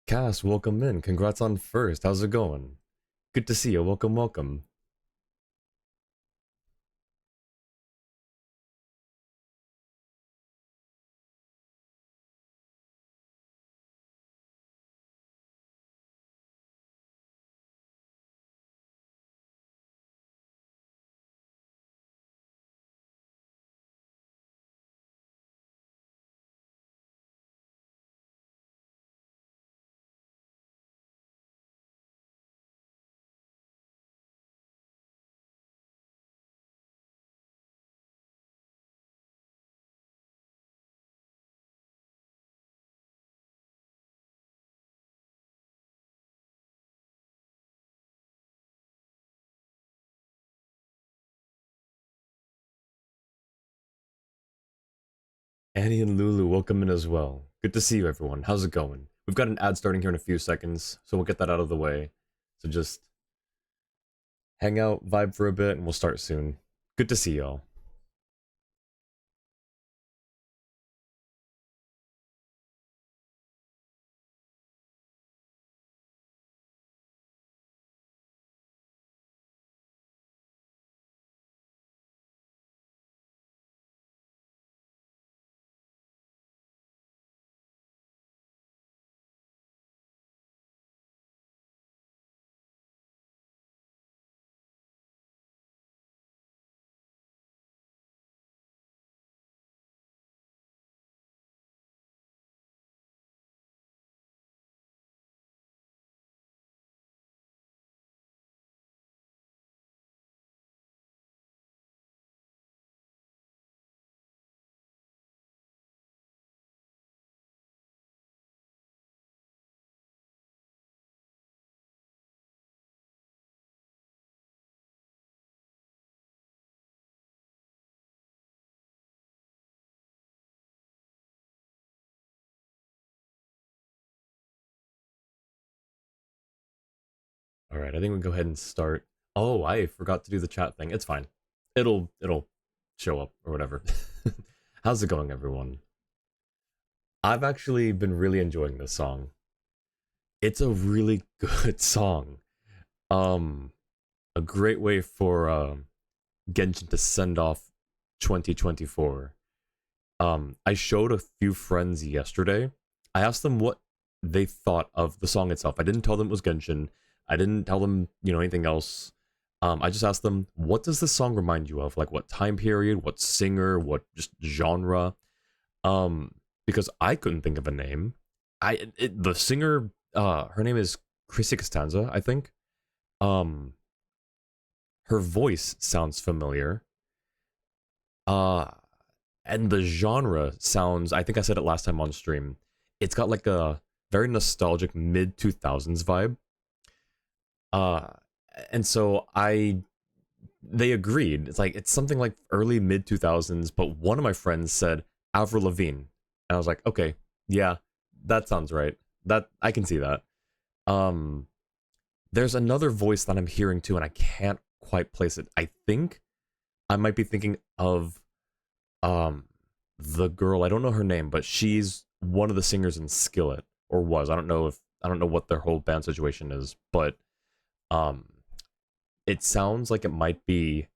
Cass, welcome in. Congrats on first. How's it going? Good to see you. Welcome, welcome. Annie and Lulu, welcome in as well. Good to see you, everyone. How's it going? We've got an ad starting here in a few seconds, so we'll get that out of the way. So just hang out, vibe for a bit, and we'll start soon. Good to see y'all. All right, I think we can go ahead and start. Oh, I forgot to do the chat thing. It's fine. It'll show up or whatever. How's it going, everyone? I've actually been really enjoying this song. It's a really good song. Um, a great way for Genshin to send off 2024. I showed a few friends yesterday. I asked them what they thought of the song itself. I didn't tell them it was Genshin. I didn't tell them, anything else. I just asked them, what does this song remind you of? Like, what time period, what singer, what just genre? Because I couldn't think of a name. The singer, her name is Chrissy Costanza, I think. Um, her voice sounds familiar. Uh, and the genre sounds, I think I said it last time on stream. It's got like a very nostalgic mid 2000s vibe. Uh, and so they agreed. It's like, it's something like early mid 2000s, but one of my friends said Avril Lavigne. And I was like, okay, yeah, that sounds right. That I can see that. Um, there's another voice that I'm hearing too, and I can't quite place it. I think I might be thinking of um the girl. I don't know her name, but she's one of the singers in Skillet, or was. I don't know what their whole band situation is, but um it sounds like it might be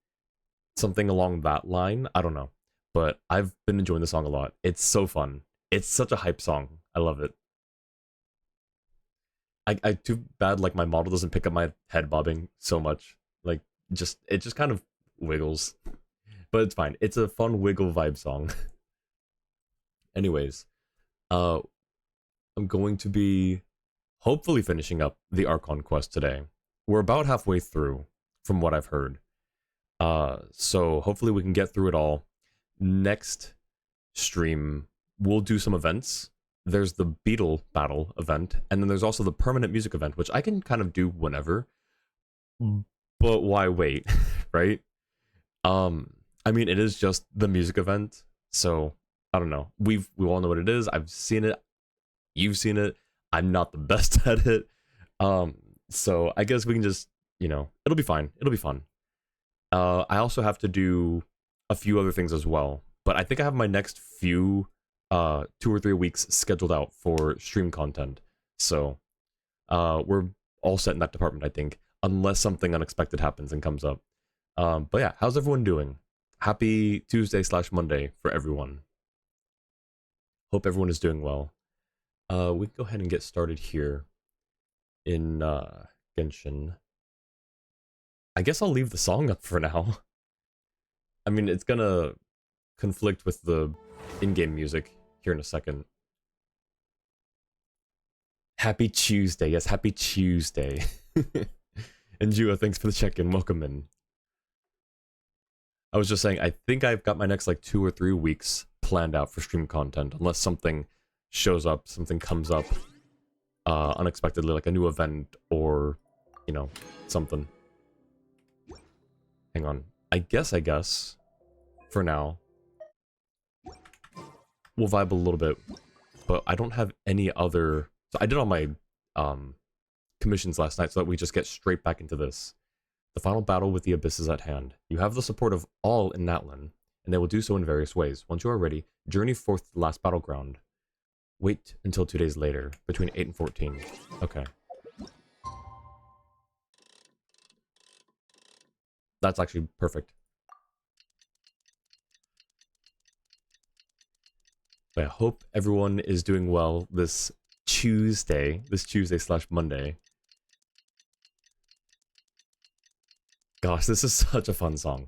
something along that line. I don't know, but I've been enjoying the song a lot. It's so fun. It's such a hype song. I love it. I too bad like my model doesn't pick up my head bobbing so much. Like just it just kind of wiggles, but it's fine. It's a fun wiggle vibe song. Anyways, uh, I'm going to be hopefully finishing up the Archon Quest today. We're about halfway through, from what I've heard. So hopefully we can get through it all. Next stream, we'll do some events. There's the Beetle Battle event, and then there's also the permanent music event, which I can kind of do whenever. But why wait, right? I mean, it is just the music event, so I don't know. We all know what it is. I've seen it. You've seen it. I'm not the best at it. Um, so I guess we can just, it'll be fine. It'll be fun. I also have to do a few other things as well, but I think I have my next few 2 or 3 weeks scheduled out for stream content. So we're all set in that department, I think, unless something unexpected happens and comes up. But yeah, how's everyone doing? Happy Tuesday / Monday for everyone. Hope everyone is doing well. We can go ahead and get started here in Genshin. I guess I'll leave the song up for now. I mean, it's gonna conflict with the in-game music here in a second. Happy Tuesday. Yes, happy Tuesday. And Jua, thanks for the check-in. Welcome in. I was just saying, I think I've got my next like 2 or 3 weeks planned out for stream content, unless something shows up, something comes up unexpectedly, like a new event or, you know, something. Hang on. I guess, for now, we'll vibe a little bit, but I don't have any other... So I did all my commissions last night so that we just get straight back into this. The final battle with the Abyss is at hand. You have the support of all in Natlan, and they will do so in various ways. Once you are ready, journey forth to the last battleground. Wait until 2 days later, between 8 and 14. Okay. That's actually perfect. But I hope everyone is doing well this Tuesday / Monday. Gosh, this is such a fun song.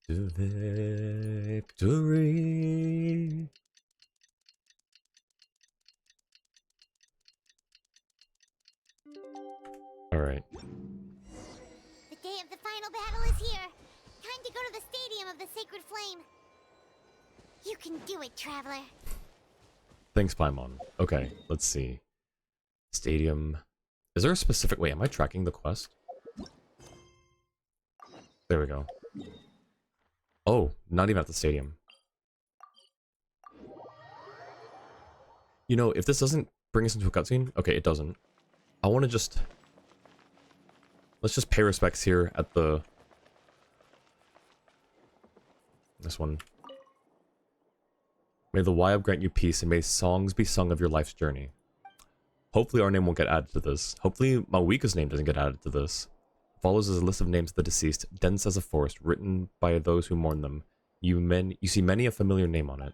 To victory. Alright. The day of the final battle is here. Time to go to the Stadium of the Sacred Flame. You can do it, traveler. Thanks, Paimon. Okay, let's see. Stadium. Is there a specific... Wait, am I tracking the quest? There we go. Oh, not even at the stadium. You know, if this doesn't bring us into a cutscene... Okay, it doesn't. I want to just... Let's just pay respects here at the... This one. May the Wyab grant you peace, and may songs be sung of your life's journey. Hopefully our name won't get added to this. Hopefully Mavuika's name doesn't get added to this. Follows is a list of names of the deceased, dense as a forest, written by those who mourn them. You see many a familiar name on it.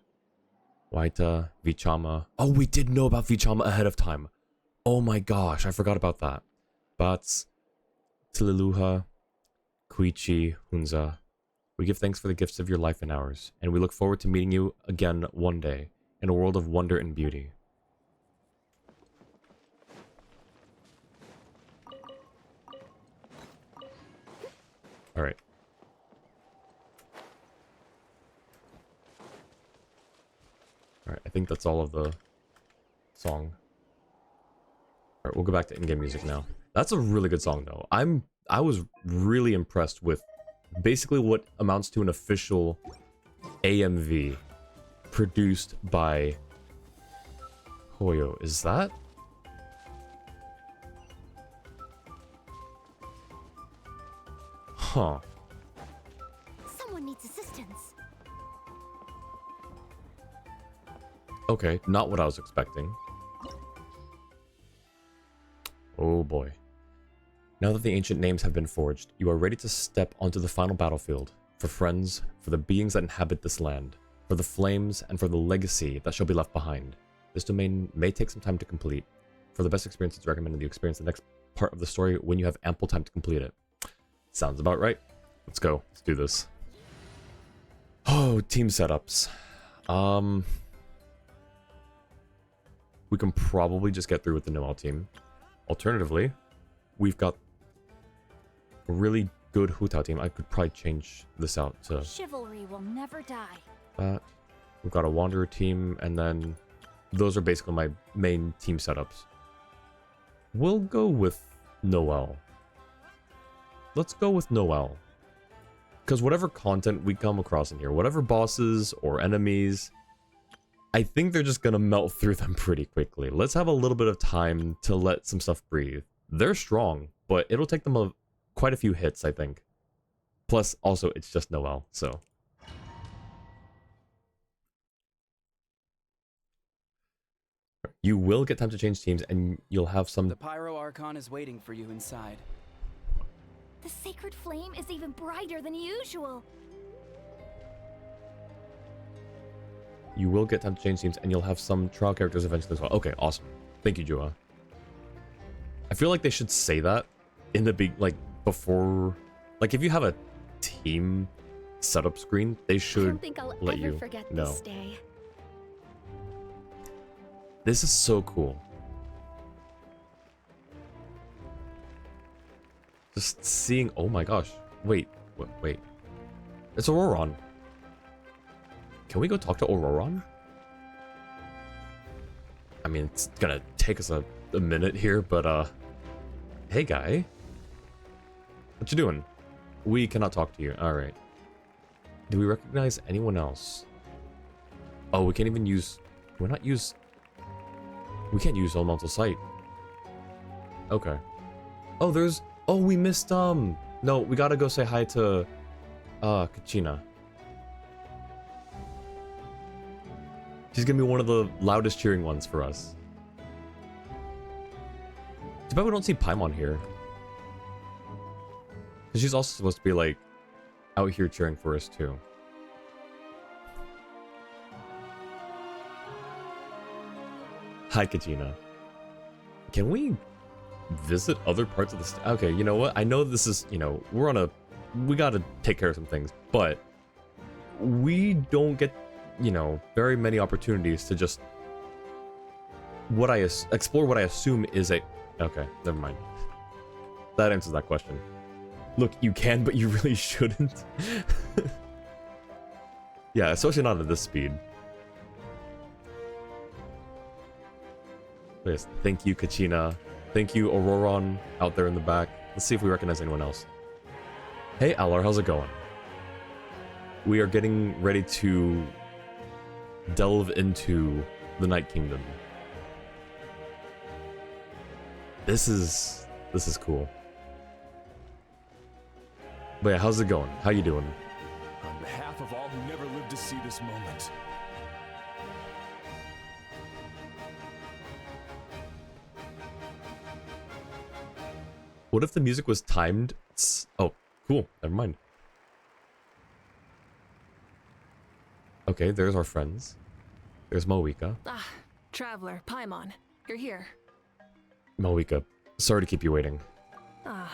Waita, Vichama. Oh, we did know about Vichama ahead of time. Oh my gosh, I forgot about that. Bats, Tililuha, Kuichi, Hunza. We give thanks for the gifts of your life and ours, and we look forward to meeting you again one day, in a world of wonder and beauty. Alright. Alright, I think that's all of the song. Alright, we'll go back to in-game music now. That's a really good song, though. I was really impressed with basically what amounts to an official AMV produced by Hoyo. Is that? Huh. Someone needs assistance. Okay, not what I was expecting. Oh boy. Now that the ancient names have been forged, you are ready to step onto the final battlefield. For friends, for the beings that inhabit this land, for the flames, and for the legacy that shall be left behind. This domain may take some time to complete. For the best experience, it's recommended you experience the next part of the story when you have ample time to complete it. Sounds about right. Let's go. Let's do this. Oh, team setups. We can probably just get through with the Noel team. Alternatively, we've got a really good Hu Tao team. I could probably change this out to Chivalry will never die. that. We've got a Wanderer team, and then those are basically my main team setups. We'll go with Noel. Let's go with Noel. Because whatever content we come across in here, whatever bosses or enemies, I think they're just going to melt through them pretty quickly. Let's have a little bit of time to let some stuff breathe. They're strong, but it'll take them quite a few hits, I think. Plus, also, it's just Noel, so... You will get time to change teams, and you'll have some... The Pyro Archon is waiting for you inside. The sacred flame is even brighter than usual. You will get time to change teams, and you'll have some trial characters eventually as well. Okay, awesome. Thank you, Jua. I feel like they should say that in the big, like, before... Like, if you have a team setup screen, they I should don't think I'll let ever you forget know. this day. This is so cool. Just seeing... Oh my gosh. Wait. Wait. It's Auroron. Can we go talk to Auroron? I mean, it's gonna take us a minute here, but, Hey, guy. What you doing? We cannot talk to you. Alright. Do we recognize anyone else? Oh, we can't even use... We're not use... We can't use elemental sight. Okay. Oh, there's... Oh, we missed, No, we gotta go say hi to, Kachina. She's gonna be one of the loudest cheering ones for us. Too bad we don't see Paimon here. Because she's also supposed to be, like, out here cheering for us, too. Hi, Kachina. Can we visit other parts of the okay, you know what? I know this is, you know, we're on a... We gotta take care of some things, but... We don't get, you know, very many opportunities to just... explore what I assume is a... Okay, never mind. That answers that question. Look, you can, but you really shouldn't. Yeah, especially not at this speed. Yes, thank you, Kachina. Thank you, Auroron, out there in the back. Let's see if we recognize anyone else. Hey, Alar, how's it going? We are getting ready to delve into the Night Kingdom. This is cool. But yeah, how's it going? How you doing? On behalf of all who never lived to see this moment. What if the music was timed? Oh, cool. Never mind. Okay, there's our friends. There's Mavuika. Ah, traveler, Paimon, you're here. Mavuika, sorry to keep you waiting. Ah,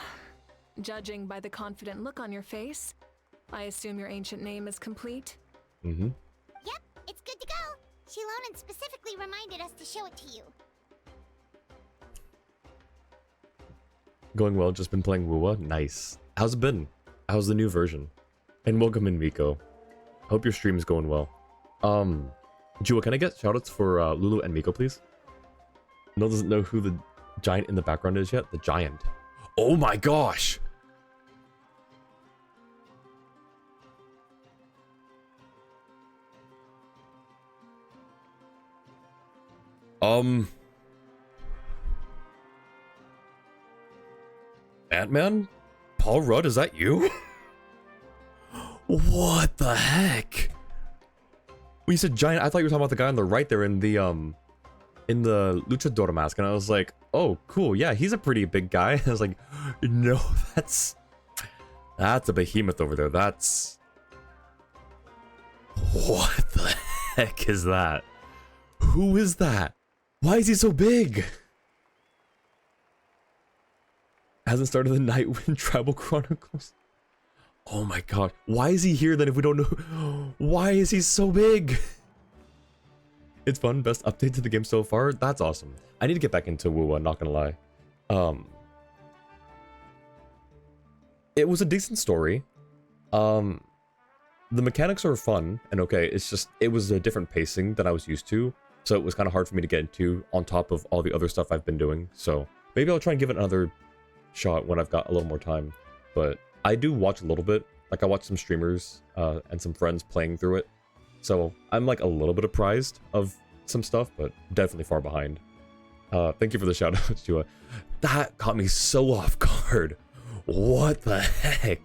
judging by the confident look on your face, I assume your ancient name is complete? Mm-hmm. Yep, it's good to go. Shilonen specifically reminded us to show it to you. Going well, just been playing Wuwa. Nice. How's it been? How's the new version? And welcome in, Miko. Hope your stream is going well. Jua, can I get shoutouts for Lulu and Miko, please? No doesn't know who the giant in the background is yet? The giant. Oh my gosh! Ant-Man? Paul Rudd, is that you? What the heck? When you said giant, I thought you were talking about the guy on the right there in the luchador mask, and I was like, oh, cool, yeah, he's a pretty big guy. I was like, no, that's a behemoth over there. That's... What the heck is that? Who is that? Why is he so big? Hasn't started the Nightwind Tribal Chronicles. Oh my god. Why is he here then if we don't know? Why is he so big? It's fun. Best update to the game so far. That's awesome. I need to get back into WoW, not gonna lie. It was a decent story. The mechanics are fun and okay. It's just, it was a different pacing than I was used to. So it was kind of hard for me to get into on top of all the other stuff I've been doing. So maybe I'll try and give it another shot when I've got a little more time. But I do watch a little bit. Like I watch some streamers and some friends playing through it. So I'm like a little bit apprised of some stuff, but definitely far behind. Thank you for the shout out, Jua. That caught me so off guard. What the heck?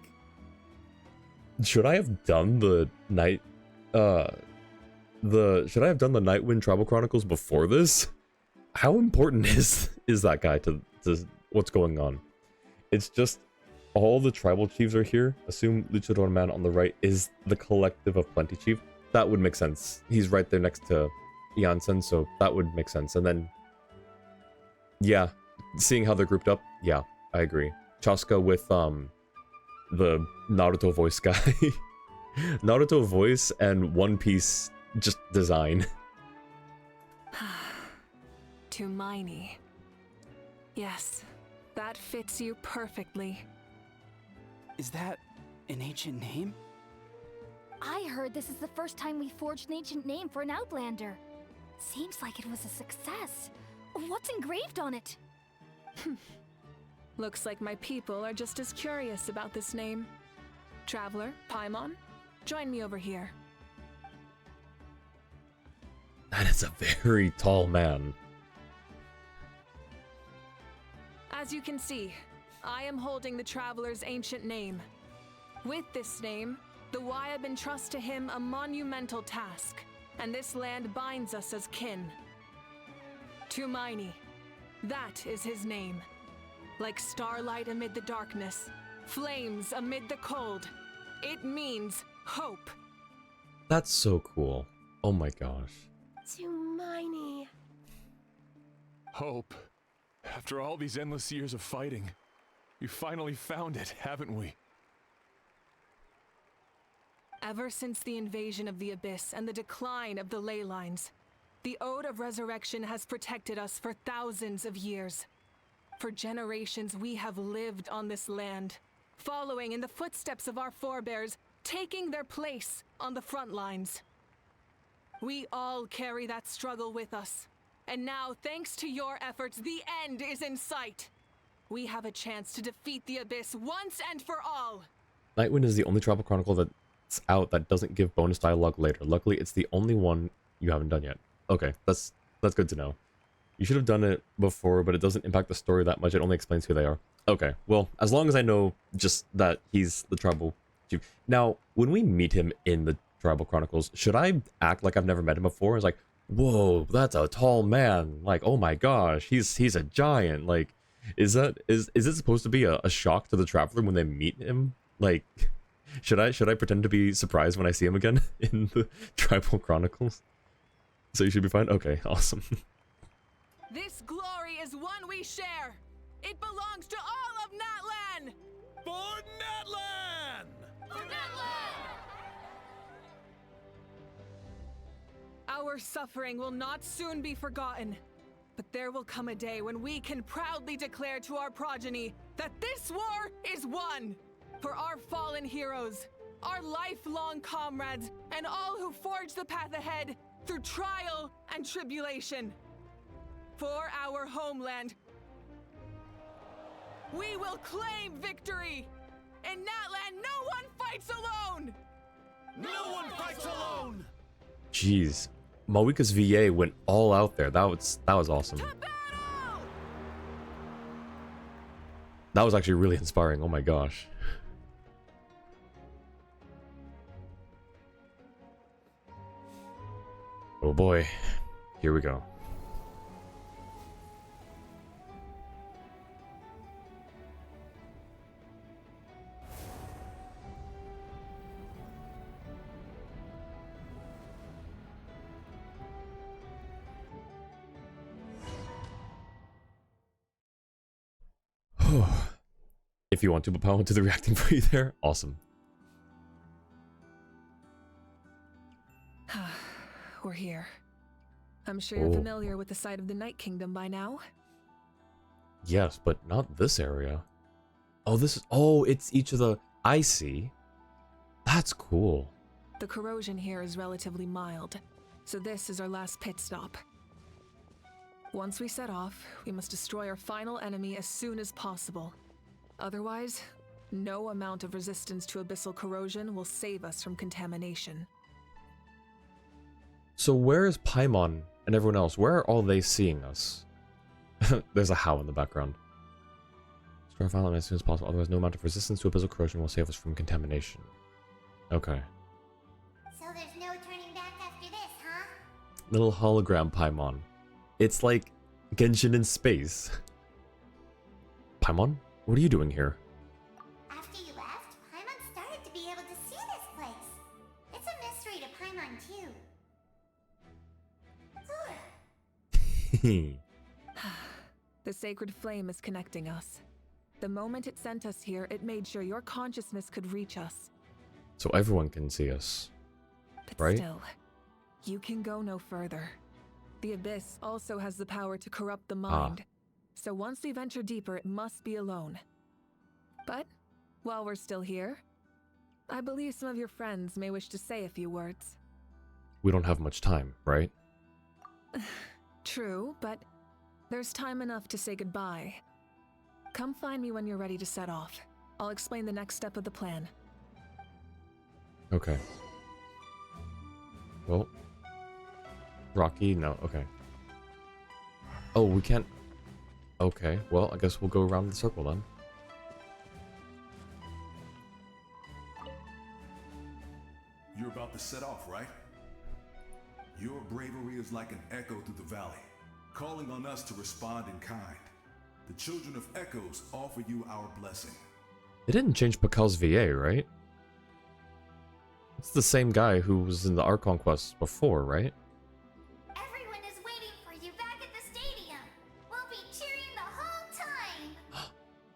Should I have done the should I have done the Nightwind Tribal Chronicles before this? how important is that guy to what's going on? It's just all the tribal chiefs are here. Assume Luchador Man on the right is the collective of Plenty Chief. That would make sense. He's right there next to Janssen, so that would make sense. And then, yeah, seeing how they're grouped up, yeah, I agree. Chaska with the Naruto voice guy. Naruto voice and One Piece just design. Tumaini. Yes, that fits you perfectly. Is that an ancient name? I heard this is the first time we forged an ancient name for an Outlander. Seems like it was a success. What's engraved on it? Looks like my people are just as curious about this name. Traveler, Paimon, join me over here. That is a very tall man. As you can see, I am holding the Traveler's ancient name. With this name, the Wyab entrust to him a monumental task, and this land binds us as kin. Tumaini, that is his name. Like starlight amid the darkness, flames amid the cold, it means hope. That's so cool. Oh my gosh. Tumaini. Hope. After all these endless years of fighting, we finally found it, haven't we? Ever since the invasion of the Abyss and the decline of the ley lines, the Ode of Resurrection has protected us for thousands of years. For generations we have lived on this land, following in the footsteps of our forebears, taking their place on the front lines. We all carry that struggle with us, and now, thanks to your efforts, the end is in sight. We have a chance to defeat the Abyss once and for all. Nightwind is the only Tribal Chronicle that's out that doesn't give bonus dialogue later. Luckily, it's the only one you haven't done yet. Okay, that's good to know. You should have done it before, but it doesn't impact the story that much. It only explains who they are. Okay, well, as long as I know just that he's the Tribal Chief. Now, when we meet him in the Tribal Chronicles, should I act like I've never met him before? It's like, whoa, that's a tall man. Like, oh my gosh, he's a giant. Like, is it supposed to be a shock to the Traveler when they meet him? Like, should I pretend to be surprised when I see him again in the Tribal Chronicles? So you should be fine? Okay, awesome. This glory is one we share. It belongs to all of Natlan! For Natlan! For Natlan! Our suffering will not soon be forgotten. But there will come a day when we can proudly declare to our progeny that this war is won! For our fallen heroes, our lifelong comrades, and all who forge the path ahead through trial and tribulation. For our homeland, we will claim victory! In Natlan, no one fights alone! No one fights alone! Jeez. Mavuika's VA went all out there. That was awesome. To battle! That was actually really inspiring. Oh my gosh. Oh boy. Here we go. If you want to, but I want to do the reacting for you there. Awesome. We're here. I'm sure you're familiar with the site of the Night Kingdom by now. Yes, but not this area. Oh, it's each of the... I see. That's cool. The corrosion here is relatively mild, so this is our last pit stop. Once we set off, we must destroy our final enemy as soon as possible. Otherwise, no amount of resistance to abyssal corrosion will save us from contamination. So where is Paimon and everyone else? Where are all they seeing us? There's a how in the background. Destroy our final enemy as soon as possible. Otherwise, no amount of resistance to abyssal corrosion will save us from contamination. Okay. So there's no turning back after this, huh? Little hologram Paimon. It's like Genshin in space. Paimon, what are you doing here? After you left, Paimon started to be able to see this place. It's a mystery to Paimon, too. The sacred flame is connecting us. The moment it sent us here, it made sure your consciousness could reach us. So everyone can see us, But right? still, you can go no further. The Abyss also has the power to corrupt the mind. So once we venture deeper, it must be alone. But while we're still here, I believe some of your friends may wish to say a few words. We don't have much time, right? True, but there's time enough to say goodbye. Come find me when you're ready to set off. I'll explain the next step of the plan. Okay. Well, Rocky, no, okay. Oh, we can't. Okay, well, I guess we'll go around the circle then. You're about to set off, right? Your bravery is like an echo through the valley, calling on us to respond in kind. The children of Echoes offer you our blessing. It didn't change Pakal's VA, right? It's the same guy who was in the Archon Quest before, right? Everyone is waiting for you back at the stadium. We'll be cheering the whole time.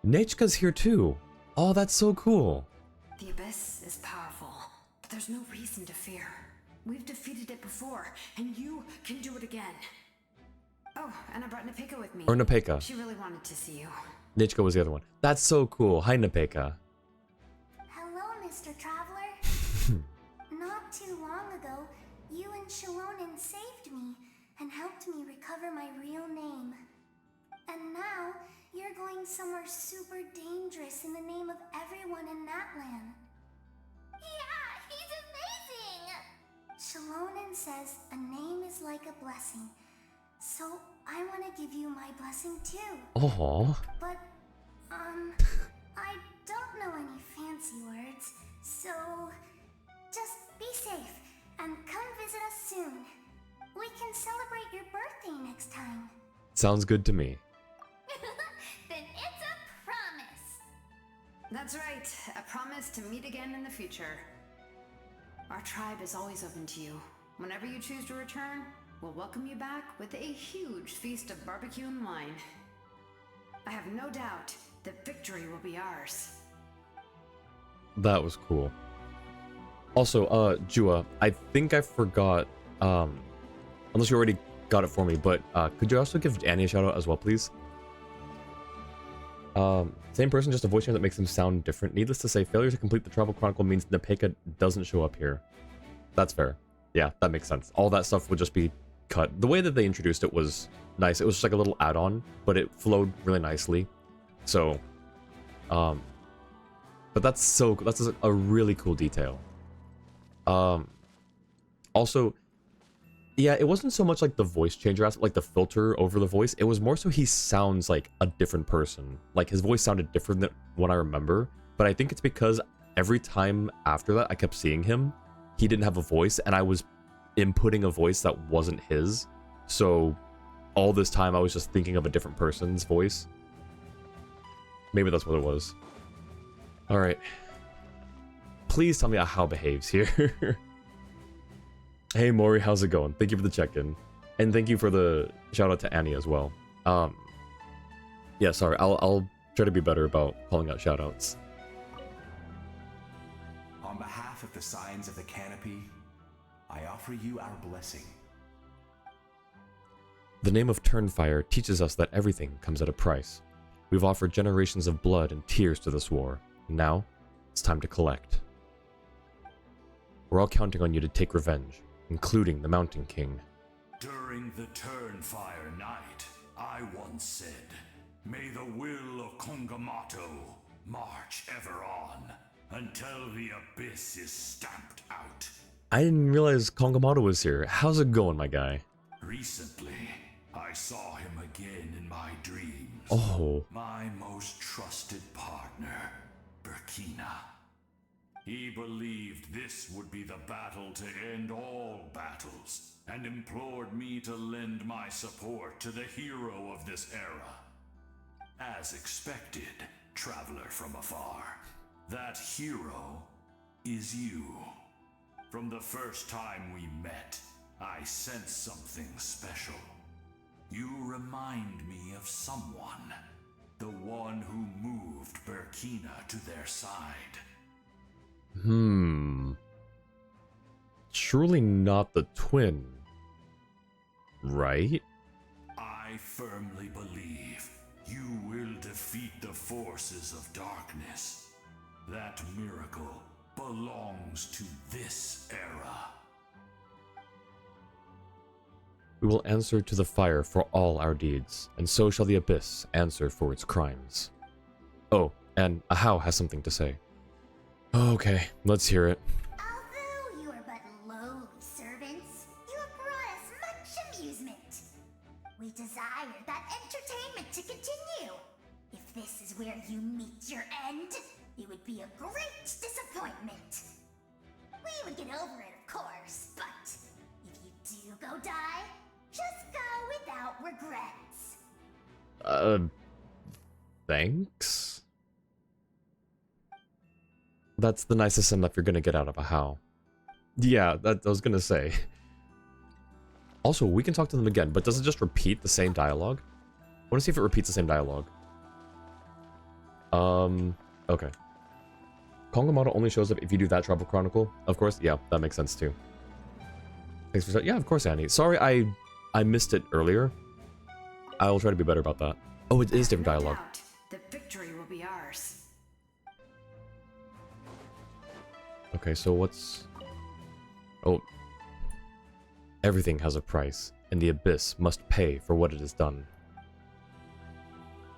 Nechka's here too. Oh, that's so cool. The Abyss is powerful, but there's no reason to fear. We've defeated it before, and you can do it again. Oh, and I brought Napeka with me. Or Napeka. She really wanted to see you. Nechka was the other one. That's so cool. Hi, Napeka. Hello, Mr. Traveler. Not too long ago, you and Shalonen saved me and helped me recover my real name. And now, you're going somewhere super dangerous in the name of everyone in Natlan. Yeah, he's amazing! Shalonen says a name is like a blessing. So, I want to give you my blessing too. Oh. But, I don't know any fancy words, so just be safe and come visit us soon. We can celebrate your birthday next time. Sounds good to me. Then it's a promise. That's right, a promise to meet again in the future. Our tribe is always open to you. Whenever you choose to return, we'll welcome you back with a huge feast of barbecue and wine. I have no doubt that victory will be ours. That was cool. Also, Jua, I think I forgot, unless you already got it for me, but, could you also give Annie a shout out as well, please? Same person, just a voice change that makes him sound different. Needless to say, failure to complete the Travel Chronicle means Napeka doesn't show up here. That's fair. Yeah, that makes sense. All that stuff would just be cut. The way that they introduced it was nice. It was just like a little add-on, but it flowed really nicely. So, but that's a really cool detail. Also, yeah, it wasn't so much like the voice changer aspect, like the filter over the voice. It was more so he sounds like a different person. Like his voice sounded different than what I remember. But I think it's because every time after that I kept seeing him, he didn't have a voice, and I was inputting a voice that wasn't his. So all this time I was just thinking of a different person's voice. Maybe that's what it was. Alright. Please tell me how behaves here. Hey Maury, how's it going? Thank you for the check-in. And thank you for the shout-out to Annie as well. Yeah, sorry, I'll try to be better about calling out shout-outs. On behalf of the Signs of the Canopy, I offer you our blessing. The name of Turnfire teaches us that everything comes at a price. We've offered generations of blood and tears to this war. Now, it's time to collect. We're all counting on you to take revenge, including the Mountain King. During the Turnfire night, I once said, "May the will of Kongamato march ever on, until the abyss is stamped out." I didn't realize Kongamato was here. How's it going, my guy? Recently, I saw him again in my dreams. Oh. My most trusted partner, Burkina. He believed this would be the battle to end all battles, and implored me to lend my support to the hero of this era. As expected, traveler from afar, that hero is you. From the first time we met, I sensed something special. You remind me of someone, the one who moved Burkina to their side. Surely not the twin, right? I firmly believe you will defeat the forces of darkness. That miracle belongs to this era. We will answer to the fire for all our deeds, and so shall the abyss answer for its crimes. Oh, and Ahau has something to say. Okay, let's hear it. Although you are but lowly servants, you have brought us much amusement. We desire that entertainment to continue. If this is where you meet your end, it would be a great disappointment. We would get over it, of course, but if you do go die, just go without regrets. Thanks? That's the nicest send up you're gonna get out of Ahau. Yeah, that I was gonna say. Also, we can talk to them again, but does it just repeat the same dialogue? I wanna see if it repeats the same dialogue. Okay. Kongamato only shows up if you do that Tribal Chronicle. Of course, yeah, that makes sense too. Thanks for yeah, of course, Annie. Sorry, I missed it earlier. I'll try to be better about that. Oh, it is different dialogue. No doubt, the victory will be ours. Okay, so what's... Oh. Everything has a price, and the Abyss must pay for what it has done.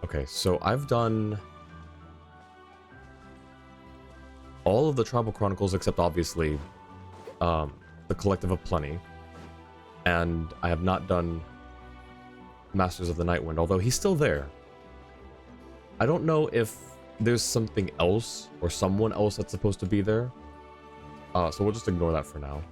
Okay, so I've done... all of the Tribal Chronicles except obviously the Collective of Plenty. And I have not done Masters of the Nightwind, although he's still there. I don't know if there's something else or someone else that's supposed to be there. So we'll just ignore that for now.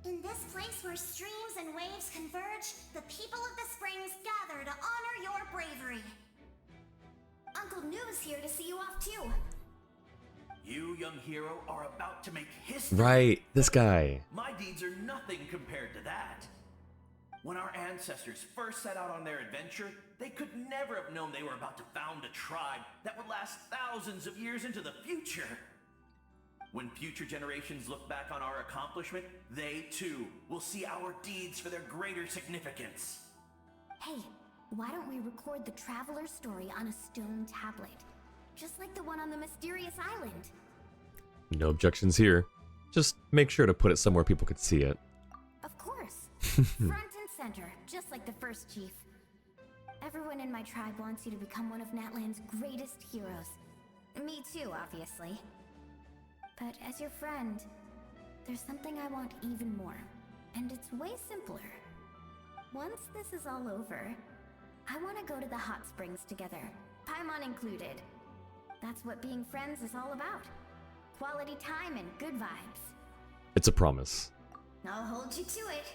In this place where streams and waves converge, the people of the springs gather to honor your bravery. Uncle Noo's here to see you off too. You, young hero, are about to make history. Right, this guy. My deeds are nothing compared to that. When our ancestors first set out on their adventure, they could never have known they were about to found a tribe that would last thousands of years into the future. When future generations look back on our accomplishment, they too will see our deeds for their greater significance. Hey, why don't we record the traveler's story on a stone tablet? Just like the one on the mysterious island. No objections here. Just make sure to put it somewhere people could see it. Of course. Front and center, just like the first chief. Everyone in my tribe wants you to become one of Natlan's greatest heroes. Me too, obviously. But as your friend, there's something I want even more. And it's way simpler. Once this is all over, I want to go to the hot springs together. Paimon included. That's what being friends is all about. Quality time and good vibes. It's a promise. I'll hold you to it.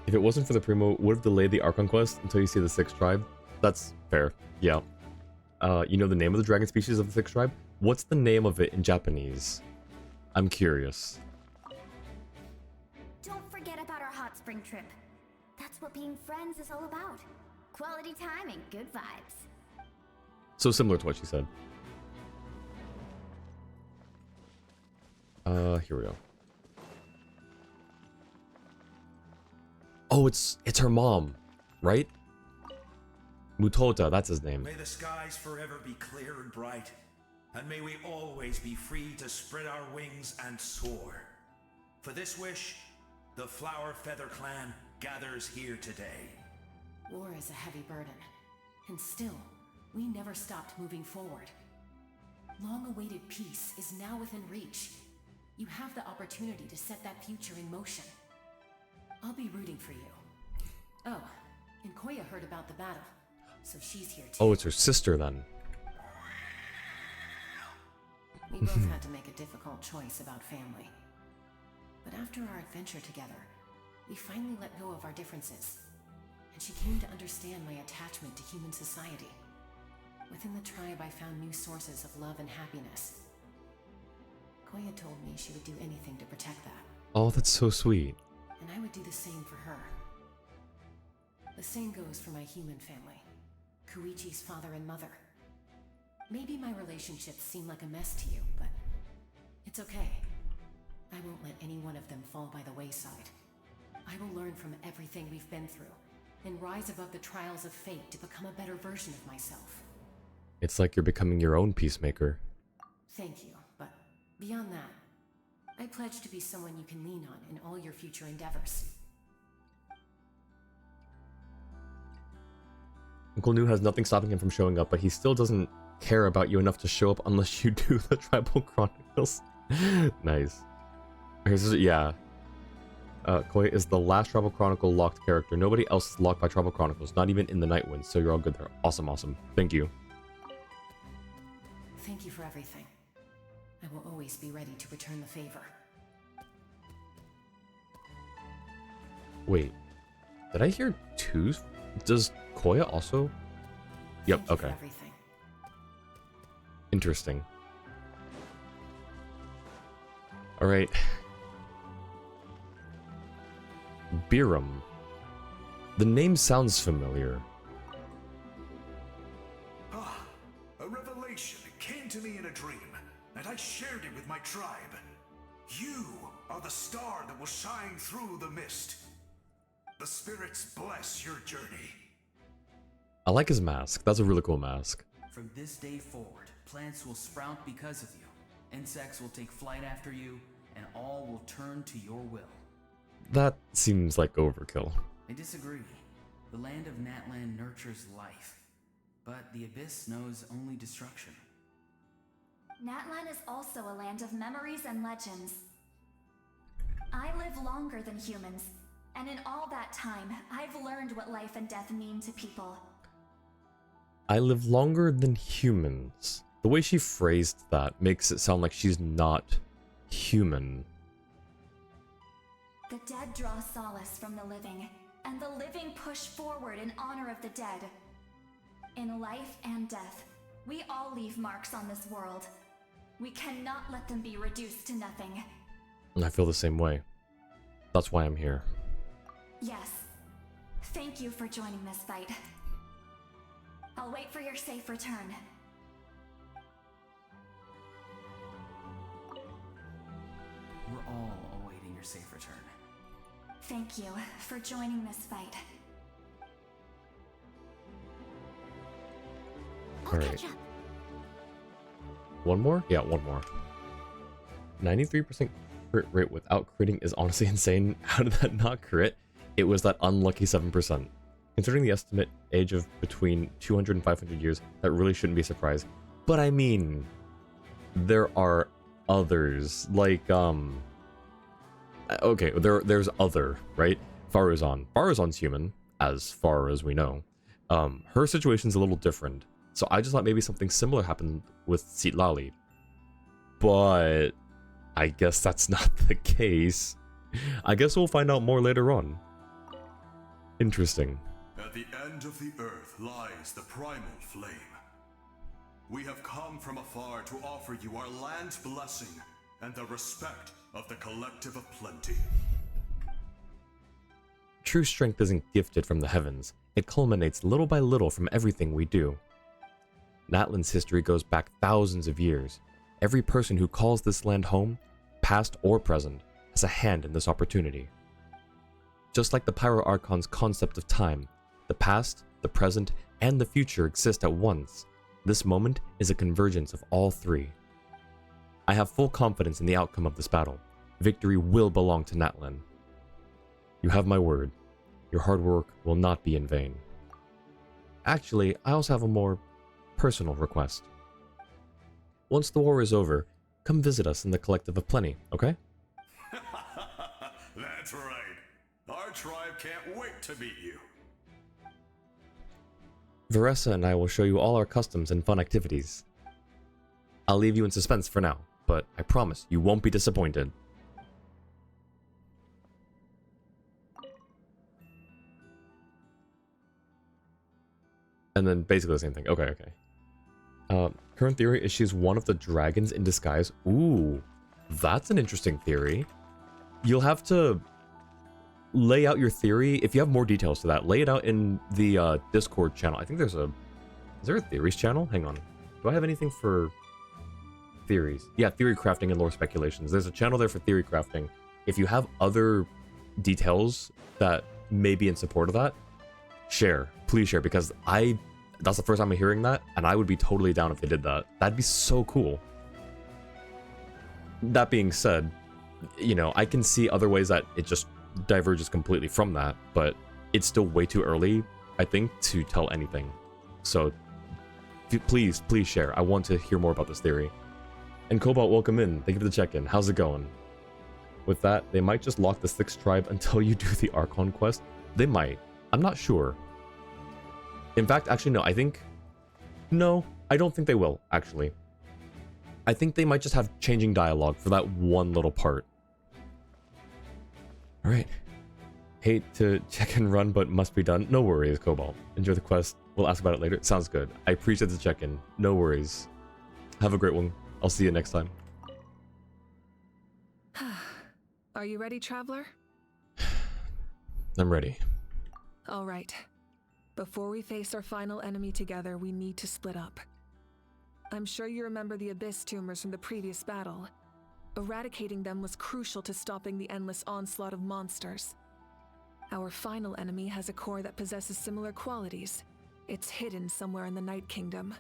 If it wasn't for the Primo, would have delayed the Archon Quest until you see the 6th tribe. That's fair. Yeah. You know the name of the dragon species of the 6th tribe? What's the name of it in Japanese? I'm curious. Don't forget about our hot spring trip. That's what being friends is all about. Quality time and good vibes. So similar to what she said. Here we go. Oh, it's her mom, right? Mutota, that's his name. May the skies forever be clear and bright, and may we always be free to spread our wings and soar. For this wish, the Flower Feather Clan gathers here today. War is a heavy burden, and still, we never stopped moving forward. Long-awaited peace is now within reach. You have the opportunity to set that future in motion. I'll be rooting for you. Oh, and Koya heard about the battle. so she's here too. Oh, it's her sister then. We both had to make a difficult choice about family. But after our adventure together, we finally let go of our differences. And she came to understand my attachment to human society. Within the tribe, I found new sources of love and happiness. Koya told me she would do anything to protect that. Oh, that's so sweet. And I would do the same for her. The same goes for my human family, Koichi's father and mother. Maybe my relationships seem like a mess to you, but it's okay. I won't let any one of them fall by the wayside. I will learn from everything we've been through and rise above the trials of fate to become a better version of myself. It's like you're becoming your own peacemaker. Thank you, but beyond that, I pledge to be someone you can lean on in all your future endeavors. Uncle Nu has nothing stopping him from showing up, but he still doesn't care about you enough to show up unless you do the Tribal Chronicles. Nice. Yeah. Koya is the last Tribal Chronicle locked character. Nobody else is locked by Tribal Chronicles, not even in the Night Winds, so you're all good there. Awesome, awesome. Thank you. Thank you for everything. I will always be ready to return the favor. Wait. Did I hear two? Does Koya also? Yep, Thank you for okay. everything. Interesting. Alright. Biram. The name sounds familiar. Ah, a revelation came to me in a dream, and I shared it with my tribe. You are the star that will shine through the mist. The spirits bless your journey. I like his mask. That's a really cool mask. From this day forward, plants will sprout because of you. Insects will take flight after you, and all will turn to your will. That seems like overkill. I disagree. The land of Natlan nurtures life, but the Abyss knows only destruction. Natlan is also a land of memories and legends. I live longer than humans, and in all that time, I've learned what life and death mean to people. I live longer than humans. The way she phrased that makes it sound like she's not human. The dead draw solace from the living, and the living push forward in honor of the dead. In life and death, we all leave marks on this world. We cannot let them be reduced to nothing. And I feel the same way. That's why I'm here. Yes. Thank you for joining this fight. I'll wait for your safe return. We're all awaiting your safe return. Thank you for joining this fight. Alright. One more? Yeah, one more. 93% crit rate without critting is honestly insane. How did that not crit? It was that unlucky 7%. Considering the estimate age of between 200 and 500 years, that really shouldn't be a surprise. But I mean, there are others, like, okay, there's other, right? Faruzan. Faruzan's human, as far as we know. Her situation's a little different. So I just thought maybe something similar happened with Citlali. But I guess that's not the case. I guess we'll find out more later on. Interesting. At the end of the earth lies the primal flame. We have come from afar to offer you our land's blessing and the respect of the collective of plenty. True strength isn't gifted from the heavens. It culminates little by little from everything we do. Natlan's history goes back thousands of years. Every person who calls this land home, past or present, has a hand in this opportunity. Just like the Pyro Archon's concept of time, the past, the present, and the future exist at once. This moment is a convergence of all three. I have full confidence in the outcome of this battle. Victory will belong to Natlan. You have my word. Your hard work will not be in vain. Actually, I also have a more personal request. Once the war is over, come visit us in the Collective of Plenty, okay? That's right. Our tribe can't wait to meet you. Veressa and I will show you all our customs and fun activities. I'll leave you in suspense for now, but I promise you won't be disappointed. And then basically the same thing. Okay, okay. Current theory is she's one of the dragons in disguise. Ooh, that's an interesting theory. You'll have to lay out your theory. If you have more details to that, lay it out in the Discord channel. I think there's a... Is there a theories channel? Hang on. Do I have anything for theories? Yeah, theory crafting and lore speculations. There's a channel there for theory crafting. If you have other details that may be in support of that, share. Please share, because that's the first time I'm hearing that, and I would be totally down if they did that. That'd be so cool. That being said, you know, I can see other ways that it just diverges completely from that, but it's still way too early, I think, to tell anything. So please share. I want to hear more about this theory. And Cobalt, welcome in. Thank you for the check-in. How's it going? With that, they might just lock the 6th tribe until you do the Archon Quest. They might. I'm not sure. In fact, actually, no, no, I don't think they will, actually. I think they might just have changing dialogue for that one little part. Alright. Hate to check and run, but must be done. No worries, Cobalt. Enjoy the quest. We'll ask about it later. Sounds good. I appreciate the check-in. No worries. Have a great one. I'll see you next time. Are you ready, Traveler? I'm ready. All right. Before we face our final enemy together, we need to split up. I'm sure you remember the Abyss tumors from the previous battle. Eradicating them was crucial to stopping the endless onslaught of monsters. Our final enemy has a core that possesses similar qualities. It's hidden somewhere in the Night Kingdom.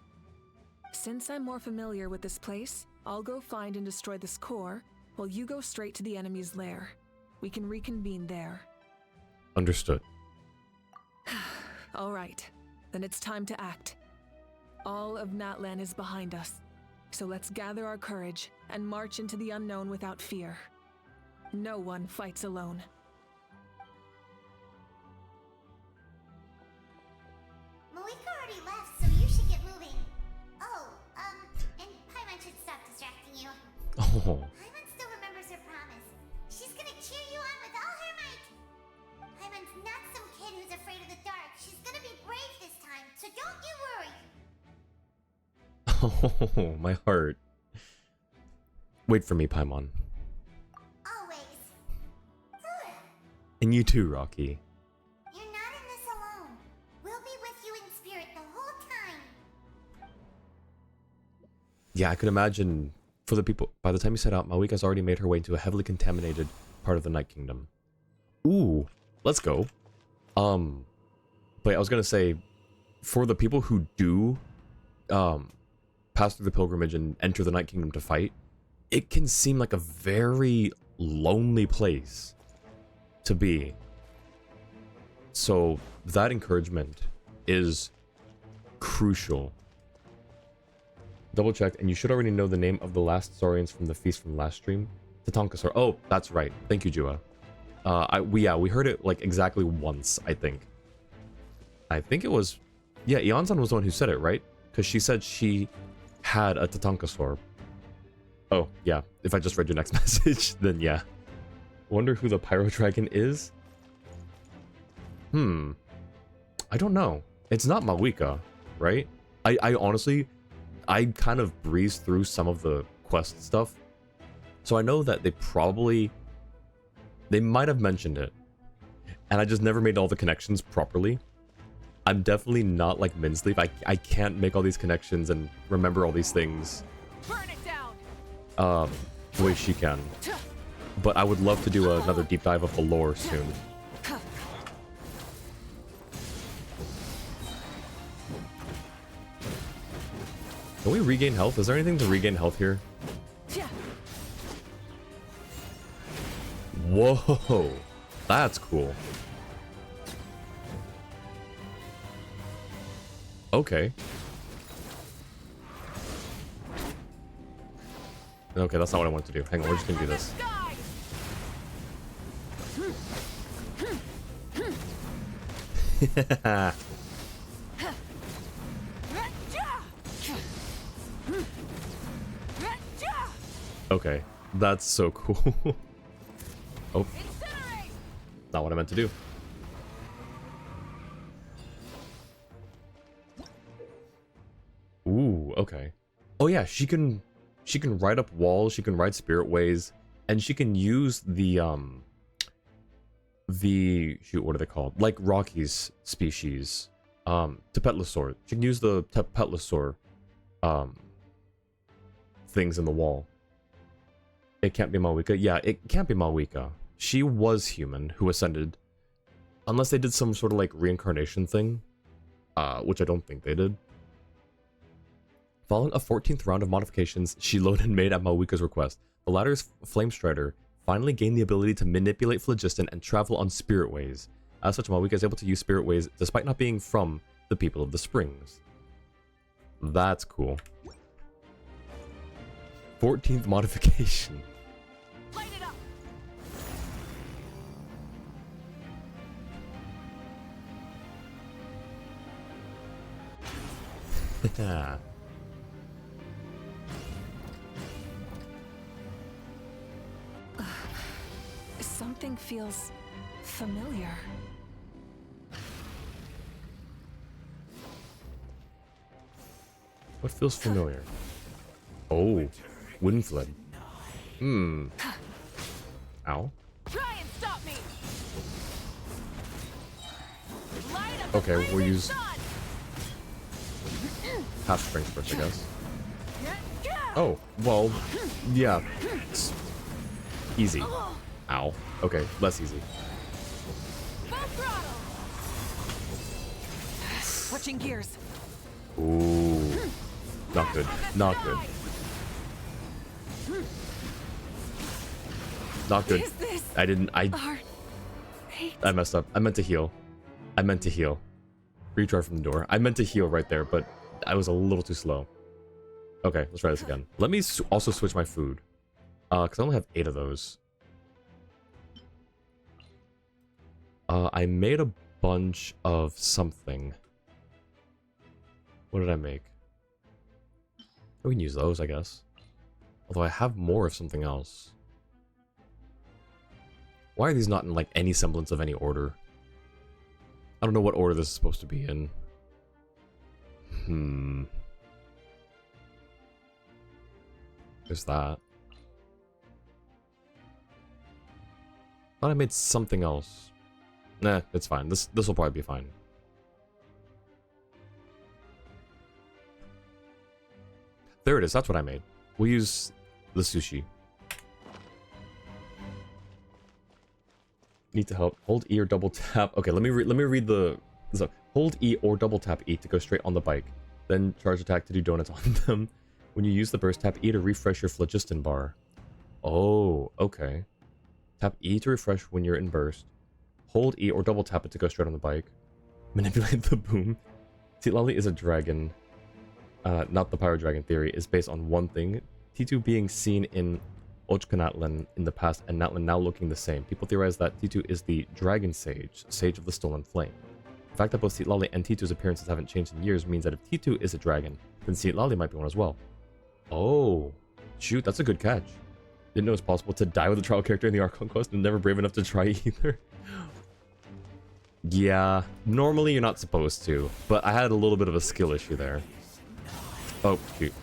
Since I'm more familiar with this place, I'll go find and destroy this core, while you go straight to the enemy's lair. We can reconvene there. Understood. All right, then it's time to act. All of Natlan is behind us, so let's gather our courage and march into the unknown without fear. No one fights alone. Mavuika already left, so you should get moving. Oh, and Paimon should stop distracting you. Oh. Paimon still remembers her promise. She's gonna cheer you on with all her might. Paimon's not some kid who's afraid of the dark. She's gonna be brave this time, so don't you worry. Oh, my heart. Wait for me, Paimon. Always. And you too, Rocky. You're not in this alone. We'll be with you in spirit the whole time. Yeah, I could imagine for the people, by the time you set out, Mavuika's already made her way into a heavily contaminated part of the Night Kingdom. Ooh, let's go. But I was gonna say, for the people who do, pass through the pilgrimage and enter the Night Kingdom to fight, it can seem like a very lonely place to be. So that encouragement is crucial. Double checked, and you should already know the name of the last Saurians from the feast from last stream. Tatankasaur. Oh, that's right. Thank you, Jua. We heard it like exactly once, I think. I think it was... Yeah, Eonsan was the one who said it, right? Because she said she had a Tatankasaur. Oh, yeah. If I just read your next message, then yeah. Wonder who the Pyro Dragon is? I don't know. It's not Mavuika, right? I honestly... I kind of breezed through some of the quest stuff. So I know that they might have mentioned it. And I just never made all the connections properly. I'm definitely not like Minsleep. I can't make all these connections and remember all these things. Burn it down. The way she can. But I would love to do another deep dive of the lore soon. Can we regain health? Is there anything to regain health here? Whoa, that's cool. Okay. Okay, that's not what I want to do. Hang on, we're just gonna do this. Okay, that's so cool. Oh, not what I meant to do. Ooh, okay. Oh yeah, she can ride up walls, she can ride spirit ways, and she can use the shoot, what are they called? Like Rocky's species. Tepetlosaur. She can use the Tepetlosaur things in the wall. It can't be Mavuika. Yeah, it can't be Mavuika. She was human who ascended. Unless they did some sort of like reincarnation thing. Which I don't think they did. Following a 14th round of modifications she loaded and made at Mavuika's request, the latter's Flame Strider finally gained the ability to manipulate Phlogiston and travel on spirit ways. As such, Mavuika is able to use spirit ways despite not being from the people of the springs. That's cool. 14th modification. Light it up. Something feels familiar. What feels familiar? Oh, Windfled. Ow. Try and stop me. Okay, we'll use half strength first, I guess. Oh, well, yeah. It's easy. Ow. Okay, less easy. Switching gears. Ooh. Not good. Not good. Not good. I didn't. I messed up. I meant to heal. I meant to heal. Retry from the door. I meant to heal right there, but I was a little too slow. Okay, let's try this again. Let me also switch my food. Because I only have 8 of those. I made a bunch of something. What did I make? We can use those, I guess. Although I have more of something else. Why are these not in, like, any semblance of any order? I don't know what order this is supposed to be in. There's that. Thought I made something else. Nah, it's fine. This will probably be fine. There it is. That's what I made. We'll use the sushi. Need to help. Hold E or double tap. Okay, let me read the. So, hold E or double tap E to go straight on the bike. Then charge attack to do donuts on them. When you use the burst, tap E to refresh your phlogiston bar. Oh, okay. Tap E to refresh when you're in burst. Hold E or double tap it to go straight on the bike. Manipulate the boom. Titlali is a dragon. Not the Pyro Dragon theory, is based on one thing. T2 being seen in Natlan in the past and Natlan now looking the same. People theorize that T2 is the Dragon Sage, Sage of the Stolen Flame. The fact that both Titlali and T2's appearances haven't changed in years means that if T2 is a dragon, then Titlali might be one as well. Oh, shoot, that's a good catch. Didn't know it was possible to die with a trial character in the Archon Quest and never brave enough to try either. Yeah, normally you're not supposed to, but I had a little bit of a skill issue there. Oh, shoot.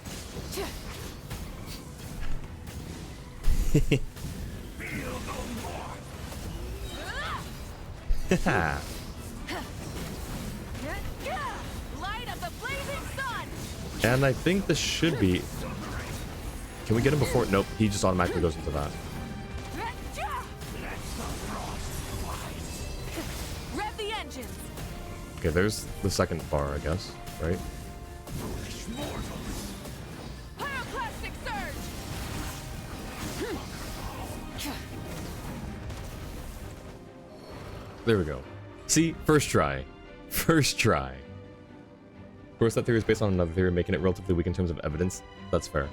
And I think this should be... Can we get him before? Nope, he just automatically goes into that. Rev the engines. Okay, there's the second bar, I guess, right? Pyroclastic surge. There we go. See? First try. First try. Of course, that theory is based on another theory, making it relatively weak in terms of evidence. That's fair.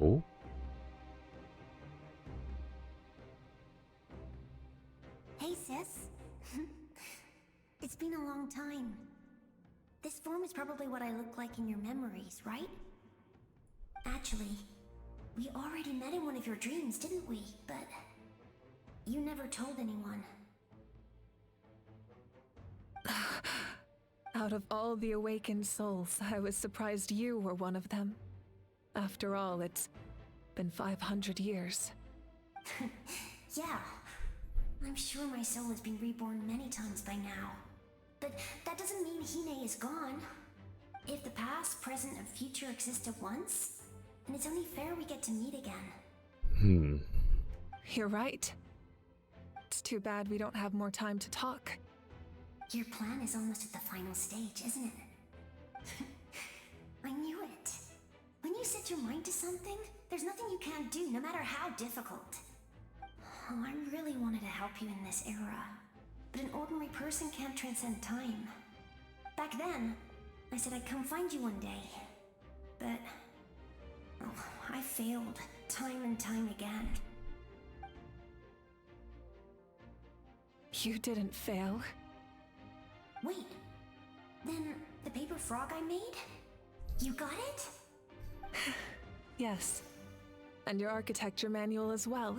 Oh? Hey, sis. It's been a long time. This form is probably what I look like in your memories, right? Actually, we already met in one of your dreams, didn't we? But you never told anyone. Out of all the awakened souls, I was surprised you were one of them. After all, it's been 500 years. Yeah. I'm sure my soul has been reborn many times by now. But that doesn't mean Hine is gone. If the past, present, and future exist at once, then it's only fair we get to meet again. You're right. It's too bad we don't have more time to talk. Your plan is almost at the final stage, isn't it? I knew it. When you set your mind to something, there's nothing you can't do, no matter how difficult. Oh, I really wanted to help you in this era. But an ordinary person can't transcend time. Back then, I said I'd come find you one day. But... oh, I failed, time and time again. You didn't fail. Wait, then the paper frog I made? You got it? Yes. And your architecture manual as well.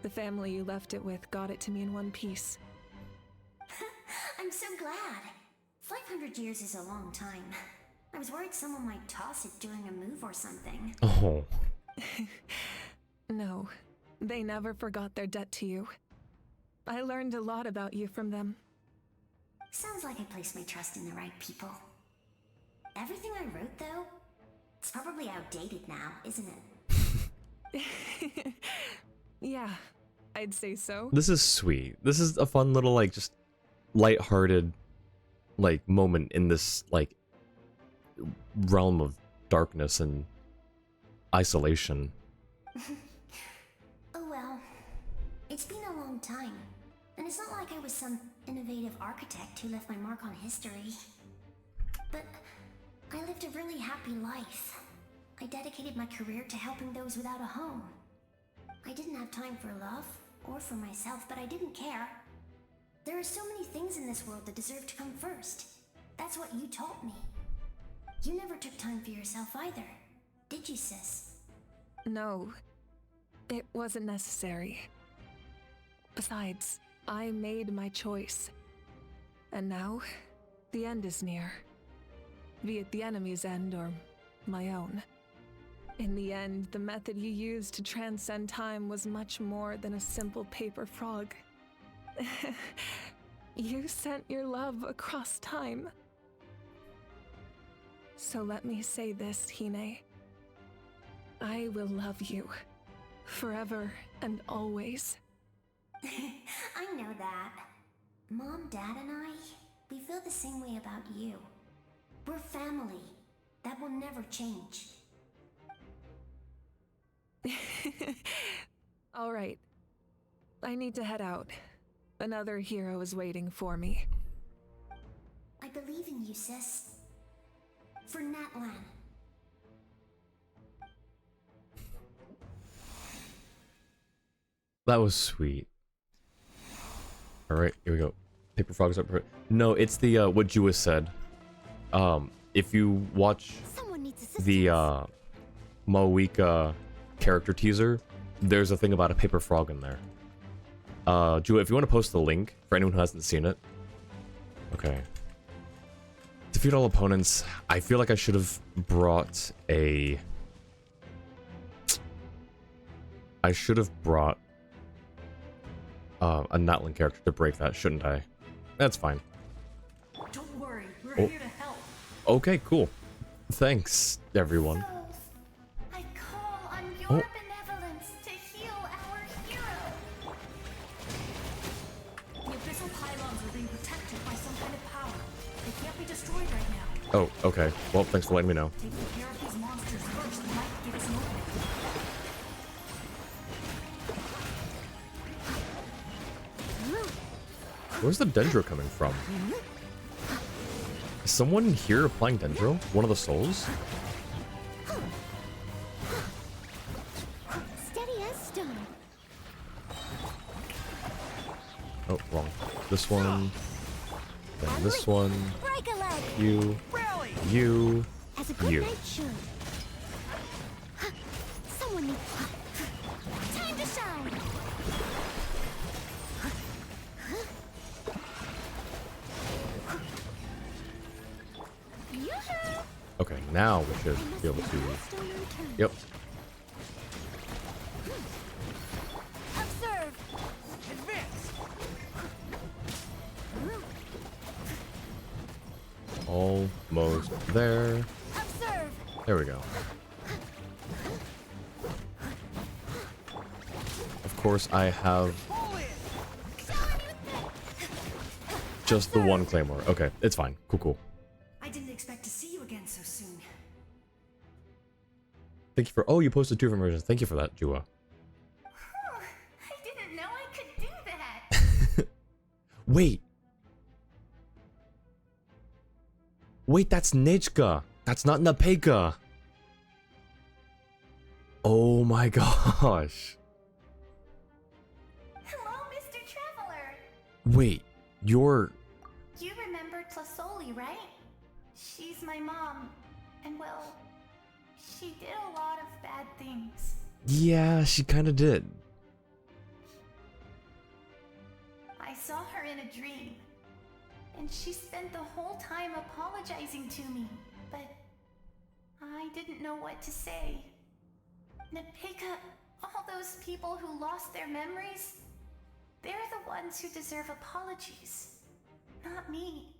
The family you left it with got it to me in one piece. I'm so glad. 500 years is a long time. I was worried someone might toss it during a move or something. Oh. No, they never forgot their debt to you. I learned a lot about you from them. Sounds like I placed my trust in the right people. Everything I wrote, though, it's probably outdated now, isn't it? Yeah, I'd say so. This is sweet. This is a fun little, like, just lighthearted, like, moment in this, like, realm of darkness and isolation. Oh well. It's been a long time. And it's not like I was some innovative architect who left my mark on history. But I lived a really happy life. I dedicated my career to helping those without a home. I didn't have time for love, or for myself, but I didn't care. There are so many things in this world that deserve to come first. That's what you taught me. You never took time for yourself either, did you, sis? No, it wasn't necessary. Besides, I made my choice. And now, the end is near. Be it the enemy's end or my own. In the end, the method you used to transcend time was much more than a simple paper frog. You sent your love across time. So let me say this, Hine. I will love you. Forever and always. I know that. Mom, Dad, and I, we feel the same way about you. We're family. That will never change. All right. I need to head out. Another hero is waiting for me. I believe in you, sis. For Natlan. That was sweet. Alright, here we go. Paper frogs up. No, it's the what Jewis said. If you watch the Mavuika character teaser, there's a thing about a paper frog in there. Jua, if you want to post the link for anyone who hasn't seen it. Okay. Defeat all opponents. I feel like I should have brought a... I should have brought a Natlan character to break that, shouldn't I? That's fine. Don't worry, we're here to help. Okay, cool. Thanks, everyone. I call on your benevolence to heal our hero. The abyssal pylons are being protected by some kind of power. They can't be destroyed right now. Oh, okay. Well, thanks for letting me know. Taking care of these monsters first might give us an opening. Where's the Dendro coming from? Is someone here applying Dendro? One of the souls? Steady as stone. Oh, wrong. This one. Then this one. Break a leg. you, you, As a good you. knight should. Someone needs time to shine. Yoo-hoo! Okay, now we should be able to. Yep. Observe. Almost there. Observe. There we go. Of course, I have just the one claymore. Okay, it's fine. Cool, cool. I didn't expect to see you again so soon. Thank you for. Oh, you posted 2 versions. Thank you for that, Jua. I didn't know I could do that. Wait. Wait, that's Nichka. That's not Napeka. Oh my gosh. Hello, Mr. Traveler. Wait, you're. You remember Tlasoli, right? She's my mom. And well, she did a lot of bad things. Yeah, she kind of did. I saw her in a dream. And she spent the whole time apologizing to me. But I didn't know what to say. Napika, all those people who lost their memories, they're the ones who deserve apologies, not me.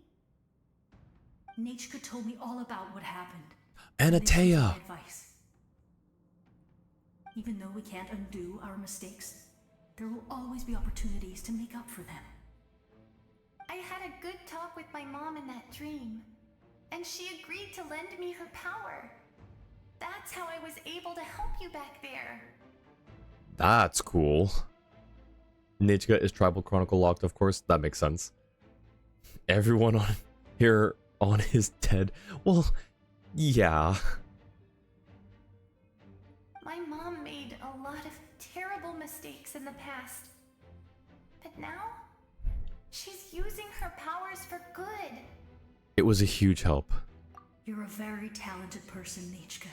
Nachka told me all about what happened. Anatea. Advice. Even though we can't undo our mistakes, there will always be opportunities to make up for them. I had a good talk with my mom in that dream, and she agreed to lend me her power. That's how I was able to help you back there. That's cool. Nichka is Tribal Chronicle locked, of course. That makes sense. Everyone on here on is dead. Well, yeah. My mom made a lot of terrible mistakes in the past. But now, she's using her powers for good. It was a huge help. You're a very talented person, Nachka.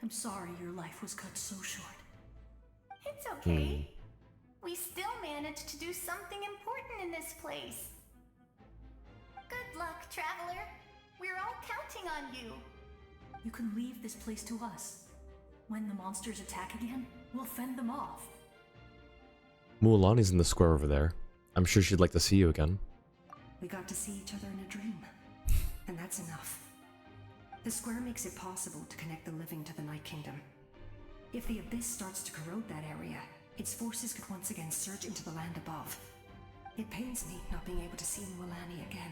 I'm sorry your life was cut so short. It's okay. We still managed to do something important in this place. Good luck, Traveler. We're all counting on you. You can leave this place to us. When the monsters attack again, we'll fend them off. Mualani's in the square over there. I'm sure she'd like to see you again. We got to see each other in a dream. And that's enough. The square makes it possible to connect the living to the Night Kingdom. If the Abyss starts to corrode that area, its forces could once again surge into the land above. It pains me not being able to see Mualani again.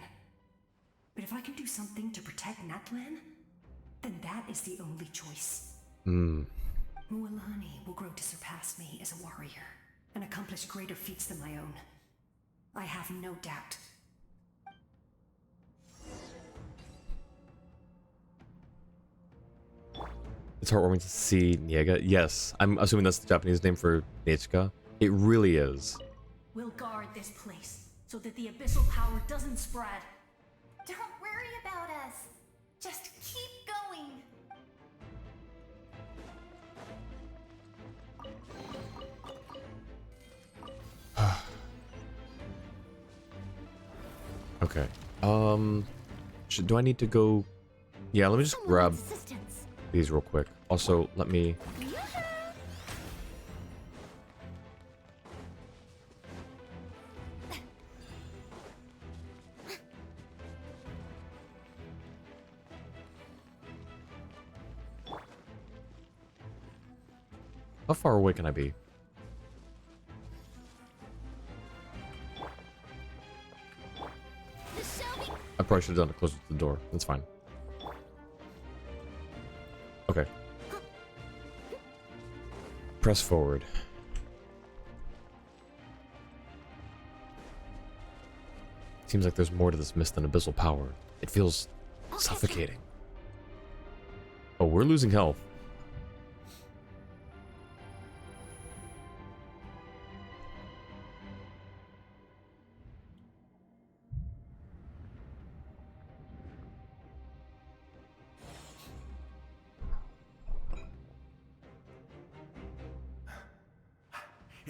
But if I can do something to protect Natlan, then that is the only choice. Mualani will grow to surpass me as a warrior, and accomplish greater feats than my own. I have no doubt. It's heartwarming to see Niega. Yes, I'm assuming that's the Japanese name for Nichka. It really is. We'll guard this place, so that the abyssal power doesn't spread. Don't worry about us. Just keep going. Okay. Do I need to go? Yeah, let me just grab these real quick. Also, let me. How far away can I be? I probably should have done it closer to the door. That's fine. Okay. Press forward. Seems like there's more to this mist than abyssal power. It feels suffocating. Oh, we're losing health.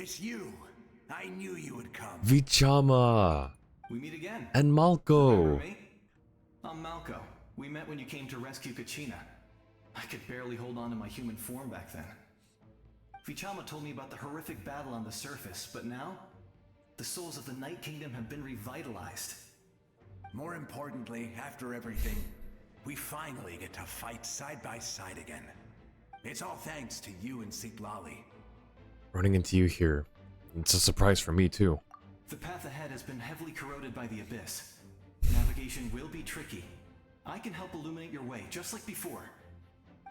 It's you. I knew you would come. Vichama! We meet again. And Malco! Remember me? I'm Malco. We met when you came to rescue Kachina. I could barely hold on to my human form back then. Vichama told me about the horrific battle on the surface, but now, the souls of the Night Kingdom have been revitalized. More importantly, after everything, we finally get to fight side by side again. It's all thanks to you and Sitlali. Running into you here. It's a surprise for me, too. The path ahead has been heavily corroded by the Abyss. Navigation will be tricky. I can help illuminate your way, just like before.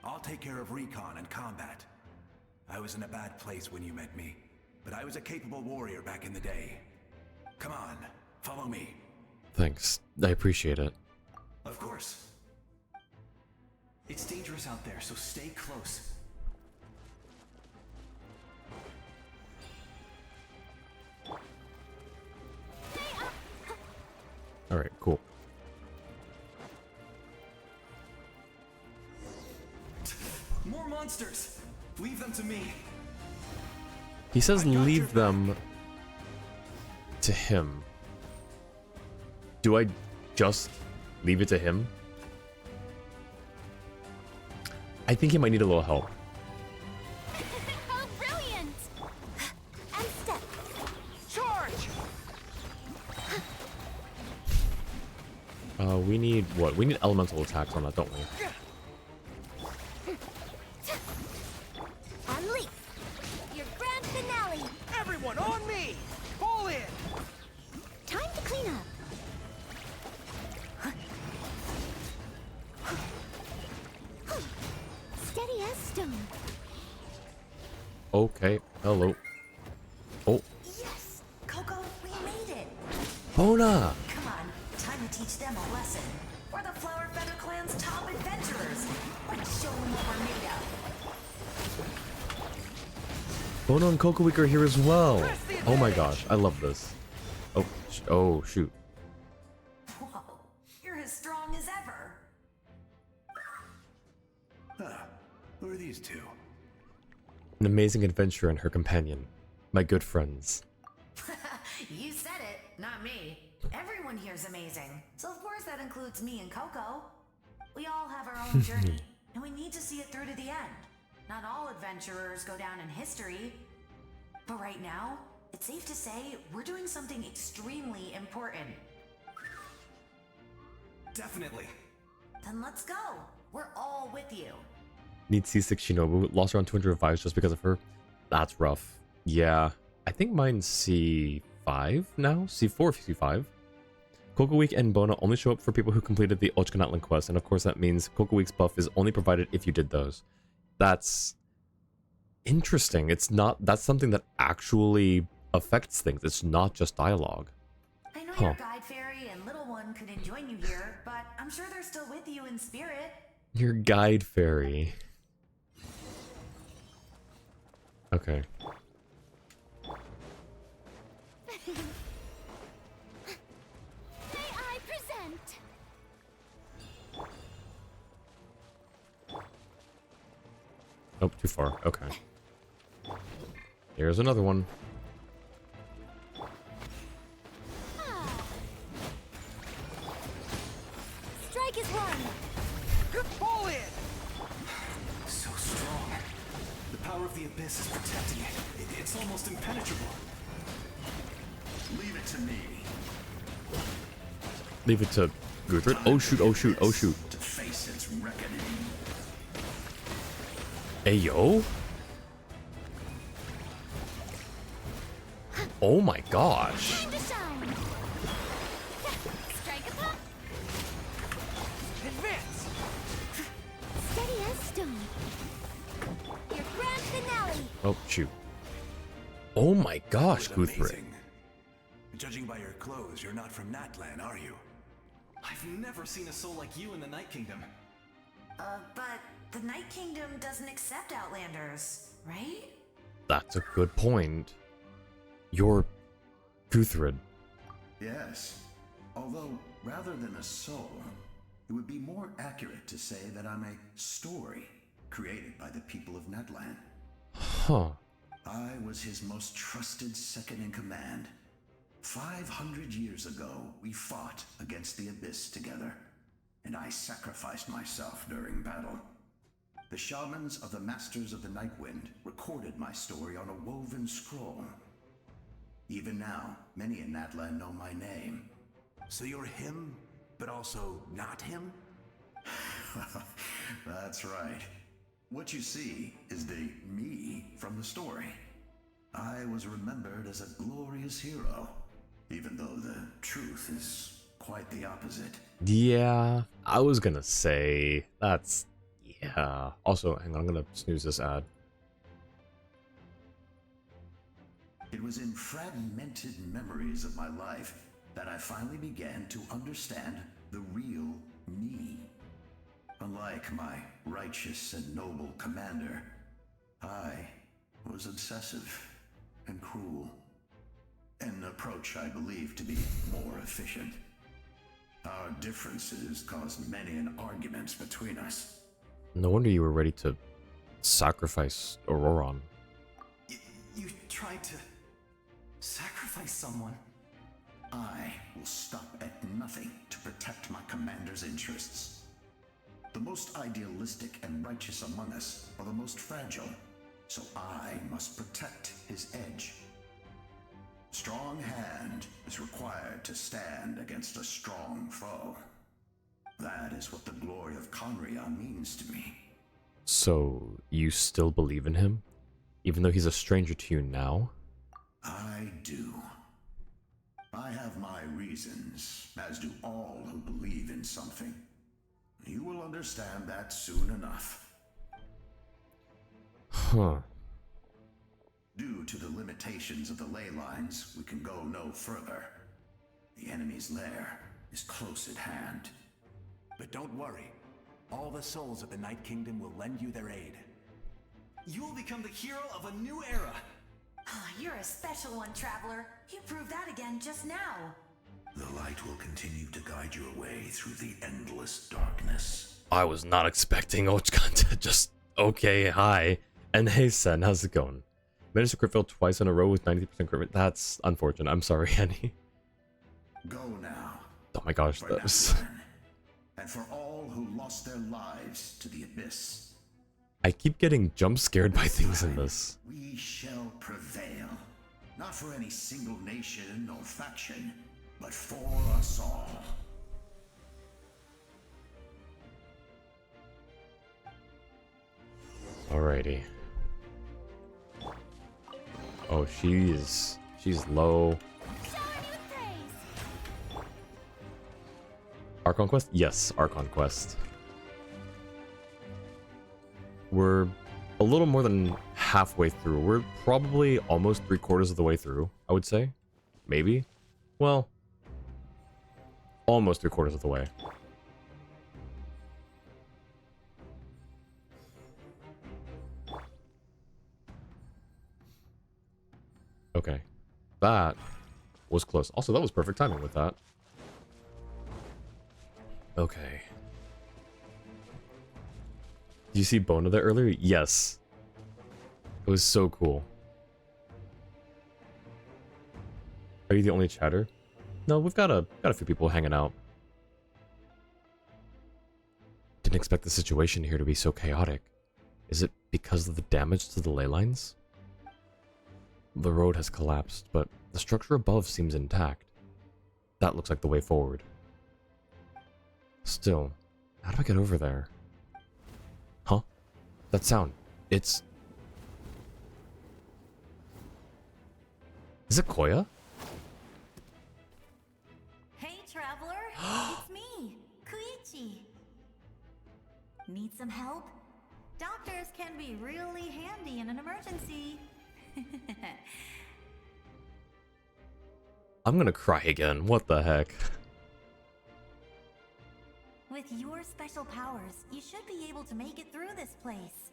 I'll take care of recon and combat. I was in a bad place when you met me, but I was a capable warrior back in the day. Come on, follow me. Thanks. I appreciate it. Of course. It's dangerous out there, so stay close. Alright, cool. More monsters! Leave them to me. He says leave them to him. Do I just leave it to him? I think he might need a little help. Oh, brilliant! And step. Charge! We need what? We need elemental attacks on that, don't we? Unleash. Your grand finale. Everyone on me! Pull in! Time to clean up. Steady as stone. Okay, hello. Oh, Yes! Coco, we made it! Bona! Come on, time to teach them a lesson. We're the Flower Feather Clan's top adventurers. Let's show them what we're made of. Bona and Cocoweek are here as well. Oh my gosh, I love this. Oh, oh shoot. Whoa, you're as strong as ever. Who are these two? An amazing adventurer and her companion. My good friends. You said it, not me. Everyone here's amazing. So of course that includes me and Coco. We all have our own journey, and we need to see it through to the end. Not all adventurers go down in history. But right now, it's safe to say we're doing something extremely important. Definitely. Then let's go. We're all with you. Need C6 Shinobu. Lost around 200 vibes just because of her. That's rough. Yeah. I think mine's C5 now? C4, C5. Cocoweek and Bona only show up for people who completed the Continuing Natlan Quest, and of course that means Cocoweek's buff is only provided if you did those. That's interesting. It's not, that's something that actually affects things. It's not just dialogue. I know your guide fairy and little one couldn't join you here, but I'm sure they're still with you in spirit. Your guide fairy. Okay. May I present? Nope, too far. Okay. Here's another one. Strike is one. Pull in! So strong. The power of the Abyss is protecting it. It's almost impenetrable. Leave it to me. Leave it to Guthrid. Oh shoot, oh shoot, oh shoot. To face its reckoning. Hey yo. Oh my gosh. Time to shine. Strike a pop. Advance! Steady as stone. Your grand finale. Oh shoot. Oh my gosh, Guthrid. Amazing. Judging by your clothes, you're not from Natlan, are you? I've never seen a soul like you in the Night Kingdom. But the Night Kingdom doesn't accept Outlanders, right? That's a good point. You're Guthrid. Yes. Although, rather than a soul, it would be more accurate to say that I'm a story created by the people of Natlan. Huh. I was his most trusted second in command. 500 years ago, we fought against the Abyss together, and I sacrificed myself during battle. The shamans of the Masters of the Nightwind recorded my story on a woven scroll. Even now, many in Natlan know my name. So you're him, but also not him? That's right. What you see is the me from the story. I was remembered as a glorious hero, even though the truth is quite the opposite. Yeah, I was gonna say that's yeah. Also, hang on, I'm gonna snooze this ad. It was in fragmented memories of my life that I finally began to understand the real me. Unlike my righteous and noble commander, I was obsessive and cruel. An approach I believe to be more efficient. Our differences caused many an arguments between us. No wonder you were ready to sacrifice Auroron. You tried to sacrifice someone? I will stop at nothing to protect my commander's interests. The most idealistic and righteous among us are the most fragile, so I must protect his edge. Strong hand is required to stand against a strong foe. That is what the glory of Conria means to me. So, you still believe in him? Even though he's a stranger to you now? I do. I have my reasons, as do all who believe in something. You will understand that soon enough. Huh. Due to the limitations of the ley lines, we can go no further. The enemy's lair is close at hand. But don't worry. All the souls of the Night Kingdom will lend you their aid. You will become the hero of a new era. You're a special one, Traveler. You proved that again just now. The light will continue to guide your way through the endless darkness. I was not expecting Ochkan to just, okay, hi. And hey, Sen, how's it going? Managed to crit fail twice in a row with 90% crit. That's unfortunate. I'm sorry, Annie. Go now. Oh my gosh, for that was... Natlan, and for all who lost their lives to the Abyss. I keep getting jump scared by things in this. We shall prevail. Not for any single nation or faction, but for us all. Alrighty. Oh, she's low. Archon Quest? Yes, Archon Quest. We're a little more than halfway through. We're probably almost 3/4 of the way through, I would say. Maybe? Well, almost 3/4 of the way. Okay. That was close. Also, that was perfect timing with that. Okay. Did you see Bona there earlier? Yes. It was so cool. Are you the only chatter? No, we've got a few people hanging out. Didn't expect the situation here to be so chaotic. Is it because of the damage to the ley lines? The road has collapsed, but the structure above seems intact. That looks like the way forward. Still, how do I get over there? Huh? That sound. It's... Is it Koya? Hey, Traveler. It's me, Koichi. Need some help? Doctors can be really handy in an emergency. I'm gonna cry again. What the heck? With your special powers, you should be able to make it through this place.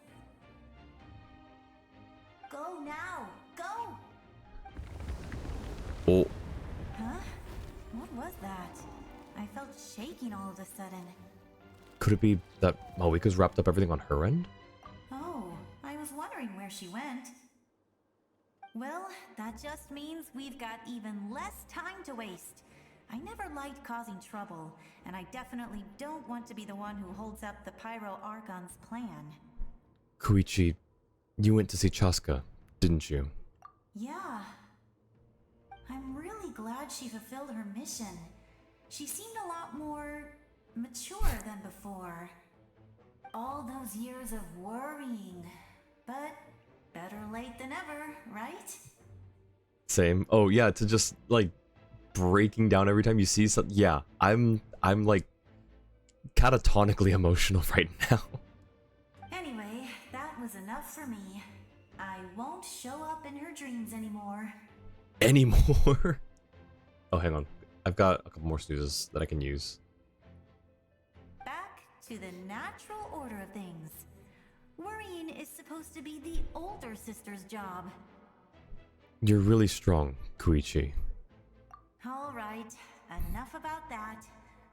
Go now! Go! Oh. Huh? What was that? I felt shaking all of a sudden. Could it be that Mavuika's wrapped up everything on her end? Oh, I was wondering where she went. Well, that just means we've got even less time to waste. I never liked causing trouble, and I definitely don't want to be the one who holds up the Pyro Archon's plan. Koichi, you went to see Chaska, didn't you? Yeah. I'm really glad she fulfilled her mission. She seemed a lot more mature than before. All those years of worrying, but better late than ever, right? Same. Oh yeah, to just like breaking down every time you see something. Yeah, I'm like catatonically emotional right now. Anyway, that was enough for me. I won't show up in her dreams anymore. Anymore? Oh, hang on. I've got a couple more snoozes that I can use. Back to the natural order of things. Worrying is supposed to be the older sister's job. You're really strong, Koichi. All right, enough about that.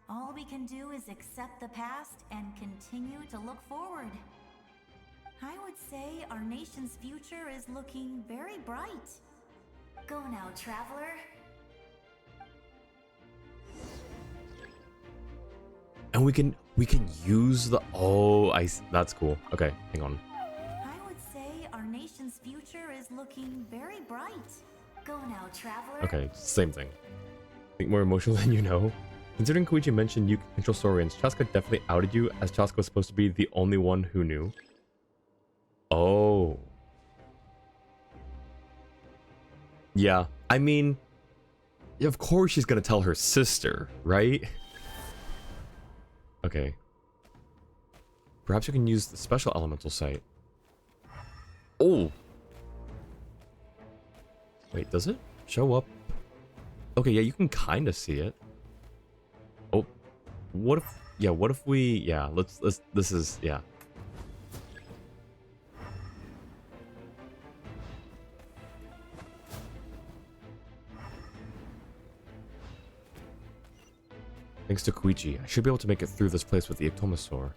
All we can do is accept the past and continue to look forward. I would say our nation's future is looking very bright. Go now, traveler. And we can use the that's cool. Okay, hang on. I would say our nation's future is looking very bright. Go now, traveler. Okay, same thing. Think more emotional than you know. Considering Koichi mentioned you can control Saurians, Chaska definitely outed you, as Chaska was supposed to be the only one who knew. Oh. Yeah, I mean, of course she's gonna tell her sister, right? Okay. Perhaps you can use the special elemental sight. Oh! Wait, does it show up? Okay, yeah, you can kind of see it. Oh, what if we, yeah, let's, this is, yeah. Thanks to Koichi, I should be able to make it through this place with the Ectomosaur.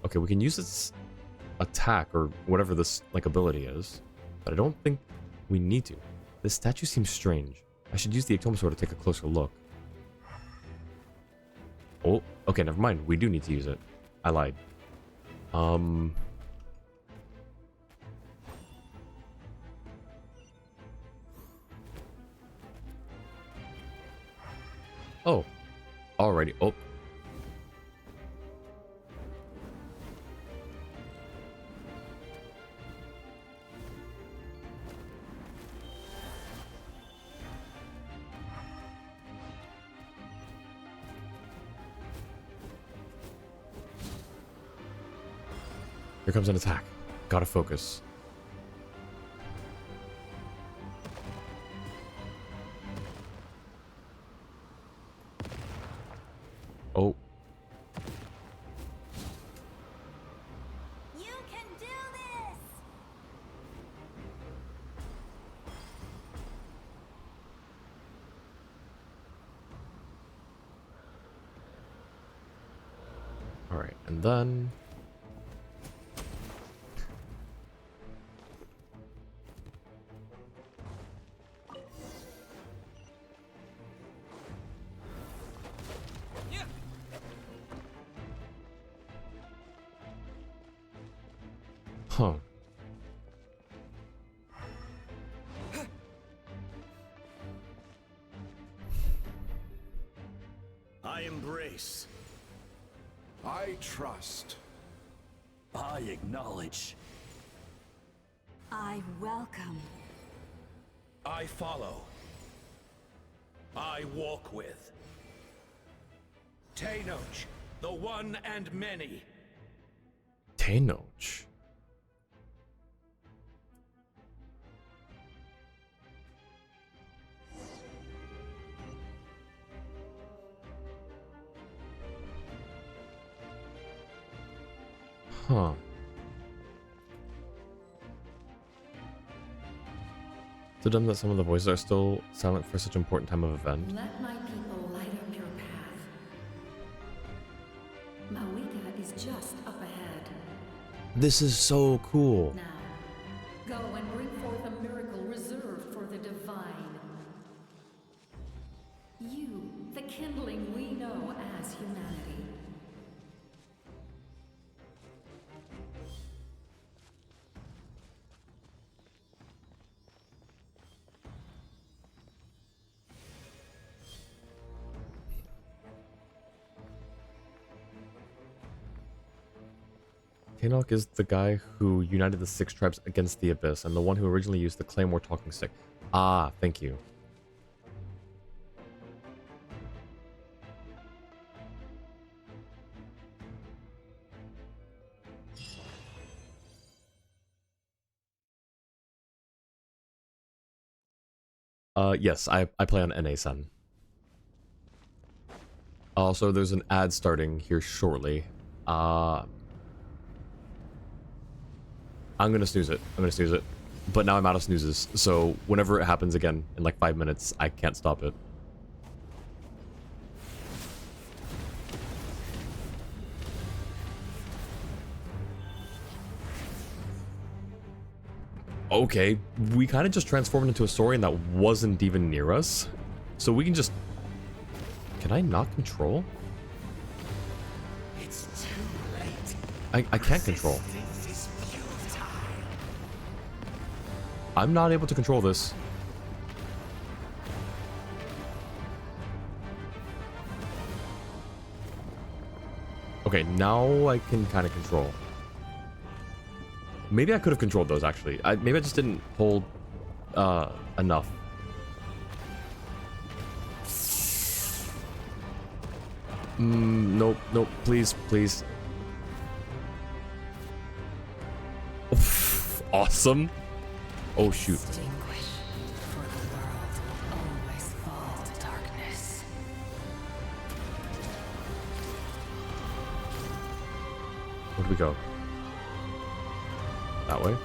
Okay, we can use its attack or whatever this like ability is, but I don't think we need to. This statue seems strange. I should use the Ectomosaur to take a closer look. Oh, okay, never mind. We do need to use it. I lied. Oh, alrighty. Oh. Here comes an attack. Gotta focus. Oh. You can do this! Alright, and then... Huh. I embrace. I trust. I acknowledge. I welcome. I follow. I walk with. Tenoch, the one and many. Tenoch. Huh. So dumb that some of the voices are still silent for such an important time of event. Let my people light up your path. Mavuika is just up ahead. This is so cool. Now, kindling we know as humanity. Tanok is the guy who united the 6 tribes against the Abyss and the one who originally used the Claymore talking stick. Ah, thank you. Yes, I play on NA-Sen. Also, there's an ad starting here shortly. I'm gonna snooze it. But now I'm out of snoozes, so whenever it happens again in like 5 minutes, I can't stop it. Okay, we kind of just transformed into a Saurian that wasn't even near us. So we can just... Can I not control? It's too late. I can't control. I'm not able to control this. Okay, now I can kind of control. Maybe I could have controlled those, actually. Maybe I just didn't hold enough. Nope, please. Awesome. Oh, shoot. Where do we go? That way?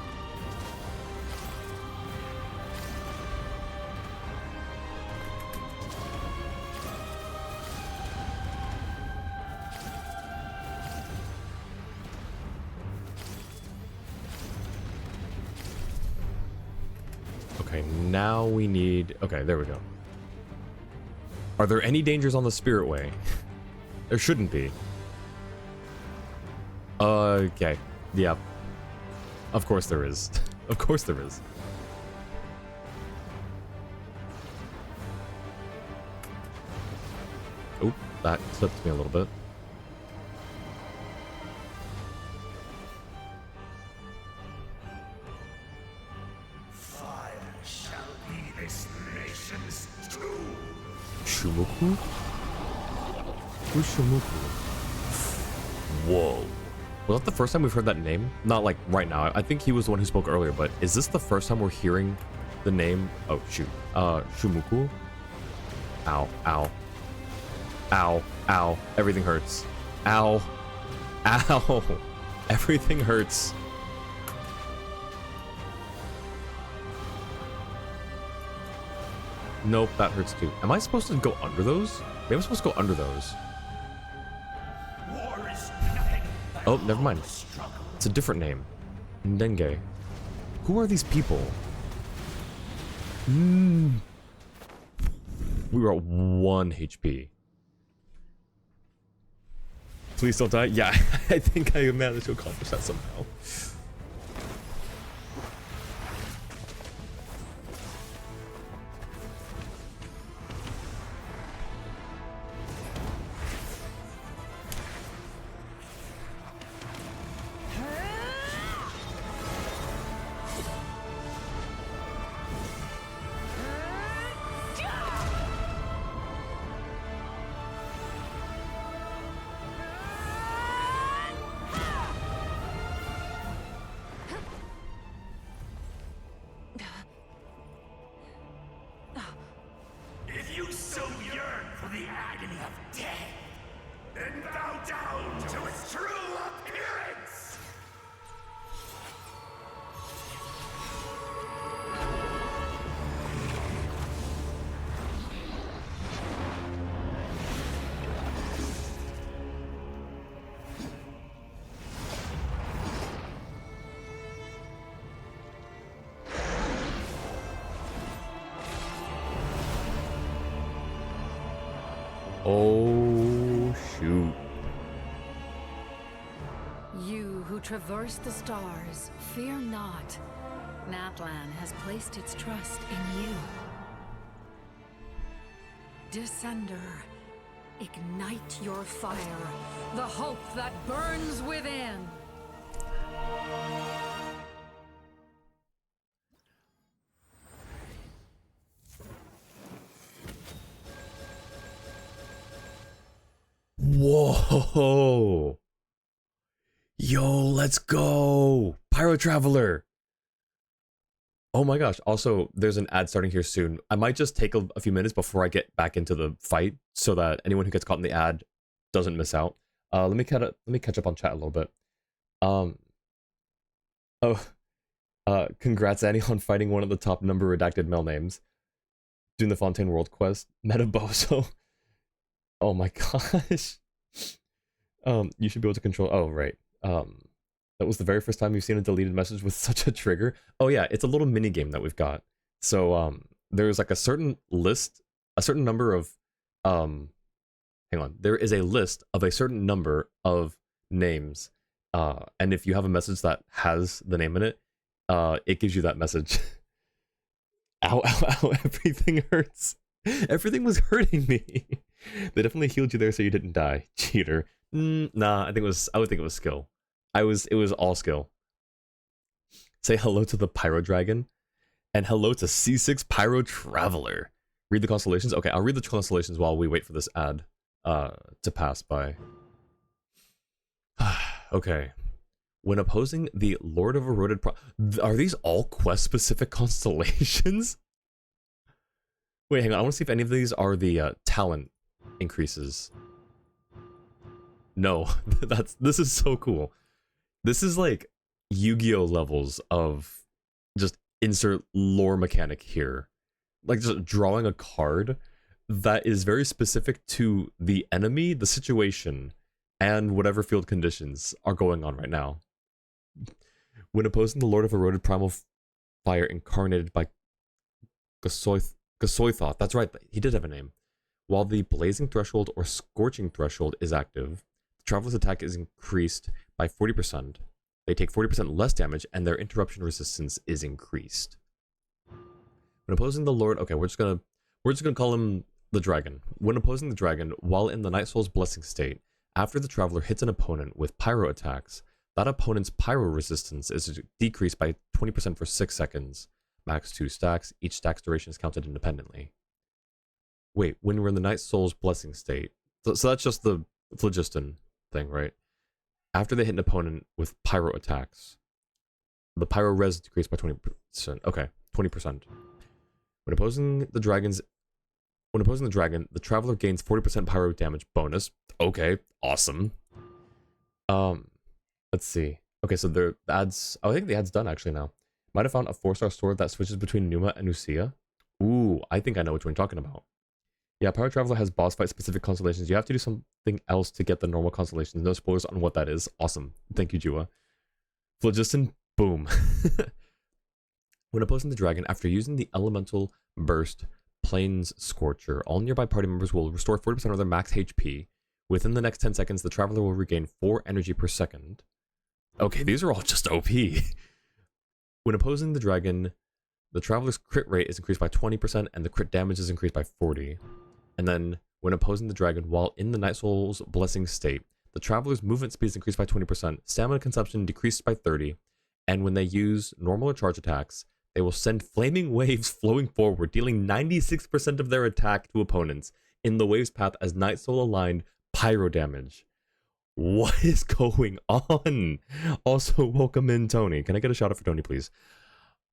Okay, now we need... Okay, there we go. Are there any dangers on the Spirit Way? There shouldn't be. Okay. Yeah. Of course there is. Of course there is. Oh, that clipped me a little bit. Fire shall be this nation's tomb. Shumuku? Who's Shumuku? Whoa. Was that the first time we've heard that name? Not like right now. I think he was the one who spoke earlier, but is this the first time we're hearing the name? Oh, shoot. Shumuku? Ow, ow. Ow, ow. Everything hurts. Ow. Ow. Everything hurts. Nope, that hurts too. Am I supposed to go under those? Maybe I'm supposed to go under those. War is nothing but Oh, never mind. struggle. It's a different name. Ndenge. Who are these people? We were at 1 HP. Please don't die. Yeah, I think I managed to accomplish that somehow. If you so yearn for the agony of death, then bow down to its true appearance! Oh, shoot. You who traverse the stars, fear not. Natlan has placed its trust in you. Descender, ignite your fire, the hope that burns within. Whoa. Yo, let's go. Pyro Traveler. Oh my gosh. Also, there's an ad starting here soon. I might just take a few minutes before I get back into the fight so that anyone who gets caught in the ad doesn't miss out. Let me catch up on chat a little bit. Congrats Annie on fighting one of the top number redacted male names. Doing the Fontaine World Quest. Metaboso. Oh my gosh. You should be able to control. Oh, right. That was the very first time you've seen a deleted message with such a trigger. Oh yeah, it's a little mini game that we've got. So there's like a certain list, a certain number of hang on. There is a list of a certain number of names. And if you have a message that has the name in it, it gives you that message. Ow, ow, ow, everything hurts. Everything was hurting me. They definitely healed you there so you didn't die. Cheater. Nah, I would think it was skill. It was all skill. Say hello to the Pyro Dragon and hello to C6 Pyro Traveler. Read the constellations? Okay, I'll read the constellations while we wait for this ad to pass by. Okay. When opposing the Lord of Eroded are these all quest specific constellations? Wait, hang on. I want to see if any of these are the talent increases. No, this is so cool. This is like Yu-Gi-Oh levels of just insert lore mechanic here. Like just drawing a card that is very specific to the enemy, the situation, and whatever field conditions are going on right now. When opposing the Lord of Eroded Primal Fire incarnated by Gasoithoth, that's right, he did have a name. While the Blazing Threshold or Scorching Threshold is active, the Traveler's attack is increased by 40%. They take 40% less damage, and their interruption resistance is increased. When opposing the Lord, okay, we're just gonna call him the Dragon. When opposing the Dragon, while in the Night Soul's Blessing state, after the Traveler hits an opponent with Pyro attacks, that opponent's Pyro resistance is decreased by 20% for 6 seconds. Max 2 stacks. Each stack's duration is counted independently. Wait, when we're in the Night Soul's Blessing state, so that's just the phlogiston thing, right? After they hit an opponent with Pyro attacks, the Pyro res decreased by 20%. Okay, 20%. When opposing the Dragon, the Traveler gains 40% Pyro damage bonus. Okay, awesome. Let's see. Okay, so the ads. Oh, I think the ad's done actually now. Might have found a 4-star sword that switches between Numa and Usia. Ooh, I think I know which one you're talking about. Yeah, Pyro Traveler has boss fight specific constellations. You have to do something else to get the normal constellations. No spoilers on what that is. Awesome. Thank you, Jua. Phlogiston, boom. When opposing the Dragon, after using the Elemental Burst Plains Scorcher, all nearby party members will restore 40% of their max HP. Within the next 10 seconds, the Traveler will regain 4 energy per second. Okay, these are all just OP. When opposing the Dragon, the Traveler's crit rate is increased by 20% and the crit damage is increased by 40%. And then, when opposing the Dragon while in the Night Soul's Blessing state, the Traveler's movement speed is increased by 20%, stamina consumption decreased by 30%, and when they use normal or charge attacks, they will send flaming waves flowing forward, dealing 96% of their attack to opponents in the wave's path as Night Soul aligned Pyro damage. What is going on? Also, welcome in, Tony. Can I get a shout out for Tony, please?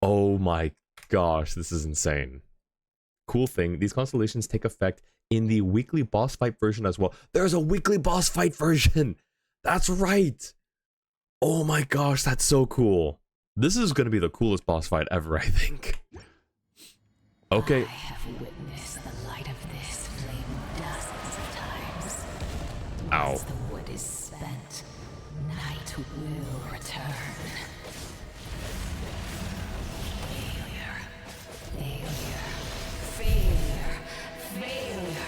Oh my gosh, this is insane. Cool thing, these constellations take effect in the weekly boss fight version as well. There's a weekly boss fight version! That's right! Oh my gosh, that's so cool. This is going to be the coolest boss fight ever, I think. Okay. I have witnessed the light of this flame dozens of times. Ow. Once the wood is spent, night will return. Failure. Failure. Failure. Failure.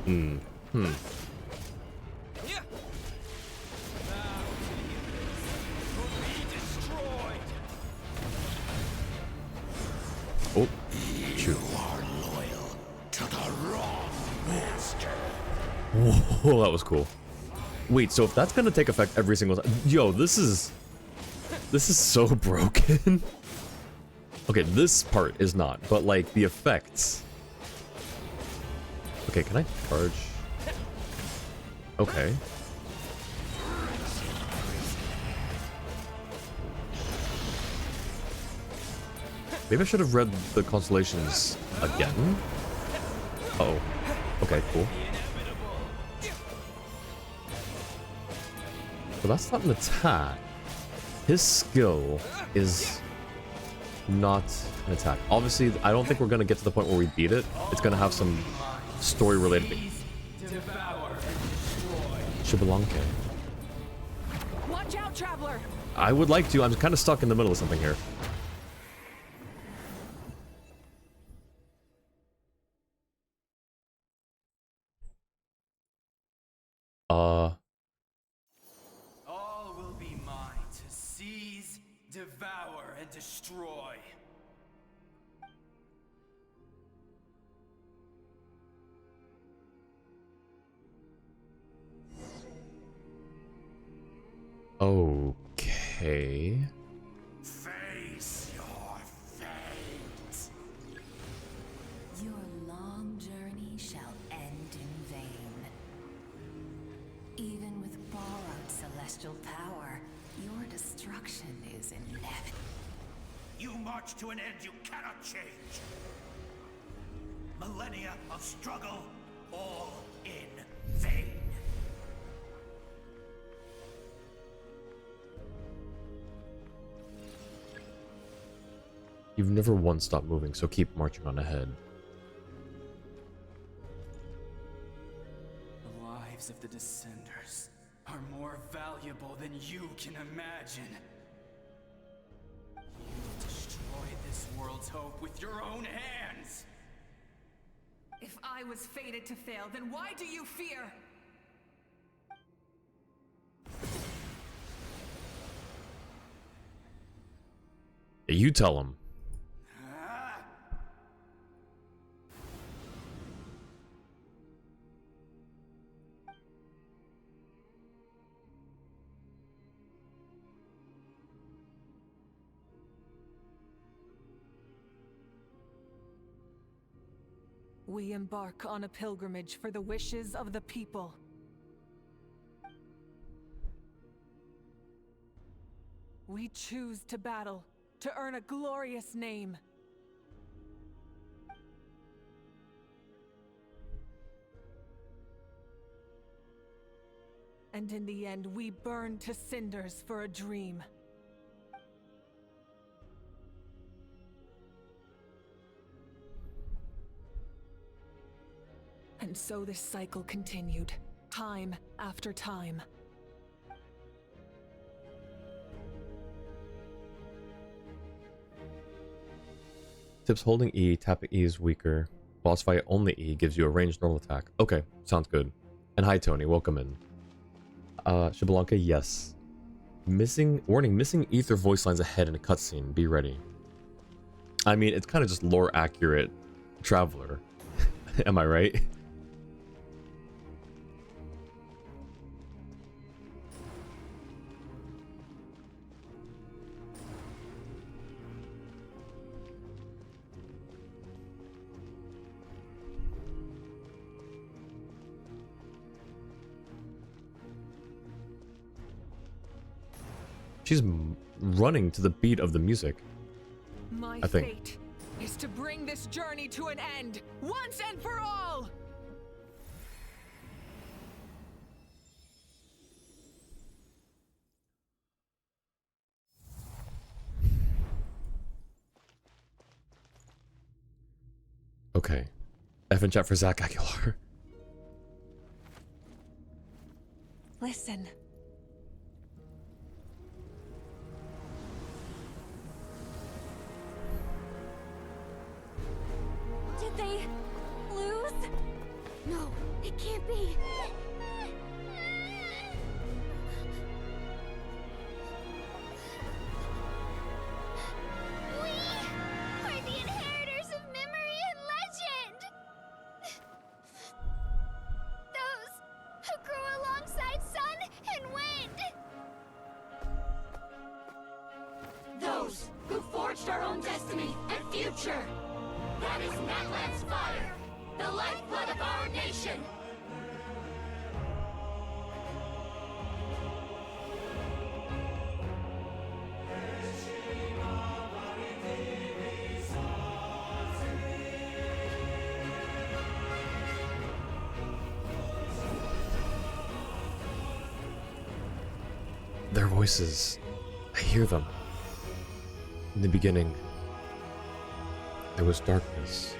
Hmm. Hmm. Oh, shoot. You are loyal to the wrong master. Whoa, that was cool. Wait, so if that's gonna take effect every single time, yo, this is so broken. Okay, this part is not, but like the effects. Okay, can I charge? Okay. Maybe I should have read the constellations again. Uh-oh. Okay, cool. So that's not an attack. His skill is not an attack. Obviously, I don't think we're gonna get to the point where we beat it. It's gonna have some story-related thing. Shibalanke. Watch out, traveler! I would like to. I'm kind of stuck in the middle of something here. All will be mine to seize, devour, and destroy. Okay. Face your fate. Your long journey shall end in vain. Even with borrowed celestial power, your destruction is inevitable. You march to an end you cannot change. Millennia of struggle, all in vain. You've never once stopped moving, so keep marching on ahead. The lives of the Descenders are more valuable than you can imagine. You destroyed this world's hope with your own hands! If I was fated to fail, then why do you fear? You tell him. We embark on a pilgrimage for the wishes of the people. We choose to battle, to earn a glorious name. And in the end, we burn to cinders for a dream. And so this cycle continued, time after time. Tips holding E, tapping E is weaker. Boss fight only E gives you a ranged normal attack. Okay, sounds good. And hi Tony, welcome in. Shibalanka, yes. Warning, missing ether voice lines ahead in a cutscene. Be ready. I mean, it's kind of just lore accurate Traveler. Am I right? She's running to the beat of the music. My I think. fate is to bring this journey to an end, once and for all! Okay. F in chat for Zach Aguilar. Listen. Did they lose? No, it It can't be. We are the inheritors of memory and legend. Those who grew alongside sun and wind. Those who forged our own destiny and future. That is Natlan's fire, the lifeblood of our nation. Their voices, I hear them. In the beginning, there was darkness,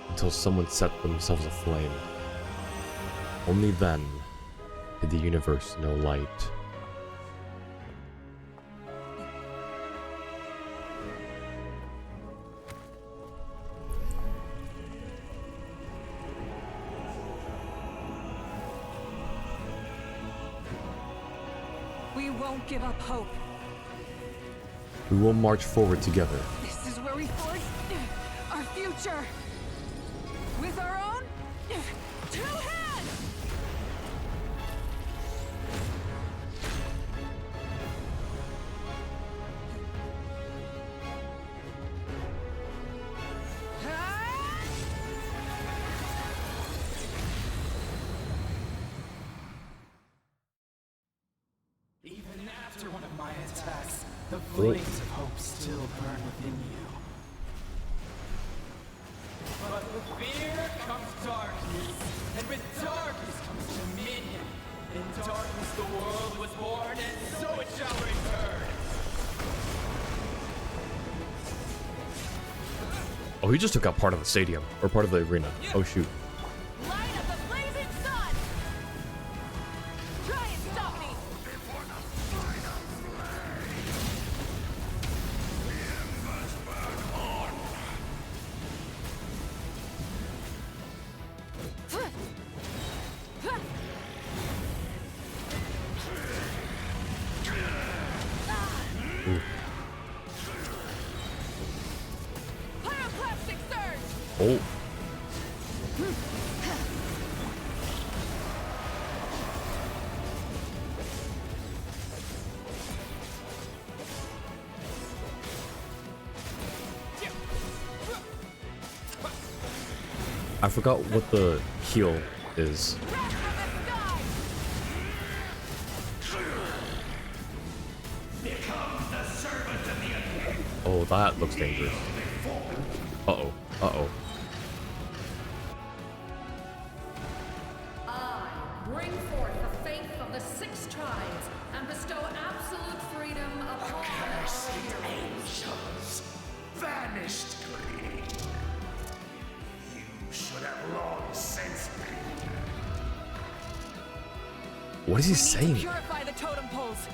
until someone set themselves aflame. Only then did the universe know light. We won't give up hope. We will march forward together. This is where we forge our future. With our own two hands! Even after one of my attacks, the flames of hope still burn within you. But with fear comes darkness, and with darkness comes dominion. In darkness the world was born, and so it shall return. Oh, he just took out part of the stadium, or part of the arena. Oh shoot. Light of the blazing sun! Try and stop me! Pyroclastic surge! Oh. I forgot what the heal is. Oh, that looks dangerous. Uh-oh. Uh-oh. I bring forth the faith of the 6 tribes and bestow absolute freedom upon Cursed angels, vanished greed. You should have long since been. What is he We need saying? to purify the totem poles.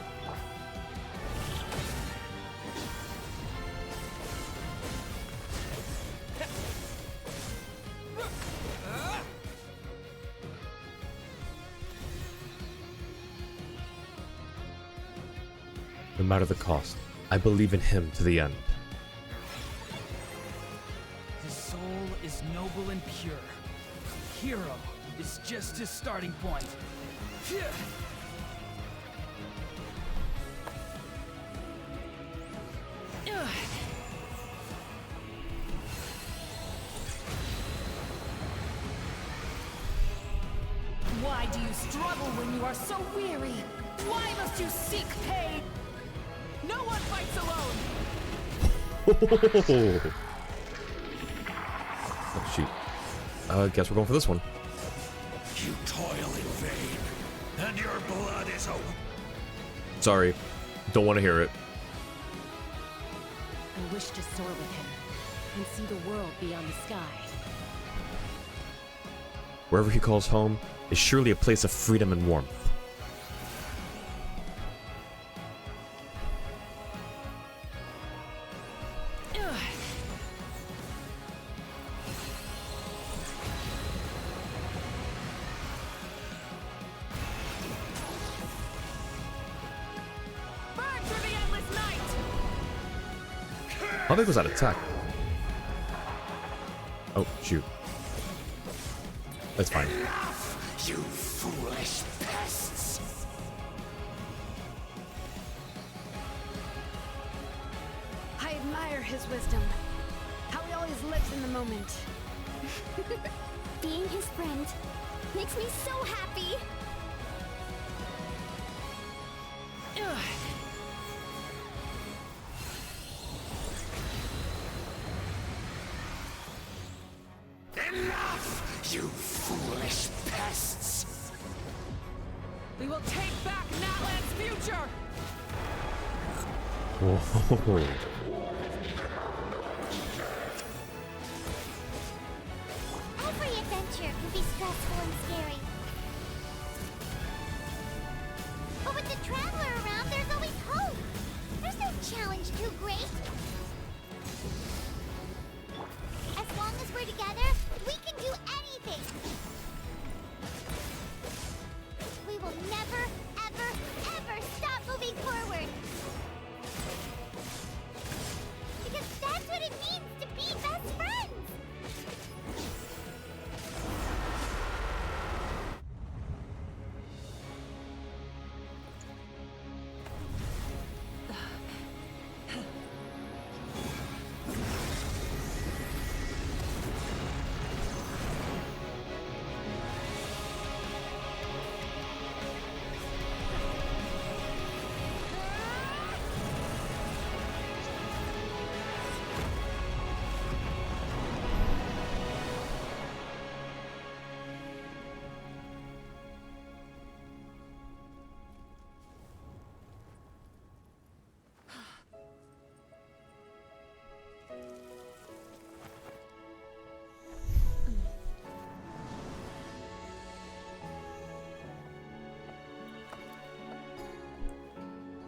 No matter the cost, I believe in him to the end. His soul is noble and pure. Hero is just his starting point. Why do you struggle when you are so weary? Why must you seek pain? No one fights alone! Oh shoot. Guess we're going for this one. You toil in vain, and your blood is a... Sorry. Don't want to hear it. I wish to soar with him and see the world beyond the sky. Wherever he calls home is surely a place of freedom and warmth. How big was that attack? Oh, shoot. That's fine. Enough, you foolish pests! I admire his wisdom. How he always lives in the moment. Being his friend makes me so happy. Ugh. Enough, you foolish pests! We will take back Natlan's future! Whoa. Every adventure can be stressful and scary. But with the Traveler around, there's always hope. There's no challenge too great. As long as we're together, we can do anything. We will never, ever, ever stop moving forward. Because that's what it means to be best friends.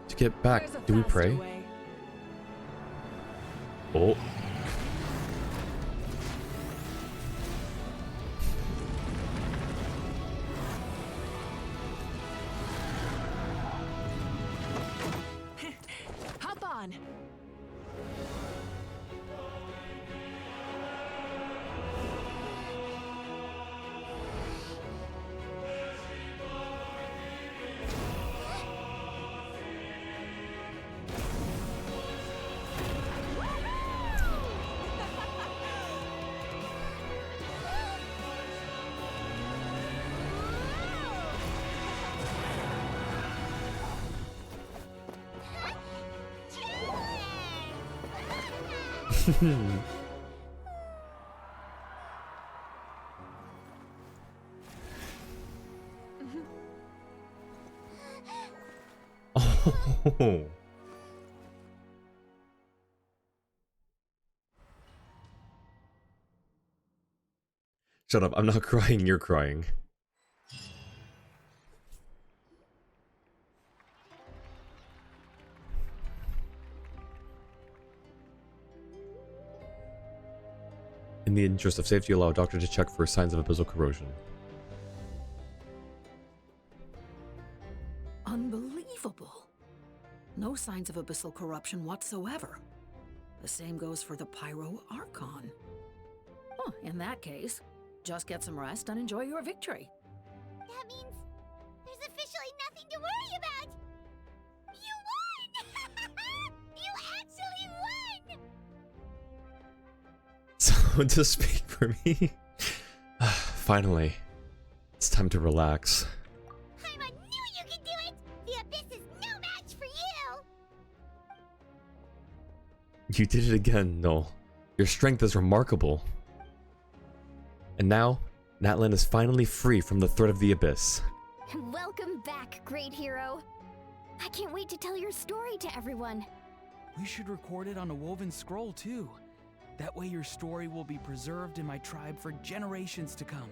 To get back, do we pray? Oh. Hop on! Oh. Shut up, I'm not crying, you're crying. In the interest of safety, allow a doctor to check for signs of abyssal corrosion. Unbelievable. No signs of abyssal corruption whatsoever. The same goes for the Pyro Archon. Well, in that case, just get some rest and enjoy your victory. That means there's officially nothing to worry about. You won! You actually won! Someone to speak for me. Finally. It's time to relax. Paimon knew you could do it! The Abyss is no match for you! You did it again, Null. Your strength is remarkable. And now, Natlan is finally free from the threat of the Abyss. Welcome back, great hero. I can't wait to tell your story to everyone. We should record it on a woven scroll, too. That way your story will be preserved in my tribe for generations to come.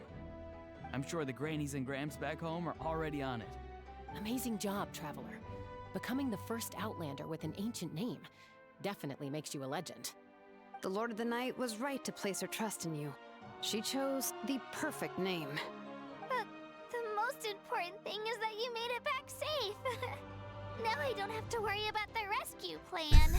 I'm sure the grannies and grams back home are already on it. Amazing job, Traveler. Becoming the first Outlander with an ancient name definitely makes you a legend. The Lord of the Night was right to place her trust in you. She chose the perfect name. But the most important thing is that you made it back safe. Now I don't have to worry about the rescue plan.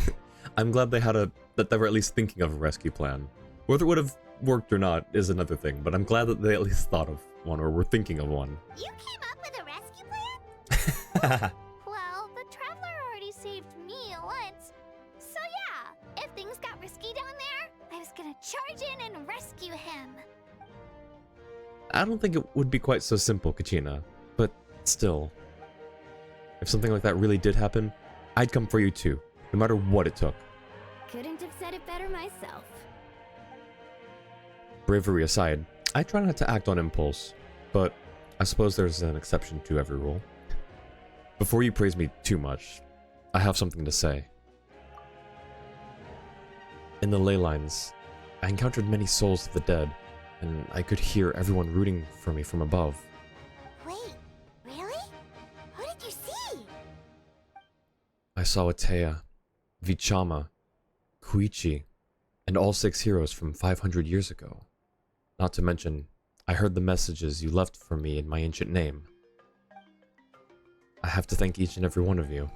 I'm glad that they were at least thinking of a rescue plan. Whether it would have worked or not is another thing, but I'm glad that they at least thought of one or were thinking of one. You came up with a rescue plan? Well, the Traveler already saved me once. So yeah, if things got risky down there, I was gonna charge in and rescue him. I don't think it would be quite so simple, Kachina, but still. If something like that really did happen, I'd come for you too, no matter what it took. Couldn't have said it better myself. Bravery aside, I try not to act on impulse, but I suppose there's an exception to every rule. Before you praise me too much, I have something to say. In the ley lines, I encountered many souls of the dead, and I could hear everyone rooting for me from above. Wait, really? Who did you see? I saw Atea, Vichama, Koichi, and all 6 heroes from 500 years ago. Not to mention, I heard the messages you left for me in my ancient name. I have to thank each and every one of you.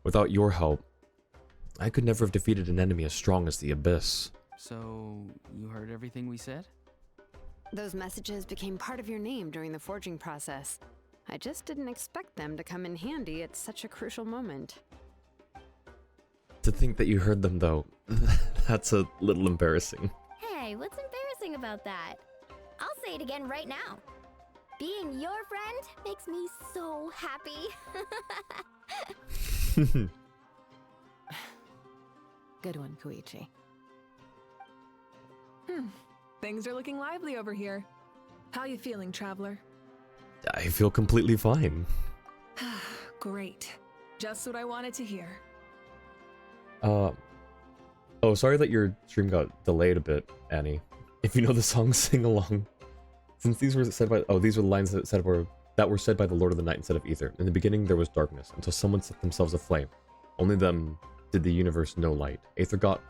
Without your help, I could never have defeated an enemy as strong as the Abyss. So, you heard everything we said? Those messages became part of your name during the forging process. I just didn't expect them to come in handy at such a crucial moment. To think that you heard them, though, that's a little embarrassing. Hey, what's embarrassing about that? I'll say it again right now. Being your friend makes me so happy. Good one, Koichi. Things are looking lively over here. How you feeling, Traveler? I feel completely fine. Great. Just what I wanted to hear. Oh, sorry that your stream got delayed a bit, Annie. If you know the song, sing along. Since these were said by these were the lines that were said by the Lord of the Night instead of Ether. In the beginning there was darkness, until someone set themselves aflame. Only them did the universe know light. Aether got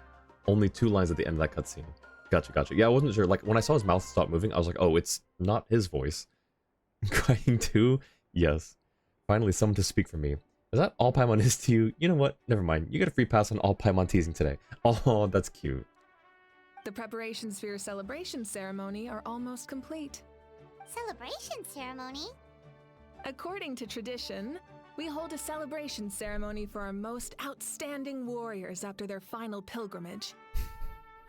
only 2 lines at the end of that cutscene. Gotcha. Yeah, I wasn't sure. Like, when I saw his mouth stop moving, I was like, oh, it's not his voice. Crying too? Yes. Finally, someone to speak for me. Is that all Paimon is to you? You know what? Never mind. You get a free pass on all Paimon teasing today. Oh, that's cute. The preparations for your celebration ceremony are almost complete. Celebration ceremony? According to tradition, we hold a celebration ceremony for our most outstanding warriors after their final pilgrimage.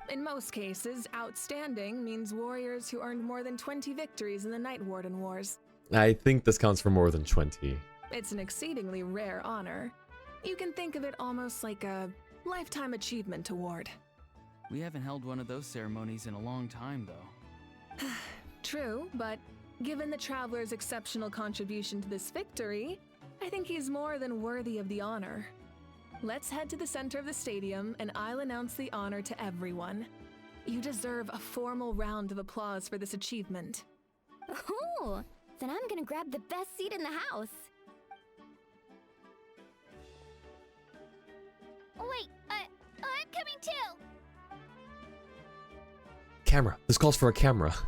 In most cases, outstanding means warriors who earned more than 20 victories in the Night Warden Wars. I think this counts for more than 20. It's an exceedingly rare honor. You can think of it almost like a lifetime achievement award. We haven't held one of those ceremonies in a long time, though. True, but given the Traveler's exceptional contribution to this victory, I think he's more than worthy of the honor. Let's head to the center of the stadium and I'll announce the honor to everyone. You deserve a formal round of applause for this achievement. Ooh, then I'm gonna grab the best seat in the house. Wait, I'm coming too. Camera. This calls for a camera. Slow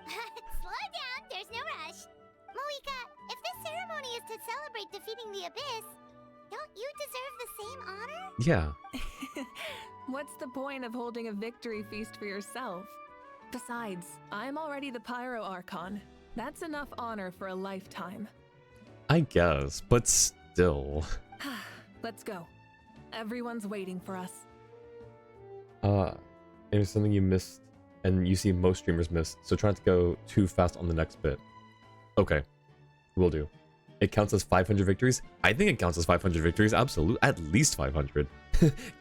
down, there's no rush. Mavuika, if this ceremony is to celebrate defeating the Abyss, don't you deserve the same honor? Yeah. What's the point of holding a victory feast for yourself? Besides, I'm already the Pyro Archon. That's enough honor for a lifetime. I guess, but still. Let's go. Everyone's waiting for us. It was something you missed, and you see most streamers miss, so try not to go too fast on the next bit. Okay, will do. It counts as 500 victories? I think it counts as 500 victories, absolutely. At least 500.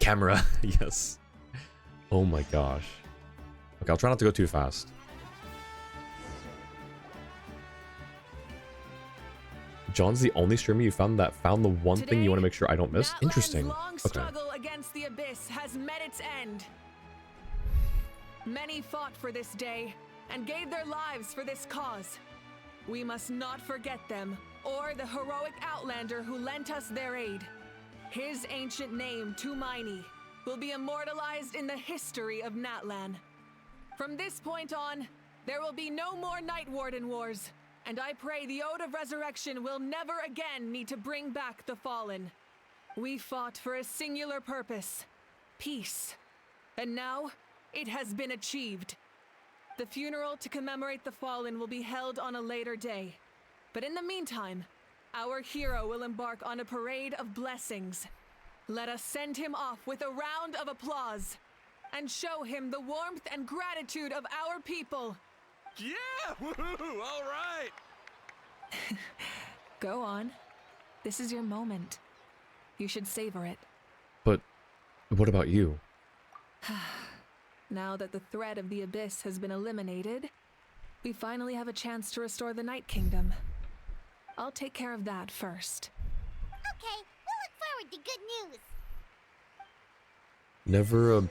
Camera, yes. Oh my gosh. Okay, I'll try not to go too fast. John's the only streamer you found that found the one thing you want to make sure I don't miss? Interesting. Long struggle against the Abyss has met its end. Many fought for this day and gave their lives for this cause. We must not forget them or the heroic Outlander who lent us their aid. His ancient name, Tumaini, will be immortalized in the history of Natlan. From this point on, there will be no more Night Warden Wars, and I pray the Ode of Resurrection will never again need to bring back the fallen. We fought for a singular purpose, peace. And now, it has been achieved. The funeral to commemorate the fallen will be held on a later day. But in the meantime, our hero will embark on a parade of blessings. Let us send him off with a round of applause and show him the warmth and gratitude of our people. Yeah! Woohoo! All right! Go on. This is your moment. You should savor it. But what about you? Now that the threat of the Abyss has been eliminated, we finally have a chance to restore the Night Kingdom. I'll take care of that first. Okay, we'll look forward to good news. Never a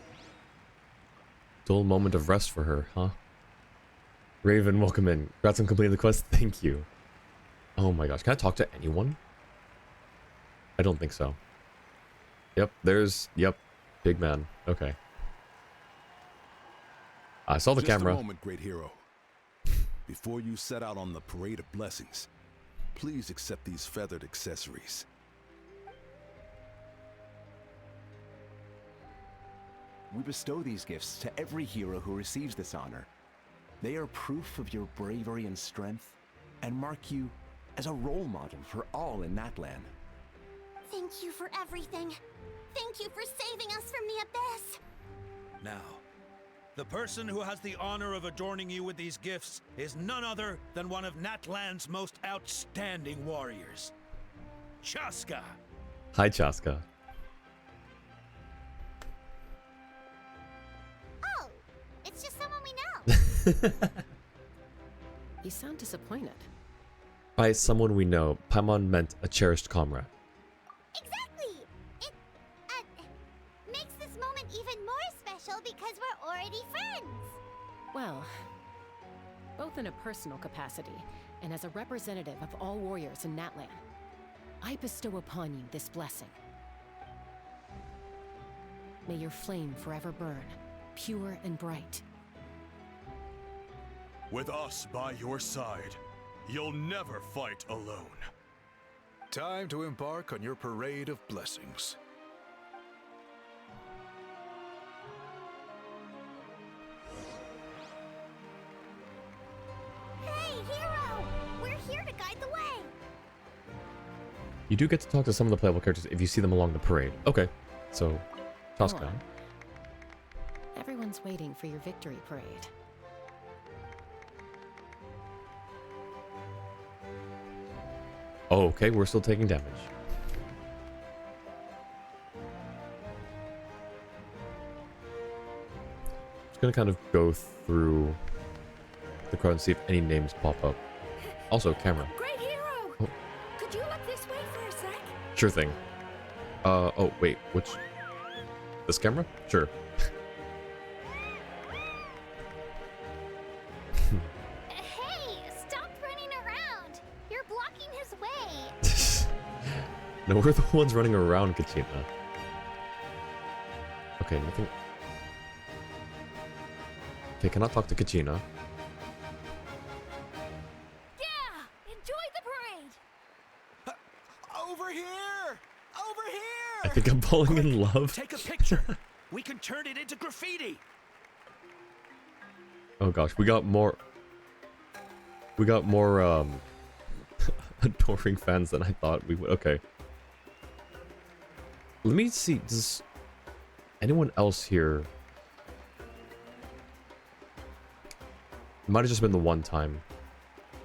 dull moment of rest for her, huh? Raven, welcome in. Congrats on completing the quest. Thank you. Oh my gosh, can I talk to anyone? I don't think so. Yep, big man. Okay. I saw the camera. Just a moment, great hero. Before you set out on the parade of blessings, please accept these feathered accessories. We bestow these gifts to every hero who receives this honor. They are proof of your bravery and strength, and mark you as a role model for all in Natlan. Thank you for everything. Thank you for saving us from the Abyss. Now, the person who has the honor of adorning you with these gifts is none other than one of Natlan's most outstanding warriors, Chaska. Hi, Chaska. Oh, it's just someone we know. You sound disappointed. By someone we know, Paimon meant a cherished comrade. Exactly! It makes this moment even more special because we're already friends. Well, both in a personal capacity and as a representative of all warriors in Natlan, I bestow upon you this blessing. May your flame forever burn, pure and bright. With us by your side, you'll never fight alone. Time to embark on your parade of blessings. Hey, hero! We're here to guide the way. You do get to talk to some of the playable characters if you see them along the parade. Okay, so Go Chaska. on. Everyone's waiting for your victory parade. Oh, okay, we're still taking damage. Just gonna kind of go through the crowd and see if any names pop up. Also, camera. Great hero! Oh. Could you look this way for a sec? Sure thing. Oh, wait, which... This camera? Sure. Hey, stop running around. You're blocking his way. No, we're the ones running around, Kachina. Okay, nothing... Okay, cannot talk to Kachina. Yeah! Enjoy the parade! Over here! Over here! I think I'm falling in love. Take a picture. We can turn it into graffiti. Oh gosh, we got more... adoring fans than I thought we would. Okay. Let me see, does anyone else here... It might have just been the one time.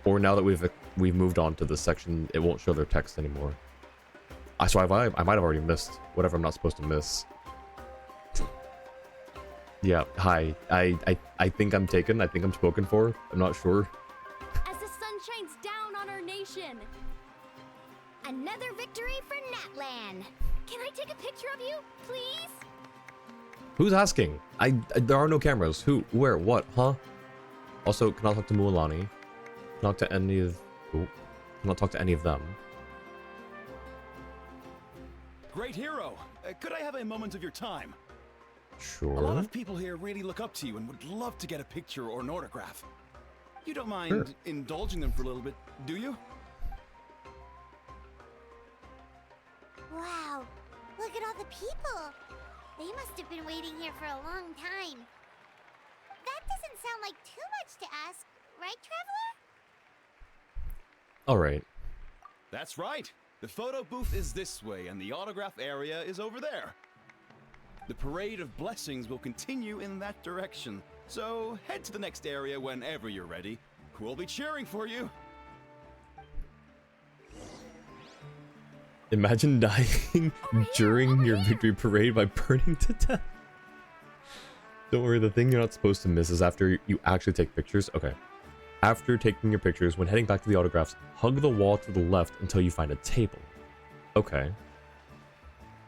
Or now that we've moved on to this section, it won't show their text anymore. So I might have already missed whatever I'm not supposed to miss. Yeah, hi. I think I'm taken. I think I'm spoken for. I'm not sure. As the sun shines down on our nation! Another victory for Natlan. Can I take a picture of you, please? Who's asking? There are no cameras. Who? Where? What? Huh? Also, cannot talk to Mualani. Cannot talk to any of... Ooh. Cannot talk to any of them. Great hero! Could I have a moment of your time? Sure. A lot of people here really look up to you and would love to get a picture or an autograph. You don't mind indulging them for a little bit, do you? Wow, the people. They must have been waiting here for a long time. That doesn't sound like too much to ask, right, Traveler? Alright. That's right. The photo booth is this way, and the autograph area is over there. The parade of blessings will continue in that direction. So head to the next area whenever you're ready. We'll be cheering for you. Imagine dying during your victory parade by burning to death. Don't worry, the thing you're not supposed to miss is after you actually take pictures. Okay. After taking your pictures, when heading back to the autographs, hug the wall to the left until you find a table. Okay.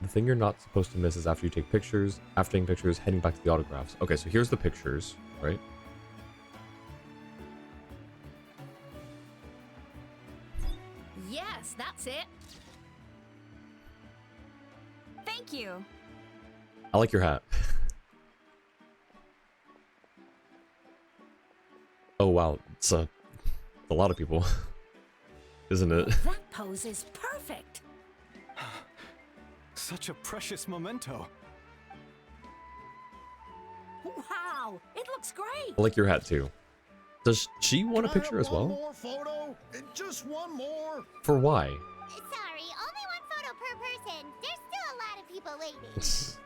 The thing you're not supposed to miss is after you take pictures, after taking pictures, heading back to the autographs. Okay, so here's the pictures, right? Yes, that's it. Thank you. I like your hat. Oh wow, it's a lot of people, isn't it? That pose is perfect. Such a precious memento. Wow, it looks great. I like your hat too. Does she want a picture as well? One more photo? Just one more? For why? Sorry, only one photo per person. There's still a lot of people waiting. It's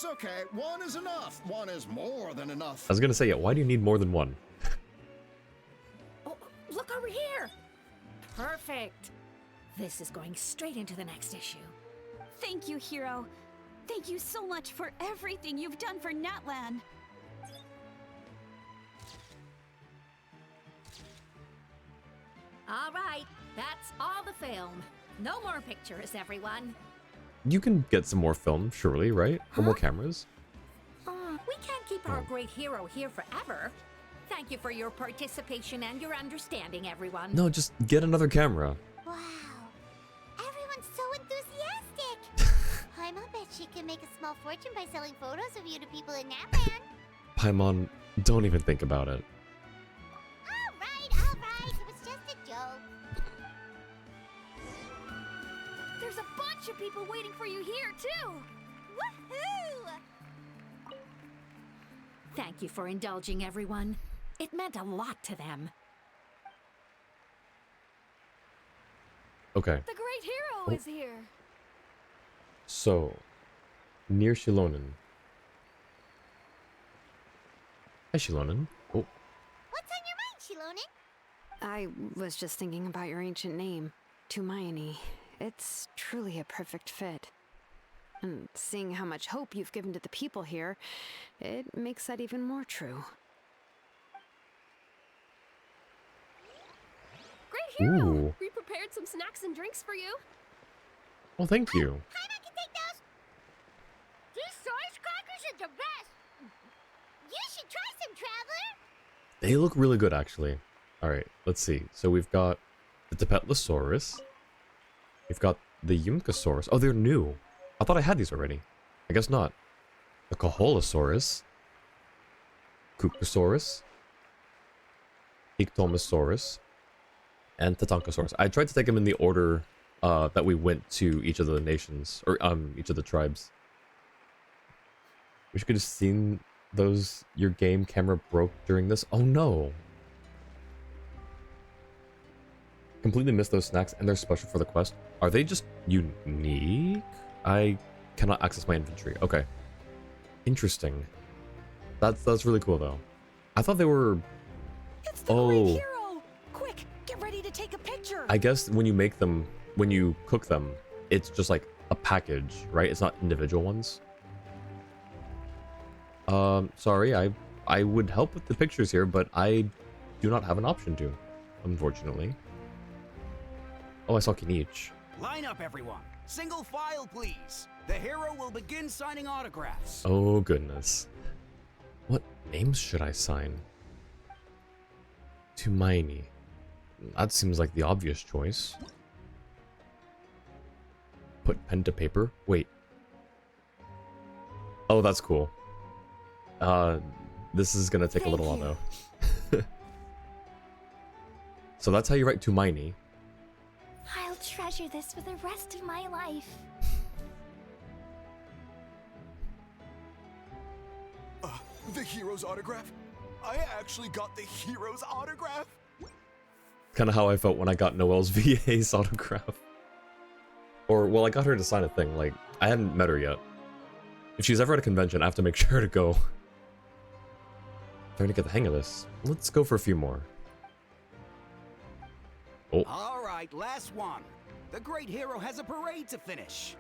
okay. One is enough. One is more than enough. I was gonna say, yeah, why do you need more than one? Oh, look over here. Perfect. This is going straight into the next issue. Thank you, Hero. Thank you so much for everything you've done for Natlan. All right, that's all the film. No more pictures, everyone. You can get some more film, surely, right? Or more cameras? We can't keep our great hero here forever. Thank you for your participation and your understanding, everyone. No, just get another camera. Wow. Everyone's so enthusiastic. Paimon bet she can make a small fortune by selling photos of you to people in Natlan. Paimon, don't even think about it. All right. It was just a joke. There's a bunch of people waiting for you here, too. Woohoo! Thank you for indulging, everyone. It meant a lot to them. Okay. The great hero is here. So, near Shilonen. Hi, Shilonen. Oh, What's on your mind, Shilonen? I was just thinking about your ancient name, Tumayani. It's truly a perfect fit. And seeing how much hope you've given to the people here, it makes that even more true. Great hero! Ooh. We prepared some snacks and drinks for you. well, thank you. Paimon can take those. These source crackers are the best. You should try some, Traveler. They look really good, actually. Alright, let's see. So we've got the Tepetlosaurus. We've got the Yumkasaurus. Oh, they're new. I thought I had these already. I guess not. The Kaholosaurus. Kukasaurus. Iktomosaurus. And Tatankasaurus. I tried to take them in the order that we went to each of the nations. Or, each of the tribes. Wish you could have seen those. Your game camera broke during this. Oh no. Completely missed those snacks, and they're special for the quest. Are they just unique? I cannot access my inventory. Okay. Interesting. That's really cool though. I thought they were... It's the great hero! Quick, get ready to take a picture! I guess when you make them, when you cook them, it's just like a package, right? It's not individual ones. Sorry, I would help with the pictures here, but I do not have an option to, unfortunately. Oh, I saw Kinich. Line up, everyone. Single file, please. The hero will begin signing autographs. Oh, goodness. What names should I sign? Tumayani. That seems like the obvious choice. Put pen to paper? Wait. Oh, that's cool. This is gonna take a little while, though. So that's how you write Tumayani. I'll treasure this for the rest of my life. The hero's autograph? I actually got the hero's autograph? Kind of how I felt when I got Noelle's VA's autograph. Or, well, I got her to sign a thing. Like, I hadn't met her yet. If she's ever at a convention, I have to make sure to go. Trying to get the hang of this. Let's go for a few more. Oh. All right, last one. The great hero has a parade to finish.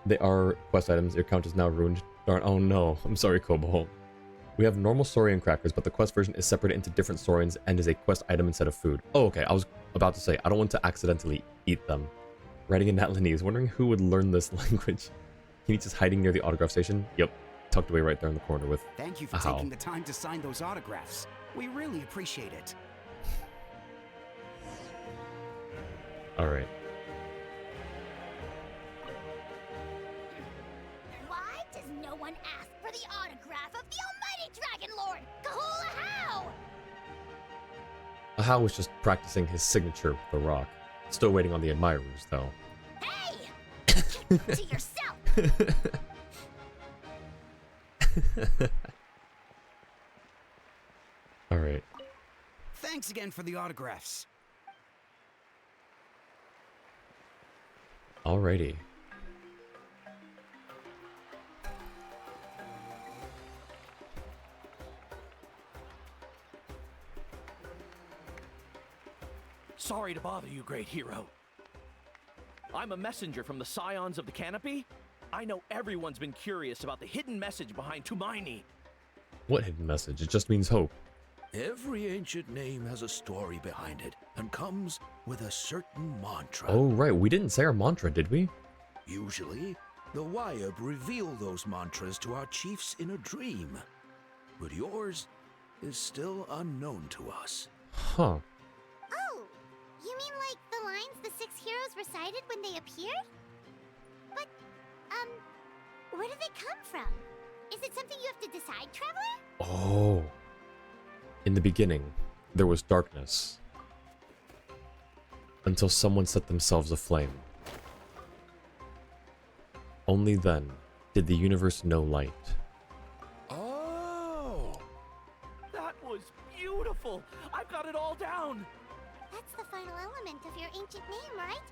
They are quest items. Your account is now ruined. Darn. Oh no. I'm sorry, Cobalt. We have normal Saurian crackers, but the quest version is separated into different Saurians and is a quest item instead of food. Oh, okay. I was about to say, I don't want to accidentally eat them. Writing in Natlanese, wondering who would learn this language. He needs just hiding near the autograph station. Yep. Tucked away right there in the corner with Thank you for taking the time to sign those autographs. We really appreciate it. Alright. Why does no one ask for the autograph of the almighty Dragon Lord, Kahula How? Ahau was just practicing his signature with the rock. Still waiting on the admirers, though. Hey! Keep to yourself! Alright. Thanks again for the autographs. Alrighty. Sorry to bother you, great hero. I'm a messenger from the Scions of the Canopy. I know everyone's been curious about the hidden message behind Tumaini. What hidden message? It just means hope. Every ancient name has a story behind it and comes with a certain mantra. Oh, right. We didn't say our mantra, did we? Usually, the Wayab reveal those mantras to our chiefs in a dream. But yours is still unknown to us. Huh. Oh, you mean like the lines the 6 heroes recited when they appeared? But, where do they come from? Is it something you have to decide, Traveler? Oh. In the beginning, there was darkness. Until someone set themselves aflame. Only then did the universe know light. Oh! That was beautiful! I've got it all down! That's the final element of your ancient name, right?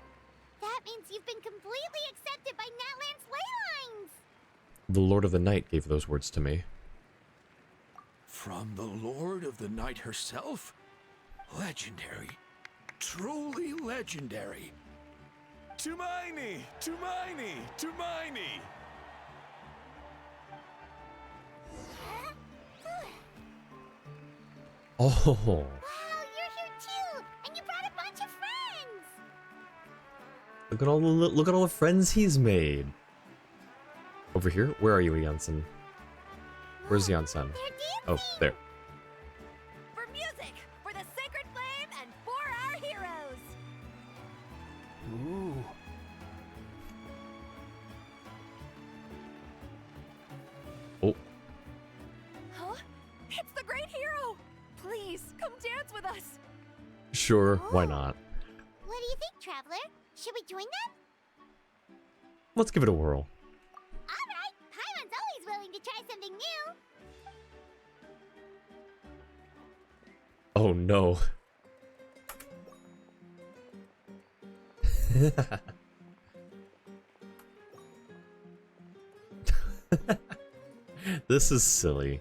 That means you've been completely accepted by Natlan's ley lines! The Lord of the Night gave those words to me. From the Lord of the Night herself? Legendary. Truly legendary. Tumaini! Tumaini! Tumaini! Oh. Wow, you're here too! And you brought a bunch of friends! Look at all the friends he's made. Over here? Where are you, Jansen? Where's Jansen? Oh, there. For music, for the sacred flame, and for our heroes! Ooh. Oh. Huh? It's the great hero! Please, come dance with us! Sure, why not? What do you think, Traveler? Should we join them? Let's give it a whirl. Alright, Paimon's always willing to try something new! Oh no. This is silly.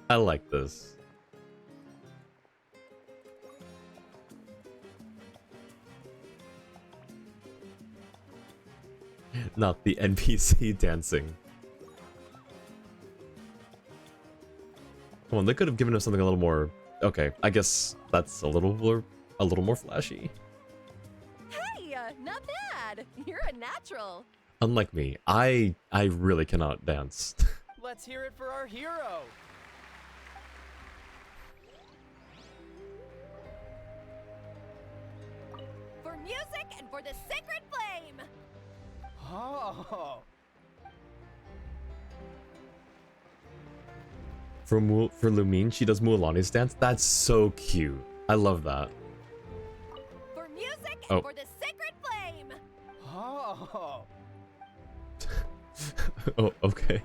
I like this. Not the NPC dancing. Come on, they could have given us something a little more. Okay, I guess that's a little more flashy. Hey, not bad! You're a natural! Unlike me, I really cannot dance. Let's hear it for our hero! For music and for the sacred flame! Oh! For Lumine, she does Mualani's dance. That's so cute. I love that. For music and for the sacred flame! Oh! Oh, okay.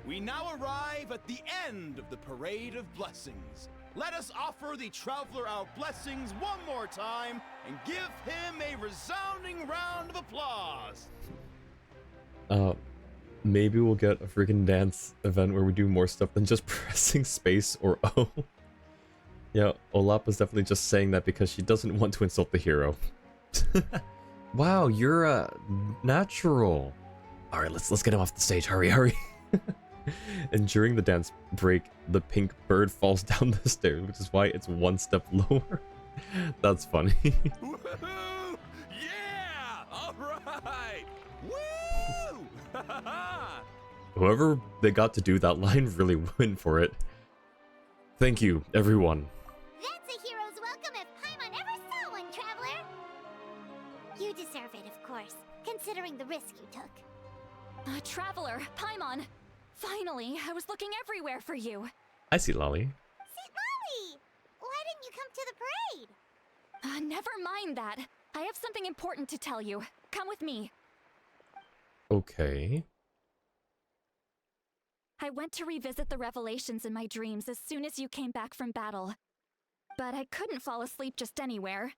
We now arrive at the end of the Parade of Blessings. Let us offer the Traveler our blessings one more time and give him a resounding round of applause. Maybe we'll get a freaking dance event where we do more stuff than just pressing space or O. Yeah, Olap is definitely just saying that because she doesn't want to insult the hero. Wow, you're a natural. All right, let's get him off the stage. Hurry. And during the dance break, the pink bird falls down the stairs, which is why it's one step lower. That's funny. Woohoo! Yeah! All right! Woo! Whoever they got to do that line really went for it. Thank you, everyone. That's a hero's welcome if Paimon ever saw one, Traveler! You deserve it, of course, considering the risk you took. Traveler, Paimon! Finally, I was looking everywhere for you. I see Lolly. See, Lolly! Why didn't you come to the parade? Never mind that. I have something important to tell you. Come with me. Okay. I went to revisit the revelations in my dreams as soon as you came back from battle. But I couldn't fall asleep just anywhere.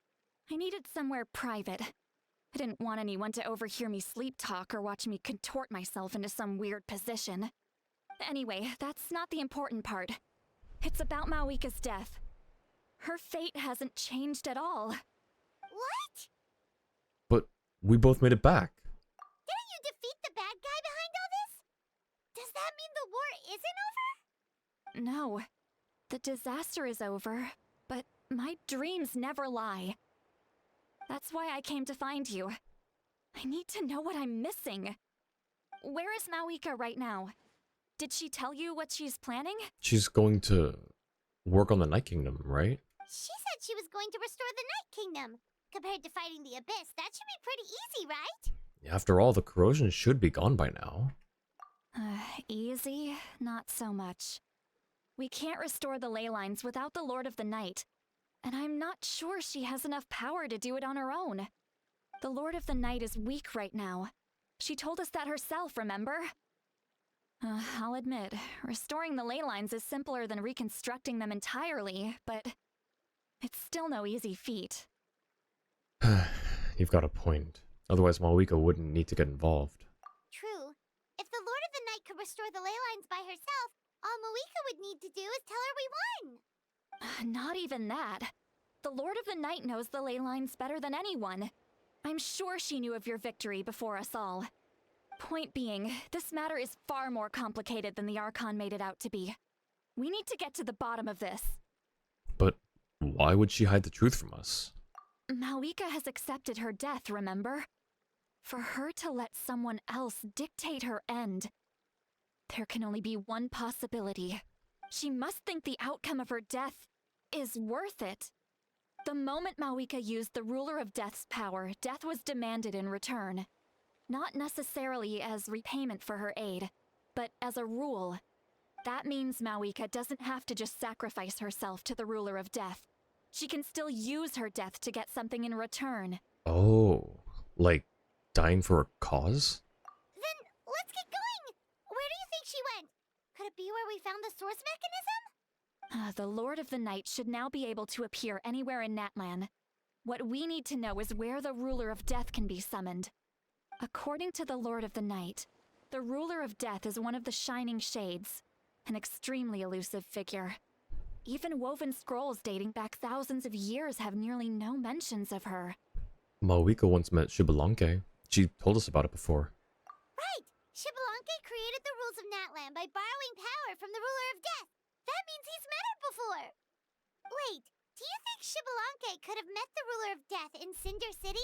I needed somewhere private. I didn't want anyone to overhear me sleep talk or watch me contort myself into some weird position. Anyway, that's not the important part. It's about Mavuika's death. Her fate hasn't changed at all. What? But we both made it back. Didn't you defeat the bad guy behind all this? Does that mean the war isn't over? No. The disaster is over, but my dreams never lie. That's why I came to find you. I need to know what I'm missing. Where is Mavuika right now? Did she tell you what she's planning? She's going to work on the Night Kingdom, right? She said she was going to restore the Night Kingdom. Compared to fighting the Abyss, that should be pretty easy, right? After all, the corrosion should be gone by now. Easy? Not so much. We can't restore the ley lines without the Lord of the Night. And I'm not sure she has enough power to do it on her own. The Lord of the Night is weak right now. She told us that herself, remember? I'll admit, restoring the ley lines is simpler than reconstructing them entirely, but it's still no easy feat. You've got a point. Otherwise, Mavuika wouldn't need to get involved. True. If the Lord of the Night could restore the ley lines by herself, all Mavuika would need to do is tell her we won. Not even that. The Lord of the Night knows the ley lines better than anyone. I'm sure she knew of your victory before us all. Point being, this matter is far more complicated than the Archon made it out to be. We need to get to the bottom of this. But why would she hide the truth from us? Mavuika has accepted her death, remember? For her to let someone else dictate her end, there can only be one possibility. She must think the outcome of her death is worth it. The moment Mavuika used the Ruler of Death's power, death was demanded in return. Not necessarily as repayment for her aid, but as a rule. That means Mavuika doesn't have to just sacrifice herself to the Ruler of Death. She can still use her death to get something in return. Oh, like dying for a cause? Then let's get going! Where do you think she went? Could it be where we found the source mechanism? The Lord of the Night should now be able to appear anywhere in Natlan. What we need to know is where the Ruler of Death can be summoned. According to the Lord of the Night, the Ruler of Death is one of the Shining Shades, an extremely elusive figure. Even woven scrolls dating back thousands of years have nearly no mentions of her. Mavuika once met Shibalanke. She told us about it before. Right! Shibalanke created the rules of Natlan by borrowing power from the Ruler of Death. That means he's met her before! Wait, do you think Shibalanke could have met the Ruler of Death in Cinder City?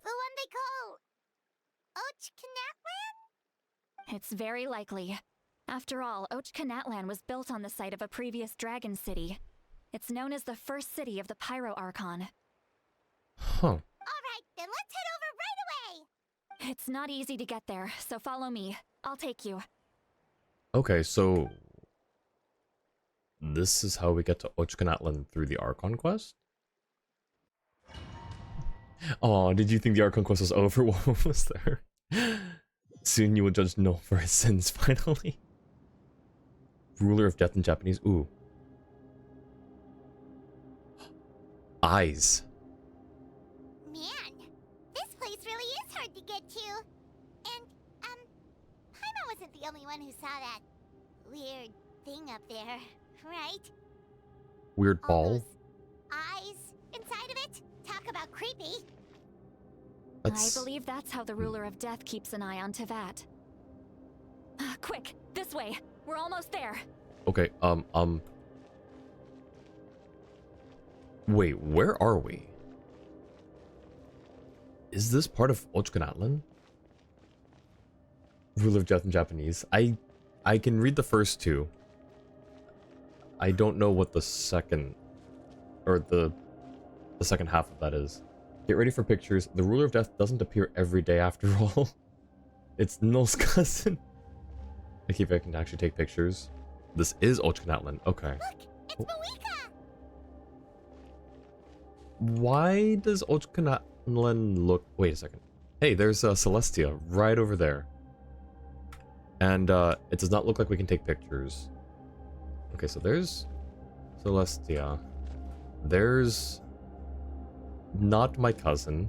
The one they call... Natlan? It's very likely. After all, Natlan was built on the site of a previous dragon city. It's known as the first city of the Pyro Archon. Huh. Alright, then let's head over right away! It's not easy to get there, so follow me. I'll take you. Okay, so... this is how we get to Natlan through the Archon Quest? Aw, did you think the Archon Quest was over? What was there? Soon you will judge No for his sins, finally. Ruler of death in Japanese. Ooh. Eyes. Man, this place really is hard to get to. And, Paimon wasn't the only one who saw that weird thing up there, right? Weird ball? Eyes inside of it? Talk about creepy. I believe that's how the ruler of death keeps an eye on Tevat. Quick, this way. We're almost there. Okay, wait, where are we? Is this part of Natlan? Ruler of Death in Japanese. I can read the first two. I don't know what the second, or the second half of that is. Get ready for pictures. The Ruler of Death doesn't appear every day after all. It's Null's cousin. I keep I can actually take pictures. This is Natlan. Okay. Look, it's Mavuika! Why does Natlan look... Wait a second. Hey, there's Celestia right over there. And it does not look like we can take pictures. Okay, so there's Celestia. There's not my cousin.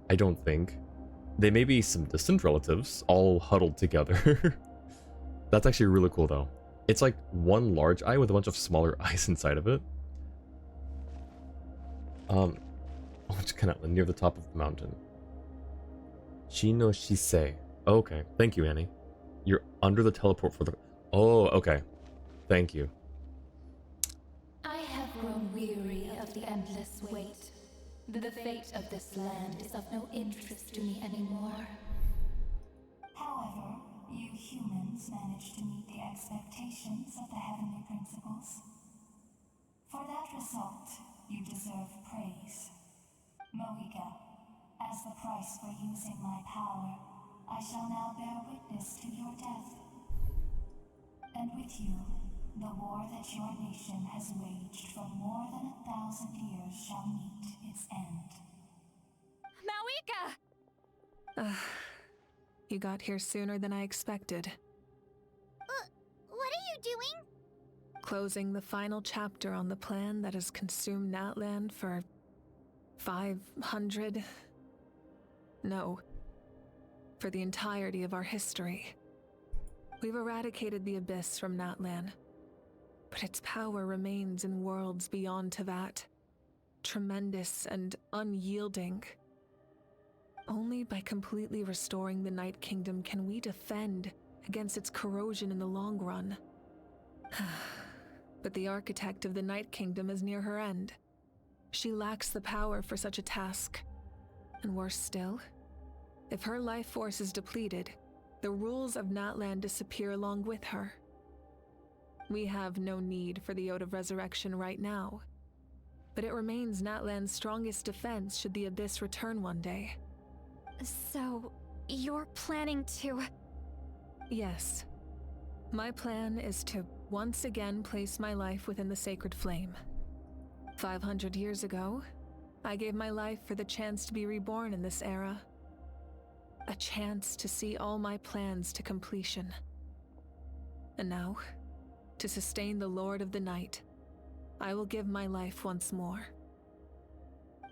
I don't think. They may be some distant relatives, all huddled together. That's actually really cool, though. It's like one large eye with a bunch of smaller eyes inside of it. Near the top of the mountain. Chino Shisei. Okay, thank you, Annie. You're under the teleport for the... Oh, okay. Thank you. I have grown weary of the endless wait. The fate of this land is of no interest to me anymore. However, you humans managed to meet the expectations of the heavenly principles. For that result, you deserve praise. Mavuika, as the price for using my power, I shall now bear witness to your death. And with you, the war that your nation has waged for more than 1,000 years shall meet its end. Mavuika! You got here sooner than I expected. What are you doing? Closing the final chapter on the plan that has consumed Natlan for 500... No. For the entirety of our history. We've eradicated the Abyss from Natlan, but its power remains in worlds beyond Tevat. Tremendous and unyielding. Only by completely restoring the Night Kingdom can we defend against its corrosion in the long run. But the architect of the Night Kingdom is near her end. She lacks the power for such a task. And worse still, if her life force is depleted, the rules of Natlan disappear along with her. We have no need for the Ode of Resurrection right now, but it remains Natlan's strongest defense should the Abyss return one day. So, you're planning to... Yes. My plan is to once again place my life within the sacred flame. 500 years ago, I gave my life for the chance to be reborn in this era. A chance to see all my plans to completion. And now, to sustain the Lord of the Night, I will give my life once more.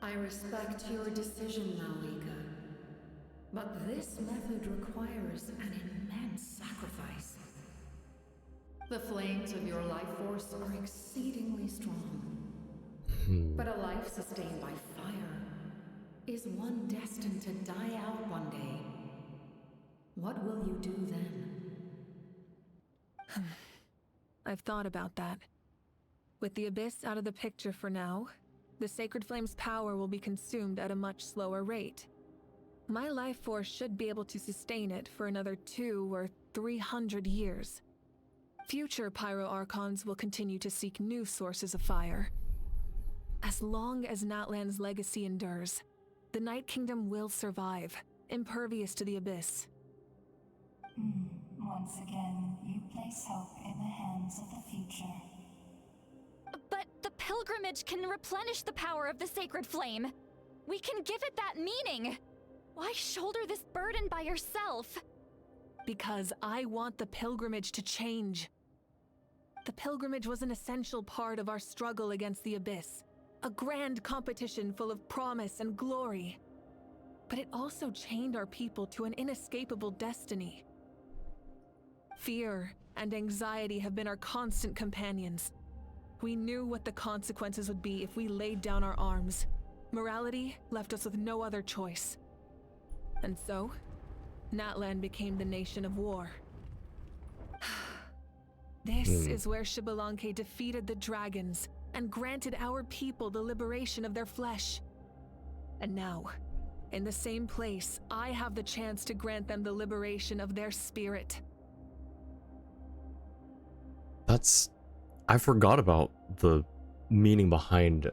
I respect your decision, Mavuika. But this method requires an immense sacrifice. The flames of your life force are exceedingly strong. But a life sustained by fire is one destined to die out one day. What will you do then? I've thought about that. With the Abyss out of the picture for now, the Sacred Flame's power will be consumed at a much slower rate. My life force should be able to sustain it for another 200 or 300 years. Future Pyro Archons will continue to seek new sources of fire. As long as Natlan's legacy endures, the Night Kingdom will survive, impervious to the Abyss. Once again, you place hope in the hands of the future. But the pilgrimage can replenish the power of the sacred flame. We can give it that meaning. Why shoulder this burden by yourself? Because I want the pilgrimage to change. The pilgrimage was an essential part of our struggle against the Abyss, a grand competition full of promise and glory. But it also chained our people to an inescapable destiny. Fear and anxiety have been our constant companions. We knew what the consequences would be if we laid down our arms. Morality left us with no other choice. And so, Natlan became the nation of war. This is where Xbalanque defeated the dragons and granted our people the liberation of their flesh. And now, in the same place, I have the chance to grant them the liberation of their spirit. I forgot about the meaning behind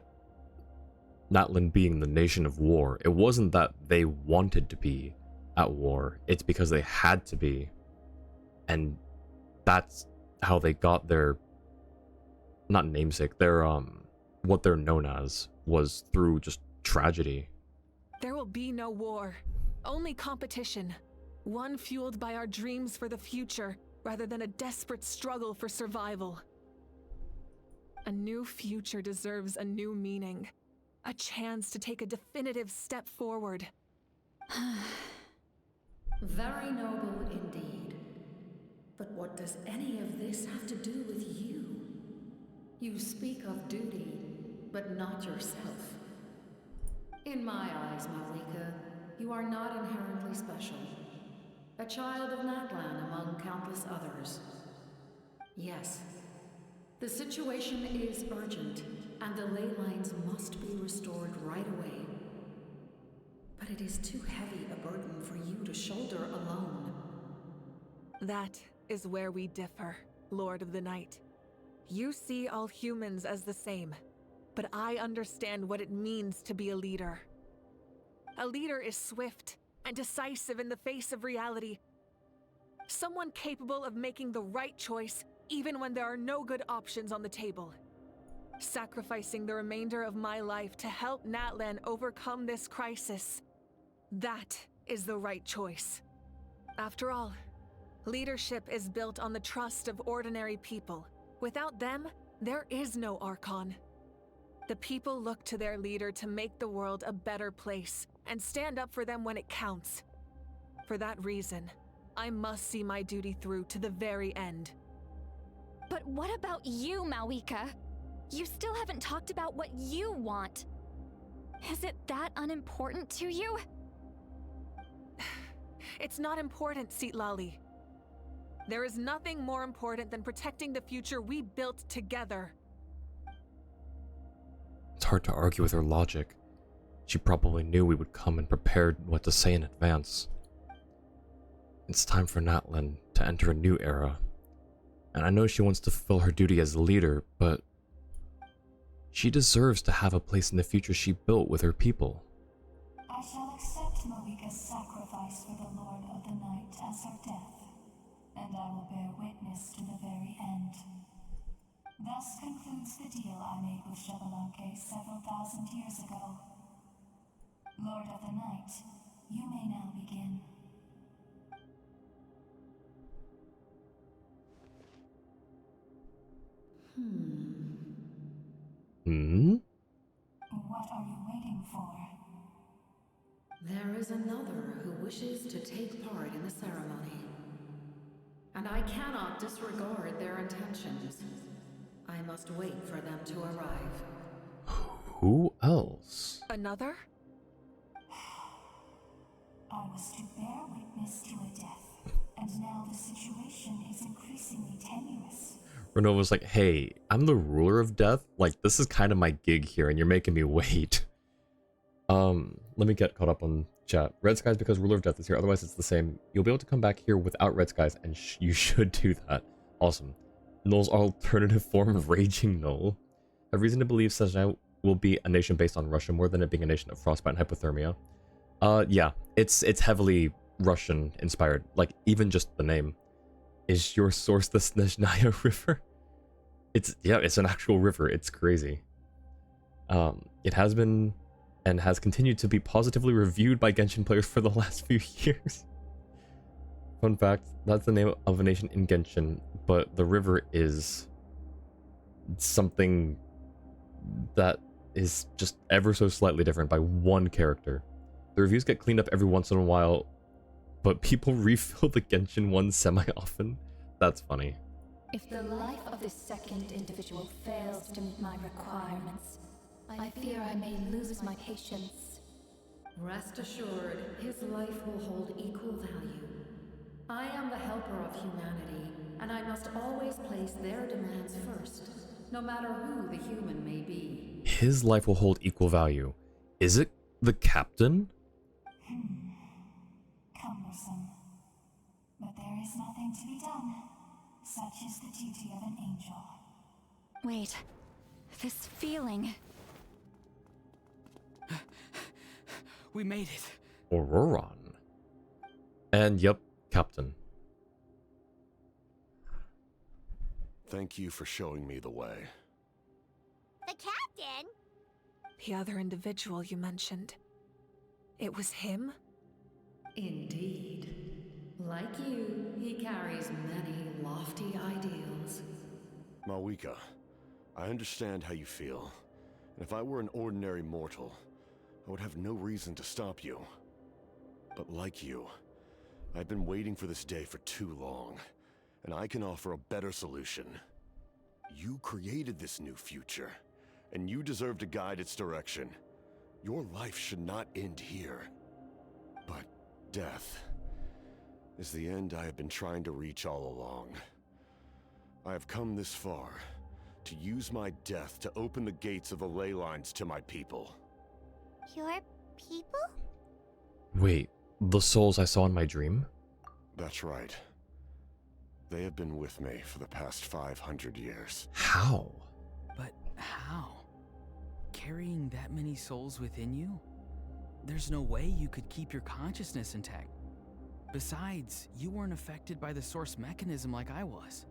Natlan being the nation of war. It wasn't that they wanted to be at war, it's because they had to be. And that's how they got their, not namesake, their what they're known as was through just tragedy. There will be no war, only competition. One fueled by our dreams for the future, rather than a desperate struggle for survival. A new future deserves a new meaning. A chance to take a definitive step forward. Very noble indeed. But what does any of this have to do with you? You speak of duty, but not yourself. In my eyes, Mavuika, you are not inherently special. A child of Natlan among countless others. Yes, the situation is urgent, and the ley lines must be restored right away. But it is too heavy a burden for you to shoulder alone. That is where we differ, Lord of the Night. You see all humans as the same, but I understand what it means to be a leader. A leader is swift and decisive in the face of reality. Someone capable of making the right choice even when there are no good options on the table. Sacrificing the remainder of my life to help Natlan overcome this crisis. That is the right choice. After all, leadership is built on the trust of ordinary people. Without them, there is no Archon. The people look to their leader to make the world a better place and stand up for them when it counts. For that reason, I must see my duty through to the very end. But what about you, Mavuika? You still haven't talked about what you want. Is it that unimportant to you? It's not important, Citlali. There is nothing more important than protecting the future we built together. It's hard to argue with her logic. She probably knew we would come and prepared what to say in advance. It's time for Natlan to enter a new era. And I know she wants to fulfill her duty as a leader, but she deserves to have a place in the future she built with her people. I shall accept Mavuika's sacrifice for the Lord of the Night as her death, and I will bear witness to the very end. Thus concludes the deal I made with Xbalanque several thousand years ago. Lord of the Night, you may now begin. What are you waiting for? There is another who wishes to take part in the ceremony. And I cannot disregard their intentions. I must wait for them to arrive. Who else? Another? I was to bear witness to a death, and now the situation is increasingly tenuous. Renova's like, hey, I'm the ruler of death. Like, this is kind of my gig here, and you're making me wait. Let me get caught up on chat. Red Skies because ruler of death is here, otherwise it's the same. You'll be able to come back here without Red Skies, and you should do that. Awesome. Null's alternative form of Raging Null. I have reason to believe Sejna will be a nation based on Russia more than it being a nation of frostbite and hypothermia. Yeah, it's heavily Russian inspired. Like, even just the name. Is your source the Snezhnaya River? It's an actual river. It's crazy. It has been and has continued to be positively reviewed by Genshin players for the last few years. Fun fact, that's the name of a nation in Genshin, but the river is something that is just ever so slightly different by one character. The reviews get cleaned up every once in a while, but people refill the Genshin ones semi-often. That's funny. If the life of this second individual fails to meet my requirements, I fear I may lose my patience. Rest assured, his life will hold equal value. I am the helper of humanity, and I must always place their demands first, no matter who the human may be. His life will hold equal value. Is it the captain? Cumbersome. But there is nothing to be done. Such is the duty of an angel. Wait, this feeling. We made it. Auroron. And yep, captain. Thank you for showing me the way. The captain? The other individual you mentioned. It was him? Indeed. Like you, he carries many lofty ideals. Mavuika, I understand how you feel. And if I were an ordinary mortal, I would have no reason to stop you. But like you, I've been waiting for this day for too long, and I can offer a better solution. You created this new future, and you deserve to guide its direction. Your life should not end here. But death is the end I have been trying to reach all along. I have come this far to use my death to open the gates of the ley lines to my people. Your people? Wait, the souls I saw in my dream? That's right. They have been with me for the past 500 years. How? But how? Carrying that many souls within you? There's no way you could keep your consciousness intact. Besides, you weren't affected by the source mechanism like I was.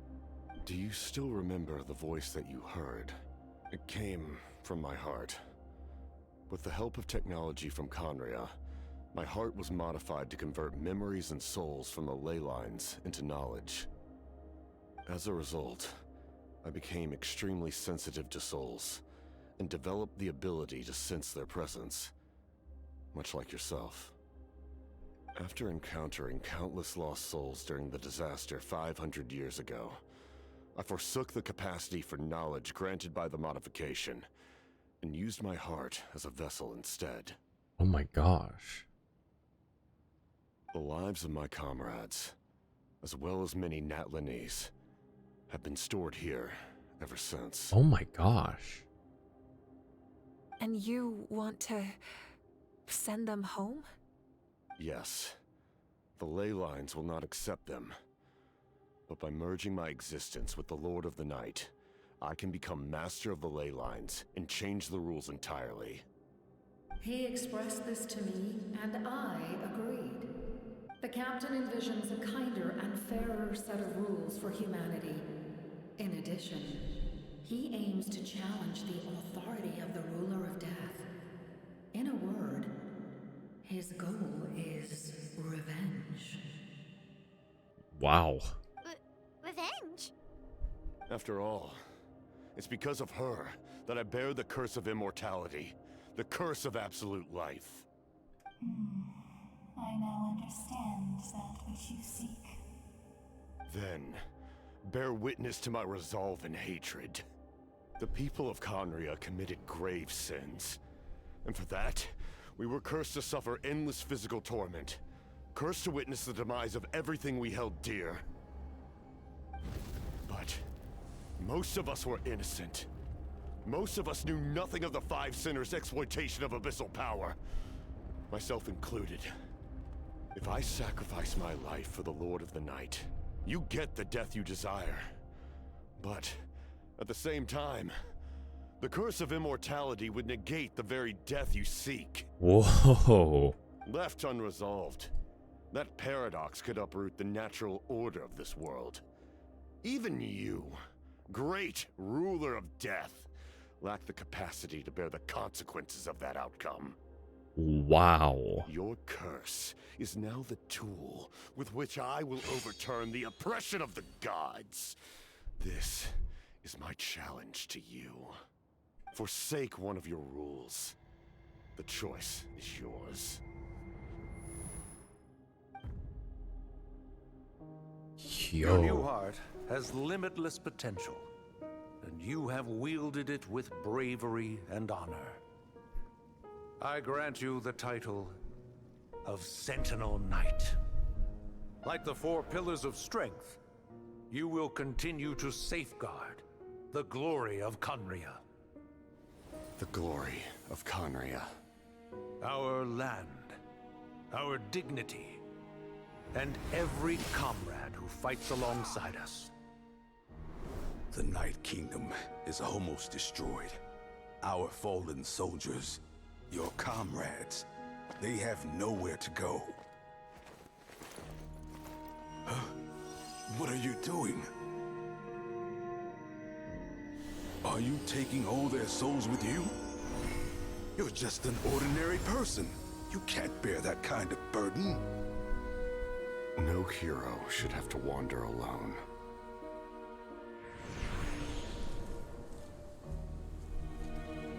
Do you still remember the voice that you heard? It came from my heart. With the help of technology from Conria, my heart was modified to convert memories and souls from the ley lines into knowledge. As a result, I became extremely sensitive to souls, and developed the ability to sense their presence, much like yourself. After encountering countless lost souls during the disaster 500 years ago, I forsook the capacity for knowledge granted by the modification, and used my heart as a vessel instead. Oh my gosh. The lives of my comrades, as well as many Natlanese, have been stored here ever since. Oh my gosh. And you want to send them home? Yes. The ley lines will not accept them. But by merging my existence with the Lord of the Night, I can become master of the ley lines and change the rules entirely. He expressed this to me, and I agreed. The captain envisions a kinder and fairer set of rules for humanity. In addition, he aims to challenge the authority of the ruler of death. In a word, his goal is revenge. Wow. Revenge? After all, it's because of her that I bear the curse of immortality, the curse of absolute life. I now understand that which you seek. Then, bear witness to my resolve and hatred. The people of Conria committed grave sins, and for that, we were cursed to suffer endless physical torment, cursed to witness the demise of everything we held dear. But most of us were innocent. Most of us knew nothing of the Five Sinners' exploitation of abyssal power, myself included. If I sacrifice my life for the Lord of the Night, you get the death you desire. But at the same time, the curse of immortality would negate the very death you seek. Whoa. Left unresolved, that paradox could uproot the natural order of this world. Even you, great ruler of death, lack the capacity to bear the consequences of that outcome. Wow. Your curse is now the tool with which I will overturn the oppression of the gods. This is my challenge to you. Forsake one of your rules. The choice is yours. Your new heart has limitless potential, and you have wielded it with bravery and honor. I grant you the title of Sentinel Knight. Like the 4 pillars of strength, you will continue to safeguard the glory of Conria. The glory of Conria. Our land, our dignity, and every comrade who fights alongside us. The Night Kingdom is almost destroyed. Our fallen soldiers, your comrades, they have nowhere to go. Huh? What are you doing? Are you taking all their souls with you? You're just an ordinary person. You can't bear that kind of burden. No hero should have to wander alone.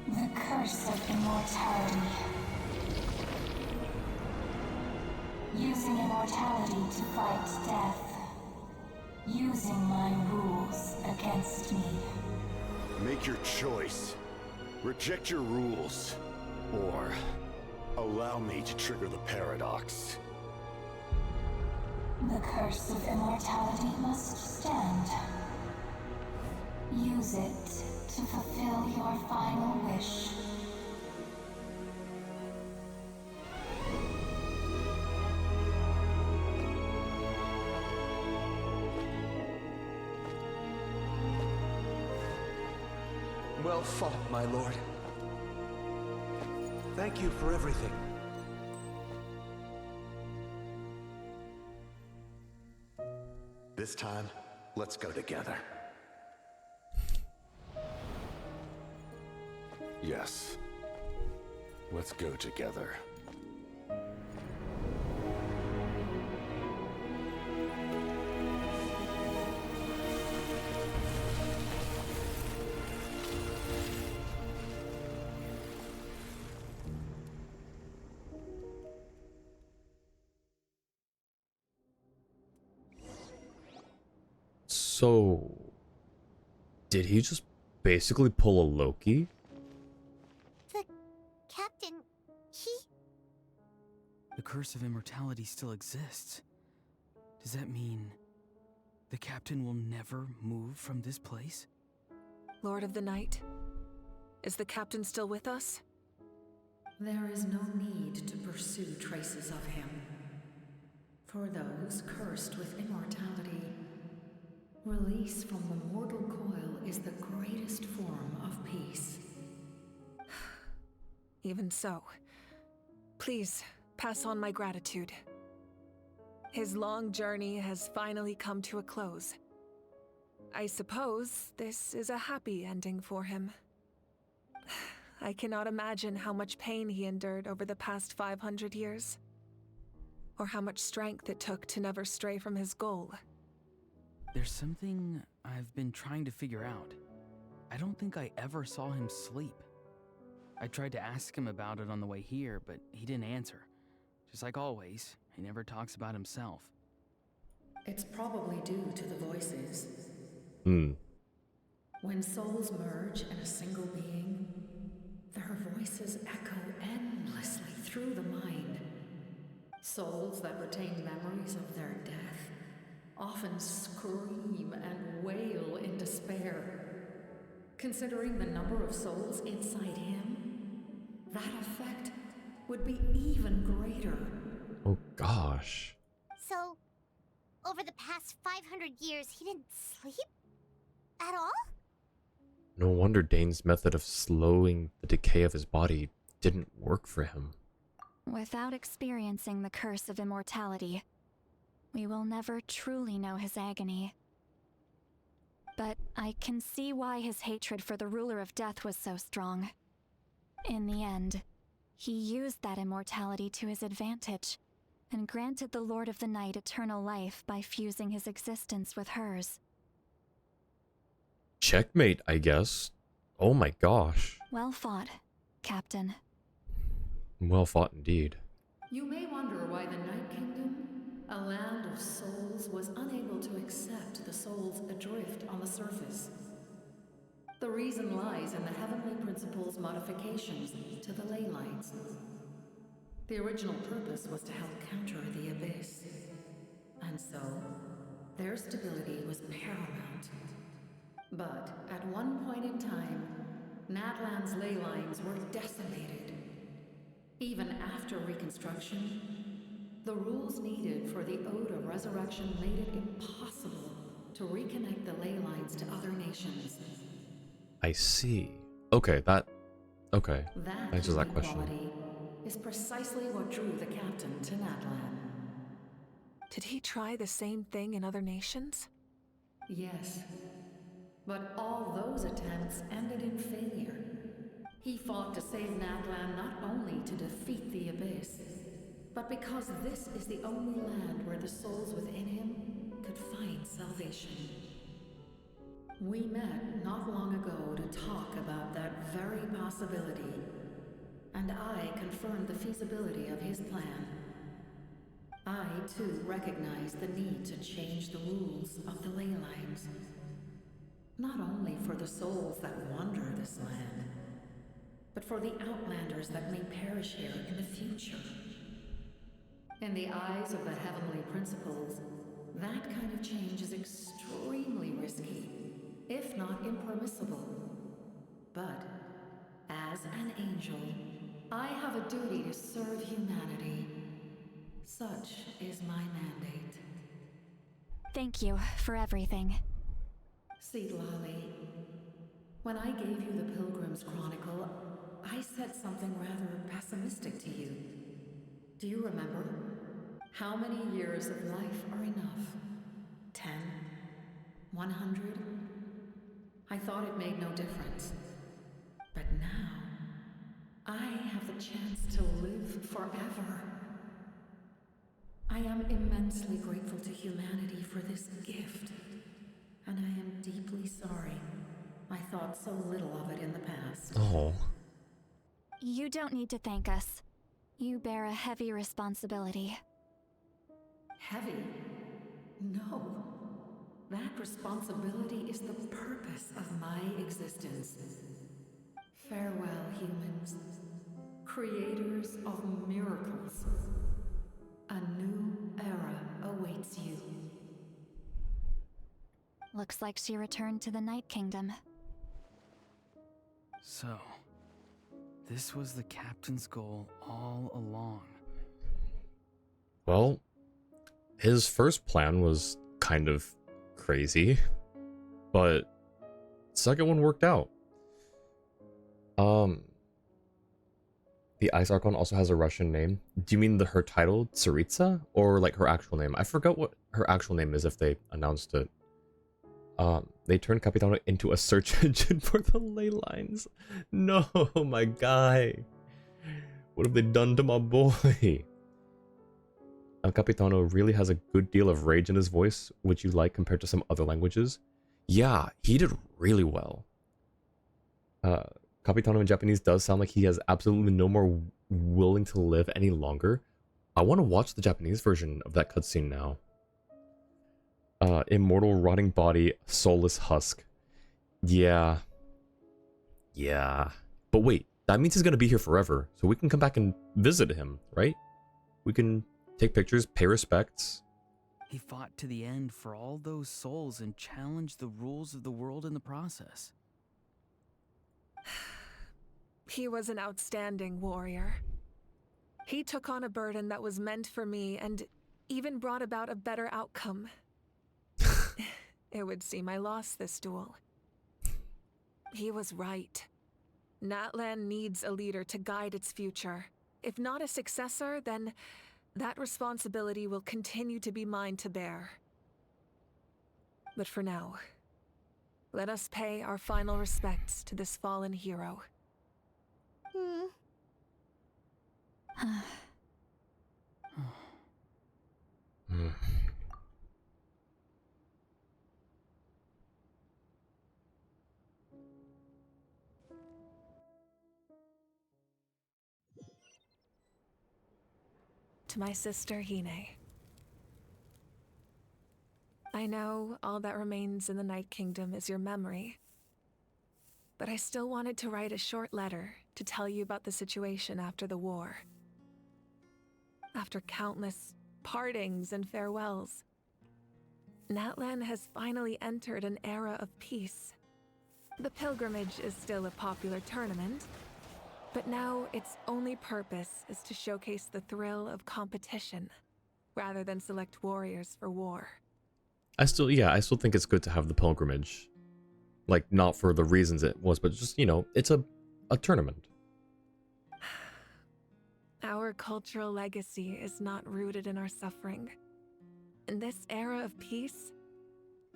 The curse of immortality. Using immortality to fight death. Using my rules against me. Make your choice. Reject your rules. Or allow me to trigger the paradox. The curse of immortality must stand. Use it to fulfill your final wish. Well fought, my lord. Thank you for everything. This time, let's go together. Yes. Let's go together. So, did he just basically pull a Loki? The captain, he... The curse of immortality still exists. Does that mean the captain will never move from this place? Lord of the Night, is the captain still with us? There is no need to pursue traces of him. For those cursed with immortality, release from the mortal coil is the greatest form of peace. Even so, please pass on my gratitude. His long journey has finally come to a close. I suppose this is a happy ending for him. I cannot imagine how much pain he endured over the past 500 years, or how much strength it took to never stray from his goal. There's something I've been trying to figure out. I don't think I ever saw him sleep. I tried to ask him about it on the way here, but he didn't answer. Just like always, he never talks about himself. It's probably due to the voices. When souls merge in a single being, their voices echo endlessly through the mind. Souls that retain memories of their death often scream and wail in despair. Considering the number of souls inside him, that effect would be even greater. Oh gosh. So, over the past 500 years, he didn't sleep? At all? No wonder Dane's method of slowing the decay of his body didn't work for him. Without experiencing the curse of immortality, we will never truly know his agony. But I can see why his hatred for the ruler of death was so strong. In the end, He used that immortality to his advantage, and granted the Lord of the Night eternal life by fusing his existence with hers. Checkmate, I guess. Oh my gosh. Well fought, Captain. Well fought indeed. You may wonder why the Night Kingdom, a land of souls, was unable to accept the souls adrift on the surface. The reason lies in the Heavenly Principle's modifications to the ley lines. The original purpose was to help counter the Abyss. And so, their stability was paramount. But at one point in time, Natlan's ley lines were decimated. Even after reconstruction, the rules needed for the Ode of Resurrection made it impossible to reconnect the ley lines to other nations. I see. Okay, that answers that question. Quality is precisely what drew the captain to Natlan. Did he try the same thing in other nations? Yes. But all those attempts ended in failure. He fought to save Natlan not only to defeat the Abyss, but because this is the only land where the souls within him could find salvation. We met not long ago to talk about that very possibility, and I confirmed the feasibility of his plan. I, too, recognize the need to change the rules of the ley lines. Not only for the souls that wander this land, but for the outlanders that may perish here in the future. In the eyes of the Heavenly Principles, that kind of change is extremely risky, if not impermissible. But, as an angel, I have a duty to serve humanity. Such is my mandate. Thank you for everything. Seed Lolly, when I gave you the Pilgrim's Chronicle, I said something rather pessimistic to you. Do you remember? How many years of life are enough? 10? 100? I thought it made no difference. But now, I have the chance to live forever. I am immensely grateful to humanity for this gift. And I am deeply sorry I thought so little of it in the past. Oh. You don't need to thank us. You bear a heavy responsibility. Heavy? No. That responsibility is the purpose of my existence. Farewell, humans. Creators of miracles. A new era awaits you. Looks like she returned to the Night Kingdom. So, this was the captain's goal all along. Well, his first plan was kind of crazy, but the second one worked out. The Ice Archon also has a Russian name. Do you mean her title, Tsaritsa, or like her actual name? I forgot what her actual name is if they announced it. They turned Capitano into a search engine for the ley lines. No, my guy. What have they done to my boy? El Capitano really has a good deal of rage in his voice, which you like compared to some other languages. Yeah, he did really well. Capitano in Japanese does sound like he has absolutely no more willing to live any longer. I want to watch the Japanese version of that cutscene now. Immortal rotting body, soulless husk. Yeah. But wait, that means he's gonna be here forever, so we can come back and visit him, right? We can take pictures, pay respects. He fought to the end for all those souls and challenged the rules of the world in the process. He was an outstanding warrior. He took on a burden that was meant for me and even brought about a better outcome. It would seem I lost this duel. He was right. Natlan needs a leader to guide its future. If not a successor, then that responsibility will continue to be mine to bear. But for now, let us pay our final respects to this fallen hero. Hmm. To my sister Hine. I know all that remains in the Night Kingdom is your memory, but I still wanted to write a short letter to tell you about the situation after the war. After countless partings and farewells, Natlan has finally entered an era of peace. The pilgrimage is still a popular tournament, but now its only purpose is to showcase the thrill of competition, rather than select warriors for war. I still think it's good to have the pilgrimage. Like, not for the reasons it was, but just, you know, it's a tournament. Our cultural legacy is not rooted in our suffering. In this era of peace,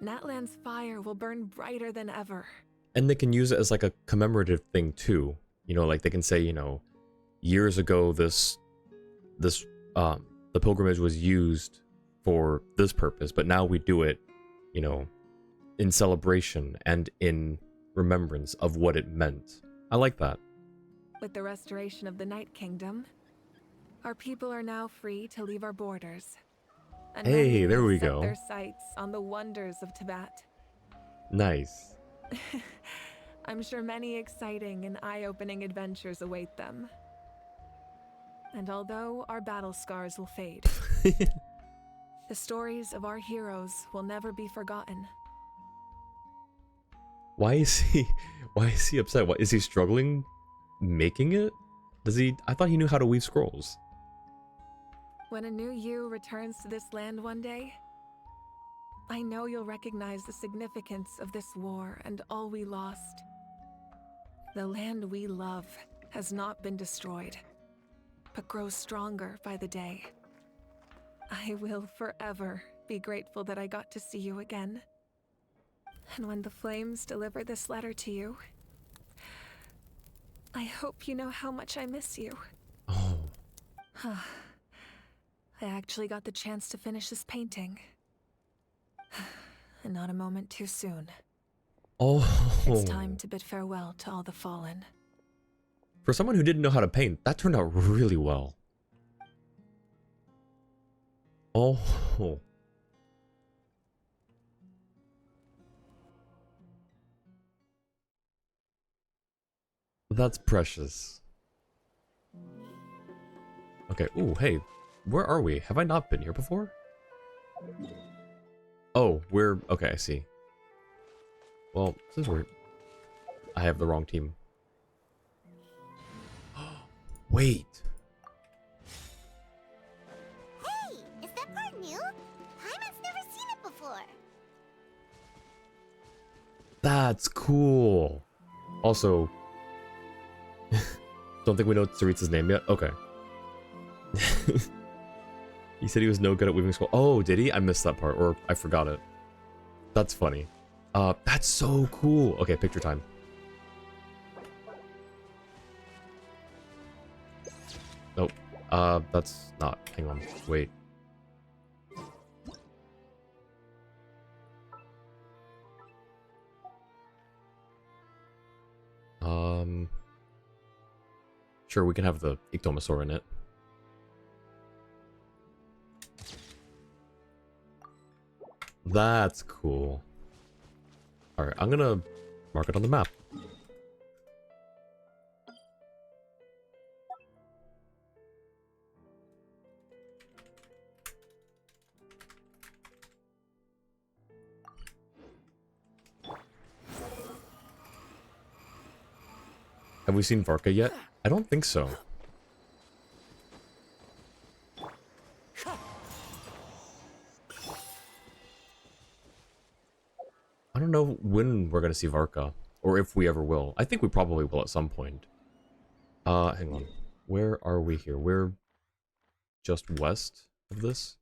Natlan's fire will burn brighter than ever. And they can use it as like a commemorative thing too. You know, like they can say, you know, years ago the pilgrimage was used for this purpose, but now we do it, you know, in celebration and in remembrance of what it meant. I like that. With the restoration of the Night Kingdom, our people are now free to leave our borders. And Hey, many there have we set go. their sights on the wonders of Tibet. Nice. I'm sure many exciting and eye-opening adventures await them. And although our battle scars will fade, the stories of our heroes will never be forgotten. Why is he upset? What is he struggling making it? I thought he knew how to weave scrolls. When a new you returns to this land one day, I know you'll recognize the significance of this war and all we lost. The land we love has not been destroyed, but grows stronger by the day. I will forever be grateful that I got to see you again. And when the flames deliver this letter to you, I hope you know how much I miss you. Oh. I actually got the chance to finish this painting. And not a moment too soon. Oh. It's time to bid farewell to all the fallen. For someone who didn't know how to paint, that turned out really well. Oh. That's precious. Okay, ooh, hey. Where are we? Have I not been here before? Oh, okay, I see. Well, since I have the wrong team. Wait. Hey, is that part new? Paimon's never seen it before. That's cool. Also, don't think we know Saritsa's name yet? Okay. He said he was no good at weaving scroll. Oh, did he? I missed that part, or I forgot it. That's funny. That's so cool. Okay, picture time. Nope. That's not. Hang on. Wait. Sure, we can have the Ictomasaur in it. That's cool. Alright, I'm gonna mark it on the map. Have we seen Varka yet? I don't think so. I don't know when we're gonna see Varka, or if we ever will. I think we probably will at some point. Hang on. Where are we here? We're just west of this?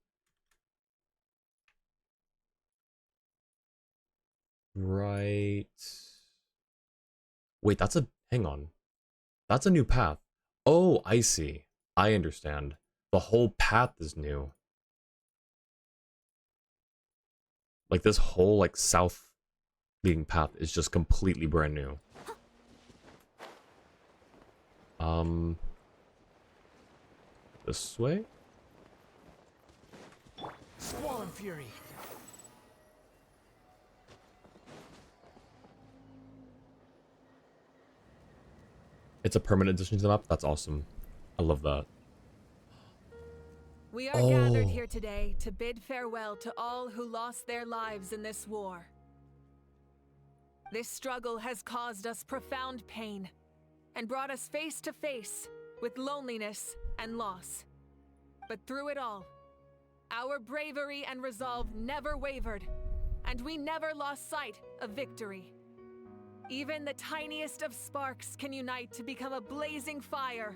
Right. Wait, hang on. That's a new path. Oh, I see. I understand. The whole path is new. Like this whole like south leading path is just completely brand new. This way? Squall and Fury. It's a permanent addition to the map? That's awesome. I love that. We are gathered here today to bid farewell to all who lost their lives in this war. This struggle has caused us profound pain and brought us face to face with loneliness and loss. But through it all, our bravery and resolve never wavered, and we never lost sight of victory. Even the tiniest of sparks can unite to become a blazing fire.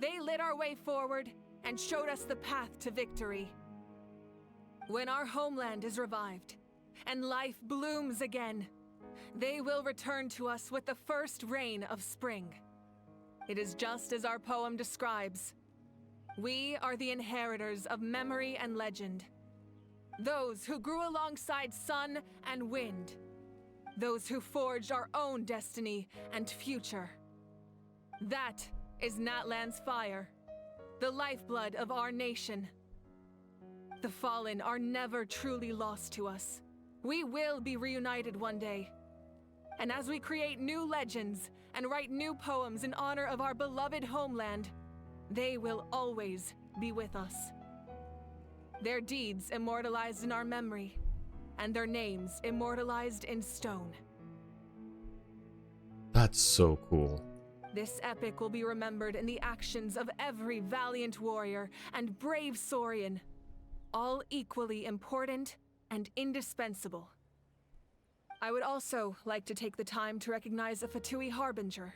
They lit our way forward and showed us the path to victory. When our homeland is revived and life blooms again, they will return to us with the first rain of spring. It is just as our poem describes. We are the inheritors of memory and legend. Those who grew alongside sun and wind. Those who forged our own destiny and future. That is Natlan's fire, the lifeblood of our nation. The fallen are never truly lost to us. We will be reunited one day. And as we create new legends and write new poems in honor of our beloved homeland, they will always be with us. Their deeds immortalized in our memory, and their names immortalized in stone. That's so cool. This epic will be remembered in the actions of every valiant warrior and brave Saurian, all equally important and indispensable. I would also like to take the time to recognize a Fatui Harbinger,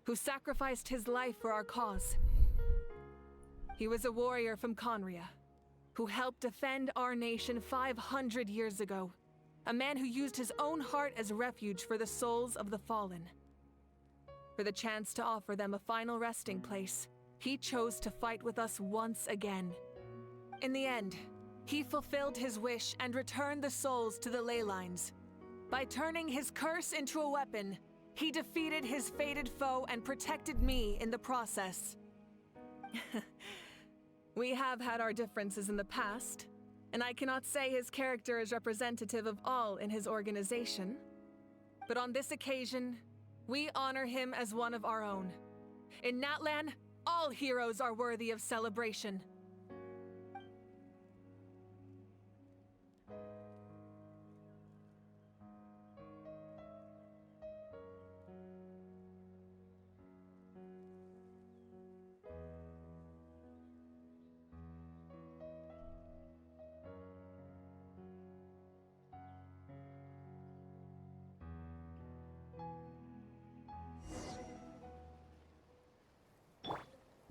who sacrificed his life for our cause. He was a warrior from Conria, who helped defend our nation 500 years ago, a man who used his own heart as refuge for the souls of the fallen. For the chance to offer them a final resting place, he chose to fight with us once again. In the end, he fulfilled his wish and returned the souls to the ley lines. By turning his curse into a weapon, he defeated his fated foe and protected me in the process. We have had our differences in the past, and I cannot say his character is representative of all in his organization. But on this occasion, we honor him as one of our own. In Natlan, all heroes are worthy of celebration.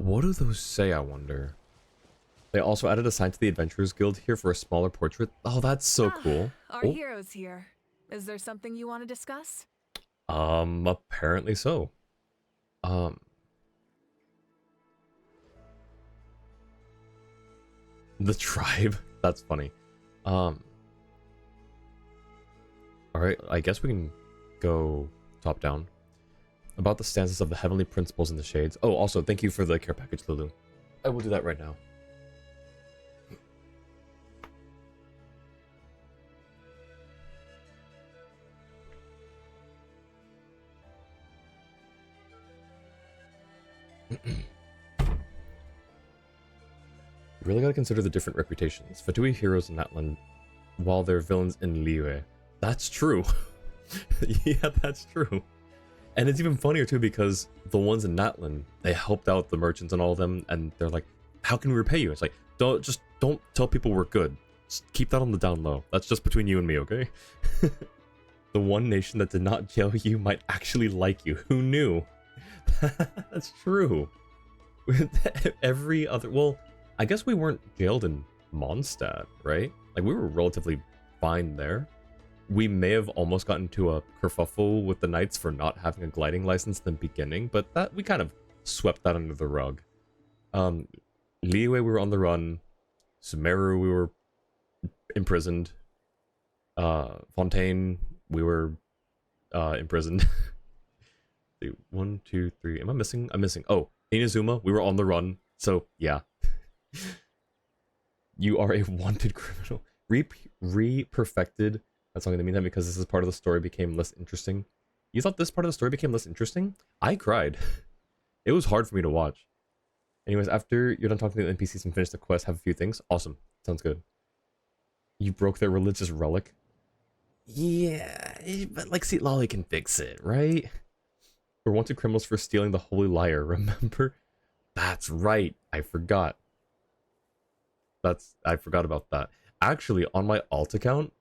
What do those say, I wonder? They also added a sign to the Adventurers Guild here for a smaller portrait. Oh, that's so cool. Our hero's here. Is there something you want to discuss? Apparently so. The tribe. That's funny. Alright, I guess we can go top down. About the stances of the heavenly principles in the shades. Oh, also, thank you for the care package, Lulu. I will do that right now. You really gotta consider the different reputations. Fatui heroes in Natlan, while they're villains in Liyue. That's true. Yeah, that's true. And it's even funnier too because the ones in Natlan, they helped out the merchants and all of them, and they're like, how can we repay you? It's like, don't tell people we're good. Just keep that on the down low. That's just between you and me, okay? The one nation that did not jail you might actually like you. Who knew? That's true. Every other... Well, I guess we weren't jailed in Mondstadt, right? Like, we were relatively fine there. We may have almost gotten to a kerfuffle with the knights for not having a gliding license in the beginning, but that we kind of swept that under the rug. Liyue, we were on the run. Sumeru, we were imprisoned. Fontaine, we were imprisoned. 1, 2, 3. Am I missing? I'm missing. Oh, Inazuma, we were on the run. So yeah. You are a wanted criminal. Re-perfected. That's not in the meantime because this is part of the story became less interesting. You thought this part of the story became less interesting? I cried. It was hard for me to watch. Anyways, after you're done talking to the NPCs and finish the quest, have a few things. Awesome. Sounds good. You broke their religious relic. Yeah, but like, see, Lolly can fix it, right? We're wanted criminals for stealing the Holy Lyre, remember? That's right. I forgot. I forgot about that. Actually, on my alt account,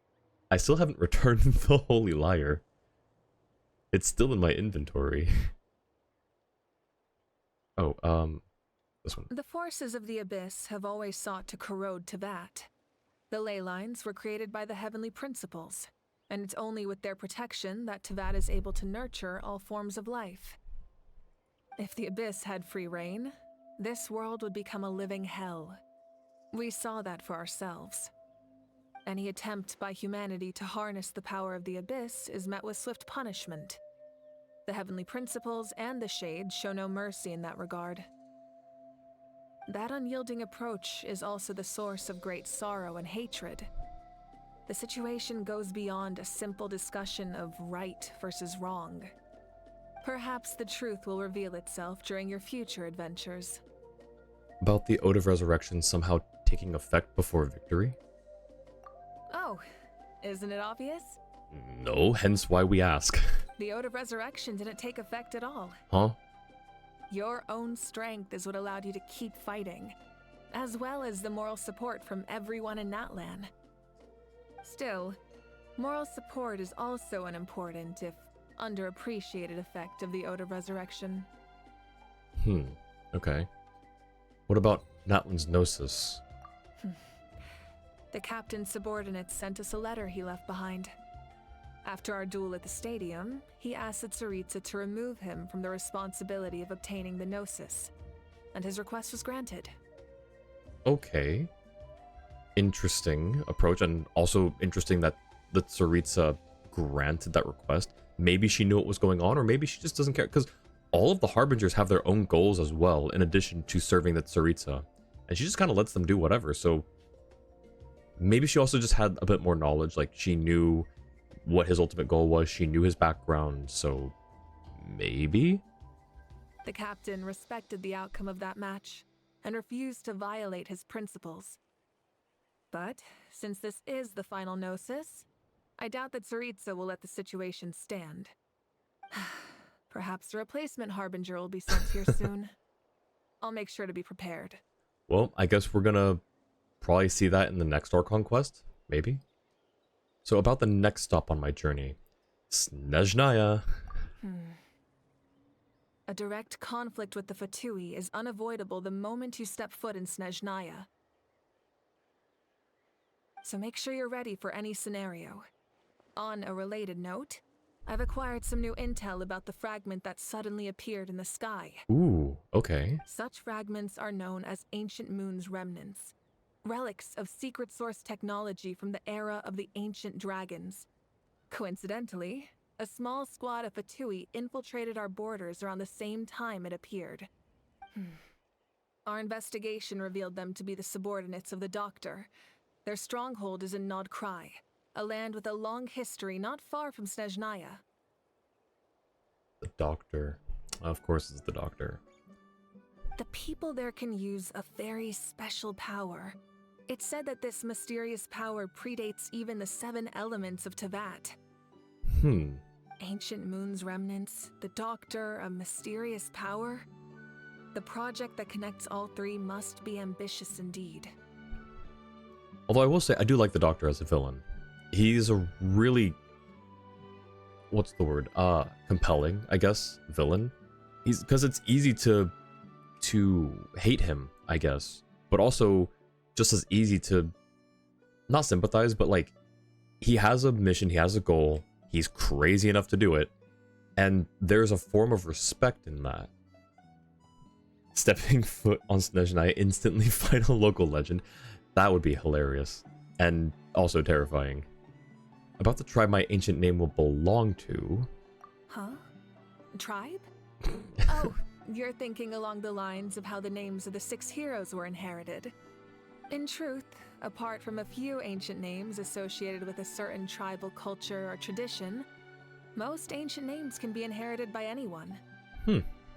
I still haven't returned the Holy Lyre. It's still in my inventory. Oh, this one. The forces of the Abyss have always sought to corrode Tevat. The ley lines were created by the Heavenly Principles, and it's only with their protection that Tevat is able to nurture all forms of life. If the Abyss had free reign, this world would become a living hell. We saw that for ourselves. Any attempt by humanity to harness the power of the Abyss is met with swift punishment. The Heavenly Principles and the Shades show no mercy in that regard. That unyielding approach is also the source of great sorrow and hatred. The situation goes beyond a simple discussion of right versus wrong. Perhaps the truth will reveal itself during your future adventures. About the Ode of Resurrection somehow taking effect before victory? Oh, isn't it obvious? No, hence why we ask. The Ode of Resurrection didn't take effect at all. Huh? Your own strength is what allowed you to keep fighting, as well as the moral support from everyone in Natlan. Still, moral support is also an important, if underappreciated, effect of the Ode of Resurrection. Okay. What about Natlan's Gnosis? The captain's subordinates sent us a letter he left behind. After our duel at the stadium, he asked the Tsaritsa to remove him from the responsibility of obtaining the Gnosis, and his request was granted. Okay. Interesting approach, and also interesting that the Tsaritsa granted that request. Maybe she knew what was going on, or maybe she just doesn't care, because all of the Harbingers have their own goals as well, in addition to serving the Tsaritsa, and she just kind of lets them do whatever, so maybe she also just had a bit more knowledge, like she knew what his ultimate goal was, she knew his background, so maybe? The captain respected the outcome of that match, and refused to violate his principles. But, since this is the final Gnosis, I doubt that Tsaritsa will let the situation stand. Perhaps a replacement Harbinger will be sent here soon. I'll make sure to be prepared. Well, I guess we're gonna probably see that in the next Archon Quest, maybe? So about the next stop on my journey, Snezhnaya. A direct conflict with the Fatui is unavoidable the moment you step foot in Snezhnaya. So make sure you're ready for any scenario. On a related note, I've acquired some new intel about the fragment that suddenly appeared in the sky. Ooh, okay. Such fragments are known as Ancient Moon's remnants, relics of secret source technology from the era of the ancient dragons. Coincidentally, a small squad of Fatui infiltrated our borders around the same time it appeared. Our investigation revealed them to be the subordinates of the Doctor. Their stronghold is in Nod Krai, a land with a long history not far from Snezhnaya. The Doctor. Of course it's the Doctor. The people there can use a very special power. It's said that this mysterious power predates even the 7 elements of Tevat. Ancient Moon's remnants, the Doctor, a mysterious power. The project that connects all 3 must be ambitious indeed. Although I will say, I do like the Doctor as a villain. He's a really, what's the word? Compelling, I guess, villain. He's, because it's easy to hate him, I guess. But also, just as easy to not sympathize, but like, he has a mission, he has a goal, he's crazy enough to do it, and there's a form of respect in that. Stepping foot on Snezh and I instantly fight a local legend. That would be hilarious. And also terrifying. About the tribe my ancient name will belong to. Huh? Tribe? Oh, you're thinking along the lines of how the names of the 6 heroes were inherited. In truth, apart from a few ancient names associated with a certain tribal culture or tradition, most ancient names can be inherited by anyone.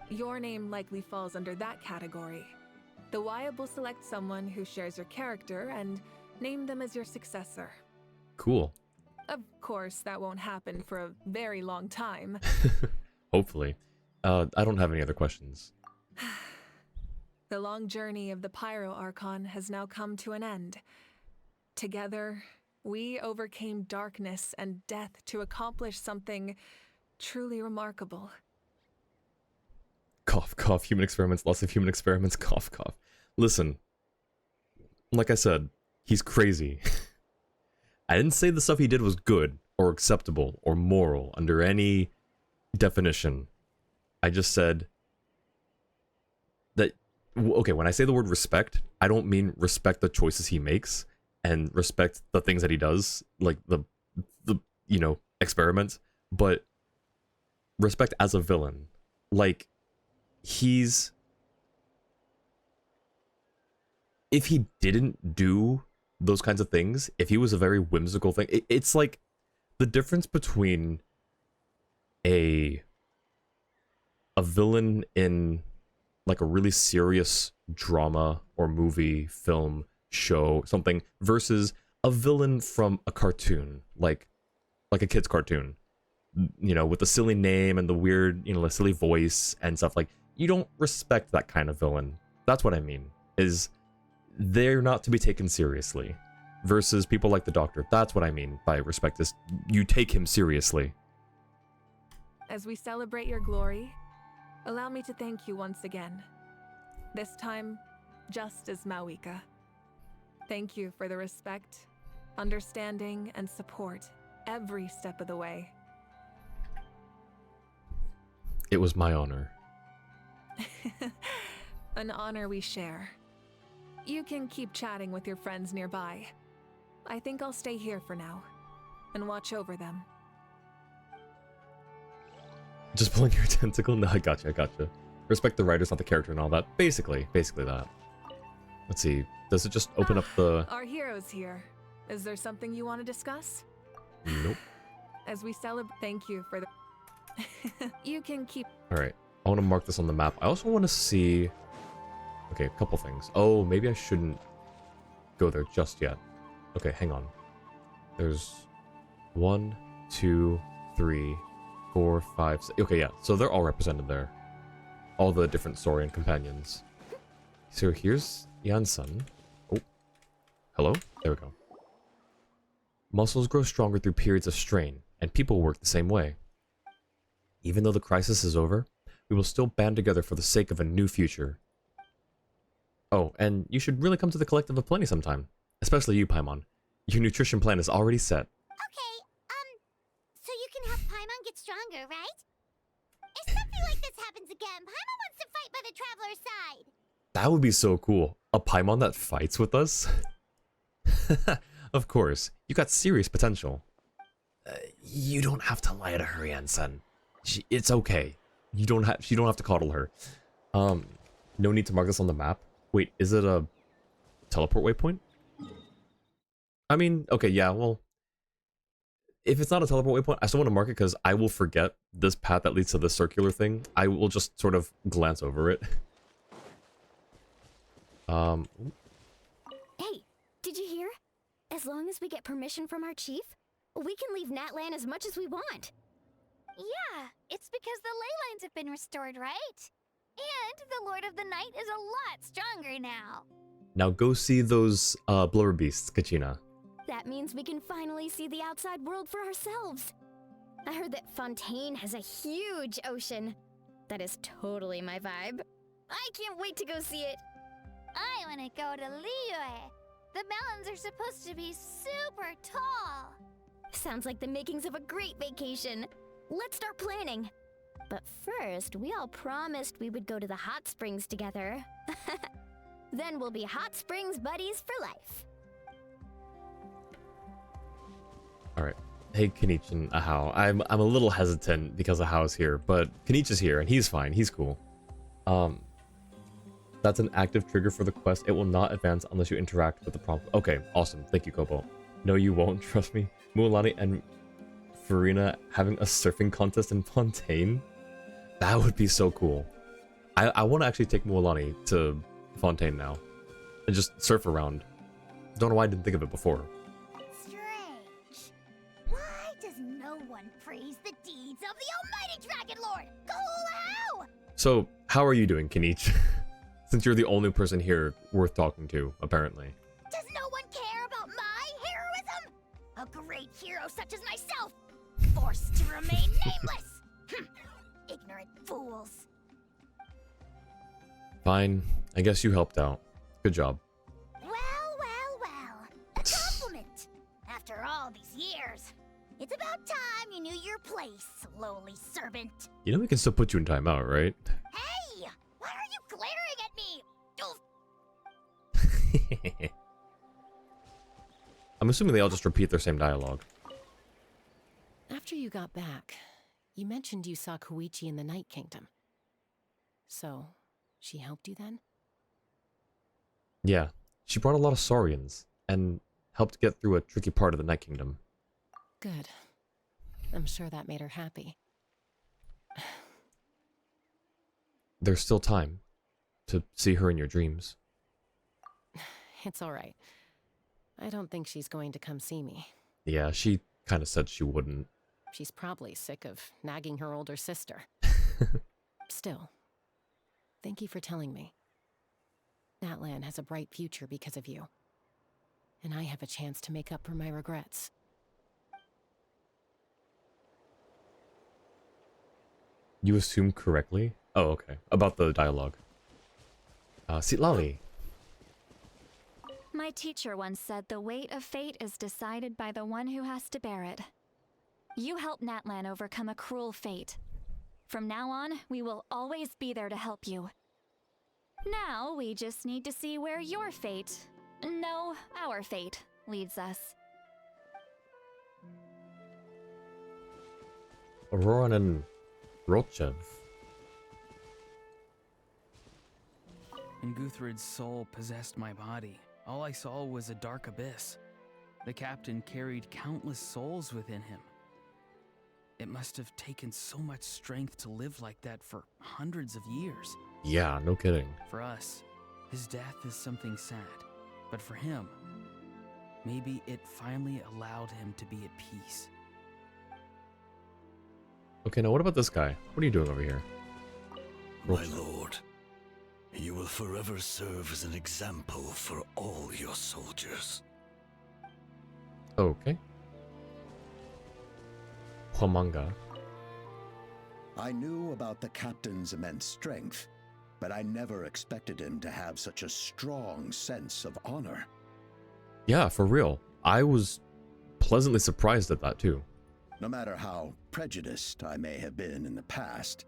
Your name likely falls under that category. The Wyatt will select someone who shares your character and name them as your successor. Cool. Of course, that won't happen for a very long time. Hopefully. I don't have any other questions. The long journey of the Pyro Archon has now come to an end. Together, we overcame darkness and death to accomplish something truly remarkable. Cough, cough, human experiments, lots of human experiments, cough, cough. Listen, like I said, he's crazy. I didn't say the stuff he did was good, or acceptable, or moral, under any definition. I just said that, okay, when I say the word respect, I don't mean respect the choices he makes, and respect the things that he does, like the you know, experiments, but respect as a villain. Like, if he didn't do those kinds of things, if he was a very whimsical thing, it's like the difference between a villain in like a really serious drama or movie, film, show, something, versus a villain from a cartoon, like a kid's cartoon, you know, with the silly name and the weird, you know, the silly voice and stuff. Like, you don't respect that kind of villain. That's what I mean, is they're not to be taken seriously, versus people like the Doctor. That's what I mean by respect, is you take him seriously. As we celebrate your glory, allow me to thank you once again. This time, just as Mavuika. Thank you for the respect, understanding, and support every step of the way. It was my honor. An honor we share. You can keep chatting with your friends nearby. I think I'll stay here for now and watch over them. Just pulling your tentacle? No, I gotcha. Respect the writers, not the character and all that. Basically that. Let's see. Does it just open up the... Our hero's here. Is there something you want to discuss? Nope. As we celebrate, thank you for the... You can keep... Alright. I want to mark this on the map. I also want to see... Okay, a couple things. Oh, maybe I shouldn't go there just yet. Okay, hang on. There's 1, 2, 3, 4, 5, 6. Okay, yeah. So they're all represented there. All the different Saurian companions. So here's Janssen. Oh. Hello? There we go. Muscles grow stronger through periods of strain, and people work the same way. Even though the crisis is over, we will still band together for the sake of a new future. Oh, and you should really come to the Collective of Plenty sometime. Especially you, Paimon. Your nutrition plan is already set. Okay, so you can help Paimon get stronger, right? If something like this happens again, Paimon wants to fight by the Traveler's side. That would be so cool. A Paimon that fights with us? Of course. You got serious potential. You don't have to lie to her, Janssen. It's okay. You don't have to coddle her. No need to mark this on the map. Wait, is it a teleport waypoint? I mean, okay, yeah, well, if it's not a teleport waypoint, I still want to mark it because I will forget this path that leads to this circular thing. I will just sort of glance over it. Hey, did you hear? As long as we get permission from our chief, we can leave Natlan as much as we want. Yeah, it's because the ley lines have been restored, right? And the Lord of the Night is a lot stronger now. Now go see those blubber beasts, Kachina. That means we can finally see the outside world for ourselves. I heard that Fontaine has a huge ocean. That is totally my vibe. I can't wait to go see it. I want to go to Liyue. The mountains are supposed to be super tall. Sounds like the makings of a great vacation. Let's start planning. But first, we all promised we would go to the hot springs together. Then we'll be hot springs buddies for life. Alright. Hey, Kanich and Ahau. I'm a little hesitant because Ahau's here, but Kanich is here and he's fine. He's cool. That's an active trigger for the quest. It will not advance unless you interact with the prompt. Okay, awesome. Thank you, Kobo. No, you won't. Trust me. Mualani and Farina having a surfing contest in Fontaine? That would be so cool. I want to actually take Mualani to Fontaine now and just surf around. Don't know why I didn't think of it before. Strange. Why does no one praise the deeds of the almighty Dragon Lord? Go So, how are you doing, Kanich? Since you're the only person here worth talking to, apparently. Does no one care about my heroism? A great hero such as myself, forced to remain nameless. Ignorant fools. Fine. I guess you helped out. Good job. Well. A compliment. After all these years, it's about time you knew your place, lowly servant. You know we can still put you in timeout, right? Hey! Why are you glaring at me? I'm assuming they all just repeat their same dialogue. After you got back, you mentioned you saw Koichi in the Night Kingdom. So, she helped you then? Yeah, she brought a lot of Saurians and helped get through a tricky part of the Night Kingdom. Good. I'm sure that made her happy. There's still time to see her in your dreams. It's alright. I don't think she's going to come see me. Yeah, she kind of said she wouldn't. She's probably sick of nagging her older sister. Still, thank you for telling me. Natlan has a bright future because of you. And I have a chance to make up for my regrets. You assumed correctly? Oh, okay. About the dialogue. Sitlali. My teacher once said the weight of fate is decided by the one who has to bear it. You helped Natlan overcome a cruel fate. From now on, we will always be there to help you. Now, we just need to see where your fate, no, our fate, leads us. Auroran and Rolchev. And Guthred's soul possessed my body. All I saw was a dark abyss. The captain carried countless souls within him. It must have taken so much strength to live like that for hundreds of years. Yeah, no kidding. For us, his death is something sad. But for him, maybe it finally allowed him to be at peace. Okay, now what about this guy? What are you doing over here? My lord, you will forever serve as an example for all your soldiers. Okay. Huamanga. I knew about the captain's immense strength, but I never expected him to have such a strong sense of honor. Yeah, for real. I was pleasantly surprised at that too. No matter how prejudiced I may have been in the past,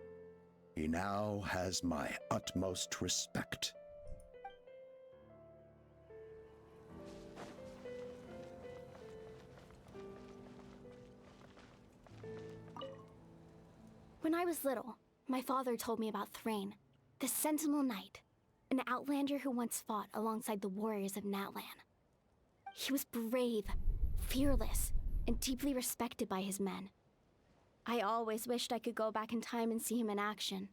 he now has my utmost respect. When I was little, my father told me about Thrain, the Sentinel Knight, an outlander who once fought alongside the warriors of Natlan. He was brave, fearless, and deeply respected by his men. I always wished I could go back in time and see him in action.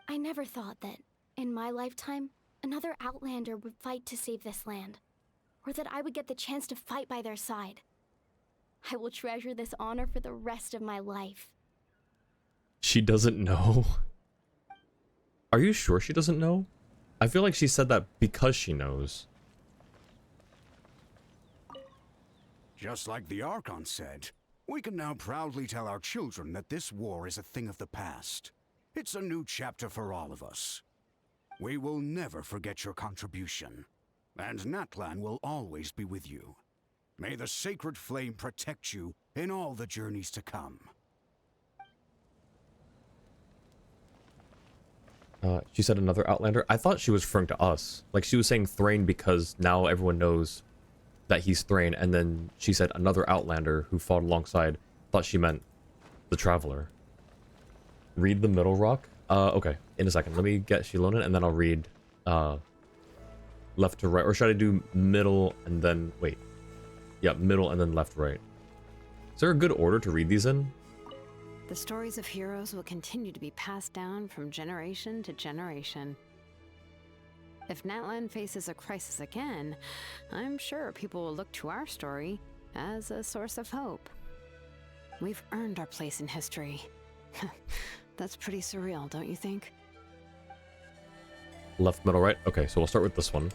I never thought that, in my lifetime, another outlander would fight to save this land, or that I would get the chance to fight by their side. I will treasure this honor for the rest of my life. She doesn't know? Are you sure she doesn't know? I feel like she said that because she knows. Just like the Archon said, we can now proudly tell our children that this war is a thing of the past. It's a new chapter for all of us. We will never forget your contribution, and Natlan will always be with you. May the sacred flame protect you in all the journeys to come. She said another Outlander. I thought she was referring to us. Like, she was saying Thrain because now everyone knows that he's Thrain, and then she said another Outlander who fought alongside. Thought she meant the Traveler. Read the middle rock? Okay, in a second. Let me get Shilonen, and then I'll read, left to right. Or should I do middle and then... Wait. Yeah, middle and then left, right. Is there a good order to read these in? The stories of heroes will continue to be passed down from generation to generation. If Natlan faces a crisis again, I'm sure people will look to our story as a source of hope. We've earned our place in history. That's pretty surreal, don't you think? Left, middle, right? Okay, so we'll start with this one.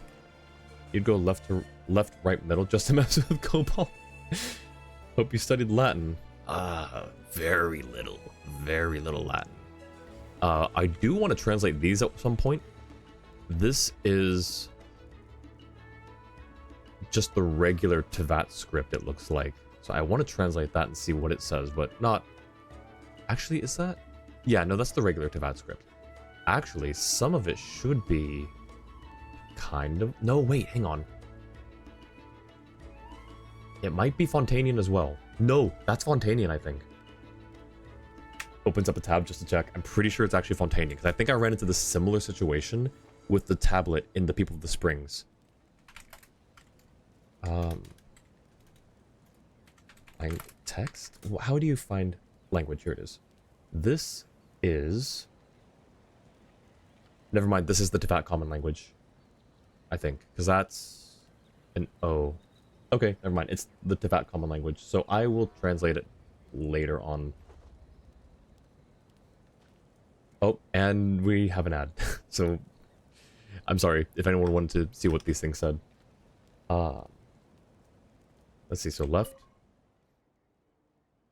You'd go left, right, middle, just to mess with Cobalt. Hope you studied Latin. Very little Latin. I do want to translate these at some point. This is just the regular Teyvat script, it looks like. So I want to translate that and see what it says, but not... Actually, is that... Yeah, no, that's the regular Teyvat script. Actually, some of it should be... kind of... No, wait, hang on. It might be Fontanian as well. No, that's Fontanian, I think. Opens up a tab just to check. I'm pretty sure it's actually Fontanian, because I think I ran into this similar situation with the tablet in the People of the Springs. Find text? How do you find language? Here it is. This is... Never mind, this is the Teyvat Common Language. I think, because that's an O. Okay, never mind. It's the Teyvat Common Language, so I will translate it later on. Oh, and we have an ad. So, I'm sorry if anyone wanted to see what these things said. Let's see, so left.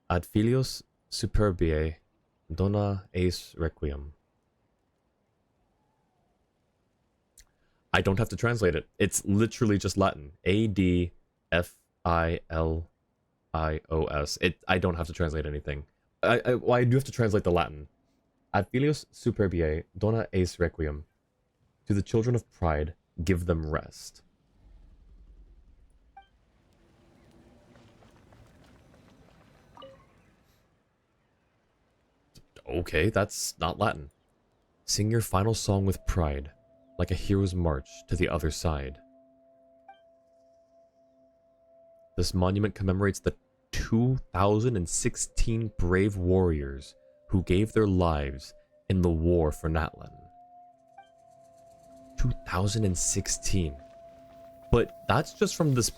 Ad filios superbiae dona eis requiem. I don't have to translate it. It's literally just Latin. A-D-F-I-L-I-O-S. I don't have to translate anything. I do have to translate the Latin. Ad filios superbiae dona eis requiem. To the children of pride, give them rest. Okay, that's not Latin. Sing your final song with pride, like a hero's march to the other side. This monument commemorates the 2016 brave warriors who gave their lives in the war for Natlan. 2016. But that's just from the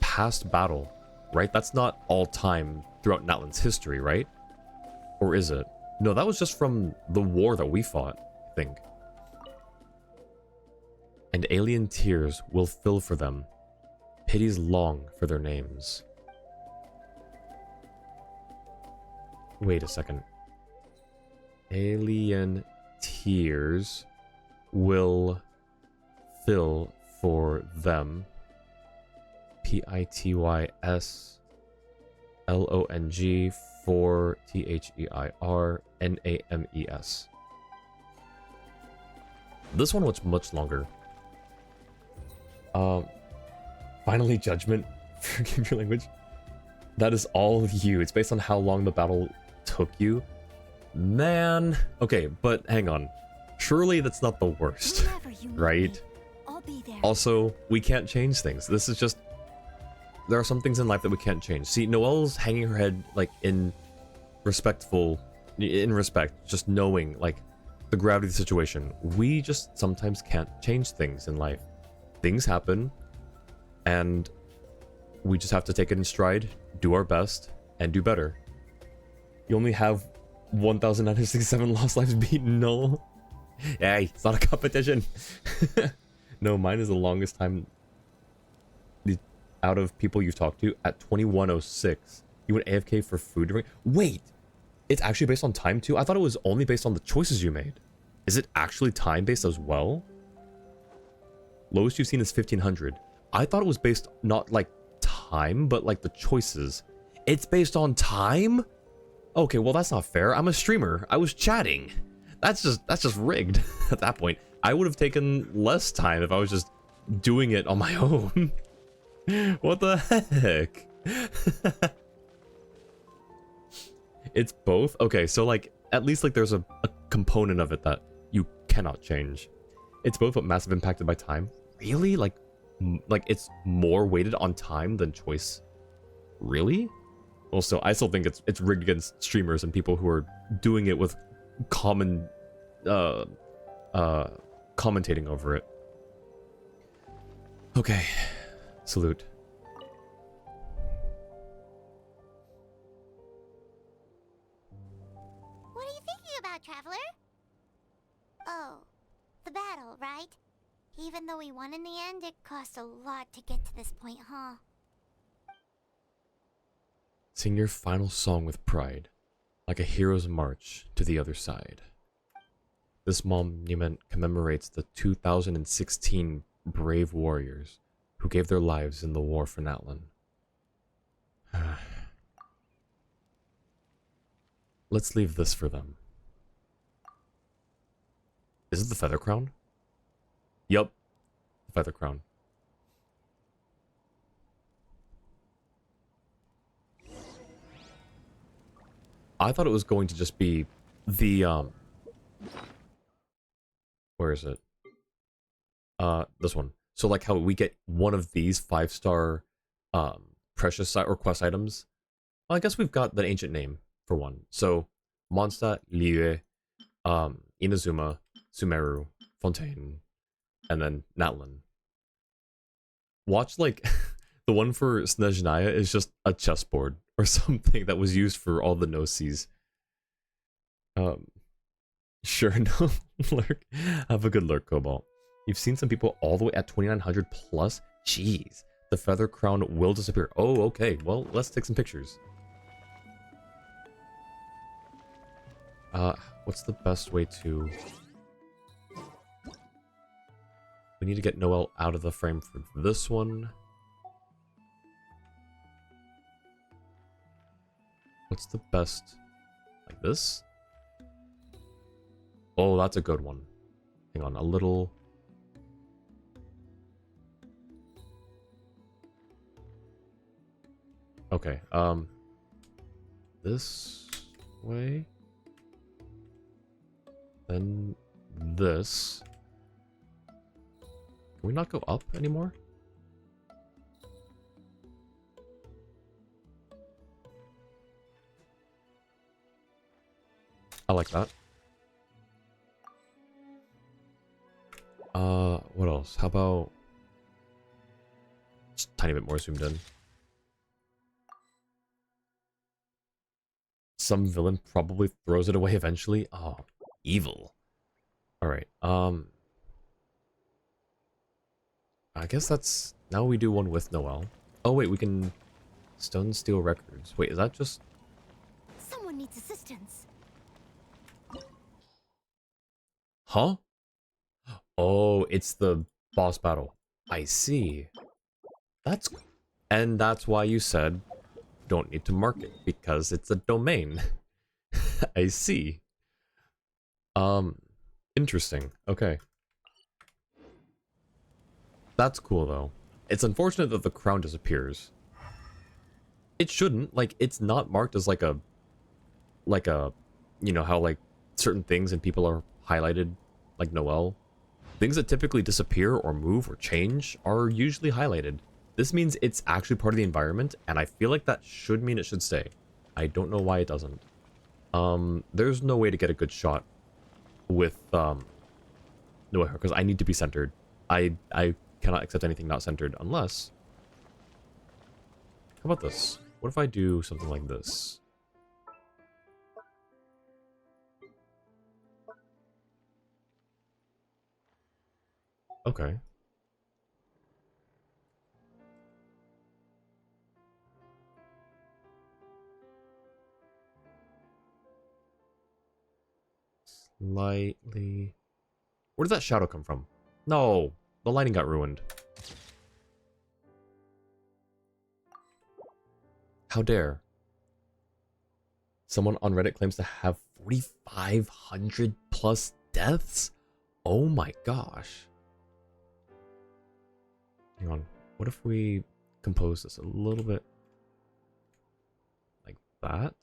past battle, right? That's not all time throughout Natlan's history, right? Or is it? No, that was just from the war that we fought, I think. And alien tears will fill for them. Pities long for their names. Wait a second. Alien tears will fill for them. P-I-T-Y-S-L-O-N-G for T-H-E-I-R-N-A-M-E-S. This one was much longer. Finally, judgment. Forgive your language. That is all you. It's based on how long the battle took you. Man. Okay, but hang on. Surely that's not the worst, right? I'll be there. Also, we can't change things. This is just... There are some things in life that we can't change. See, Noelle's hanging her head, like, in respect, just knowing, like, the gravity of the situation. We just sometimes can't change things in life. Things happen, and we just have to take it in stride, do our best, and do better. You only have 1,967 lost lives beaten. No. Hey, it's not a competition. No, mine is the longest time out of people you've talked to at 2106. You went AFK for food during... Wait! It's actually based on time too? I thought it was only based on the choices you made. Is it actually time-based as well? Lowest you've seen is 1500. I thought it was based not like time, but like the choices. It's based on time? Okay, well that's not fair. I'm a streamer. I was chatting. That's just rigged at that point. I would have taken less time if I was just doing it on my own. What the heck? It's both? Okay, so like, at least like there's a component of it that you cannot change. It's both but massive impacted by time. Really? Like it's more weighted on time than choice. Really? Also, I still think it's rigged against streamers and people who are doing it with common commentating over it. Okay. Salute. What are you thinking about, Traveler? Oh, the battle, right? Even though we won in the end, it cost a lot to get to this point, huh? Sing your final song with pride, like a hero's march to the other side. This monument commemorates the 2016 brave warriors who gave their lives in the war for Natlan. Let's leave this for them. Is it the Feather Crown? Yup, the Feather Crown. I thought it was going to just be the, where is it? This one. So like how we get one of these 5-star, precious or quest items. Well, I guess we've got the ancient name for one. So, Mondstadt, Liyue, Inazuma, Sumeru, Fontaine, and then Natlan. Watch like, the one for Snezhnaya is just a chessboard or something that was used for all the no-seas. Sure, no, lurk. Have a good lurk, Cobalt. You've seen some people all the way at 2900 plus? Jeez. The Feather Crown will disappear. Oh, okay. Well, let's take some pictures. What's the best way to... We need to get Noelle out of the frame for this one. What's the best? Like this? Oh, that's a good one. Hang on, a little... Okay, this way. Then this. Can we not go up anymore? I like that. What else? How about just a tiny bit more zoomed in? Some villain probably throws it away eventually. Oh, evil. Alright, I guess that's... Now we do one with Noelle. Oh wait, we can... Stone Steel Records. Wait, is that just... Someone needs assistance. Huh? Oh, it's the boss battle. I see. That's... And that's why you said don't need to mark it, because it's a domain. I see. Interesting. Okay. That's cool, though. It's unfortunate that the crown disappears. It shouldn't. Like, it's not marked as like a... You know, how, like, certain things and people are highlighted, like Noelle. Things that typically disappear or move or change are usually highlighted. This means it's actually part of the environment, and I feel like that should mean it should stay. I don't know why it doesn't. There's no way to get a good shot with, Noelle, because I need to be centered. I cannot accept anything not centered unless... How about this? What if I do something like this? Okay. Slightly... Where did that shadow come from? No! The lighting got ruined. How dare. Someone on Reddit claims to have 4,500 plus deaths? Oh my gosh. Hang on. What if we compose this a little bit like that?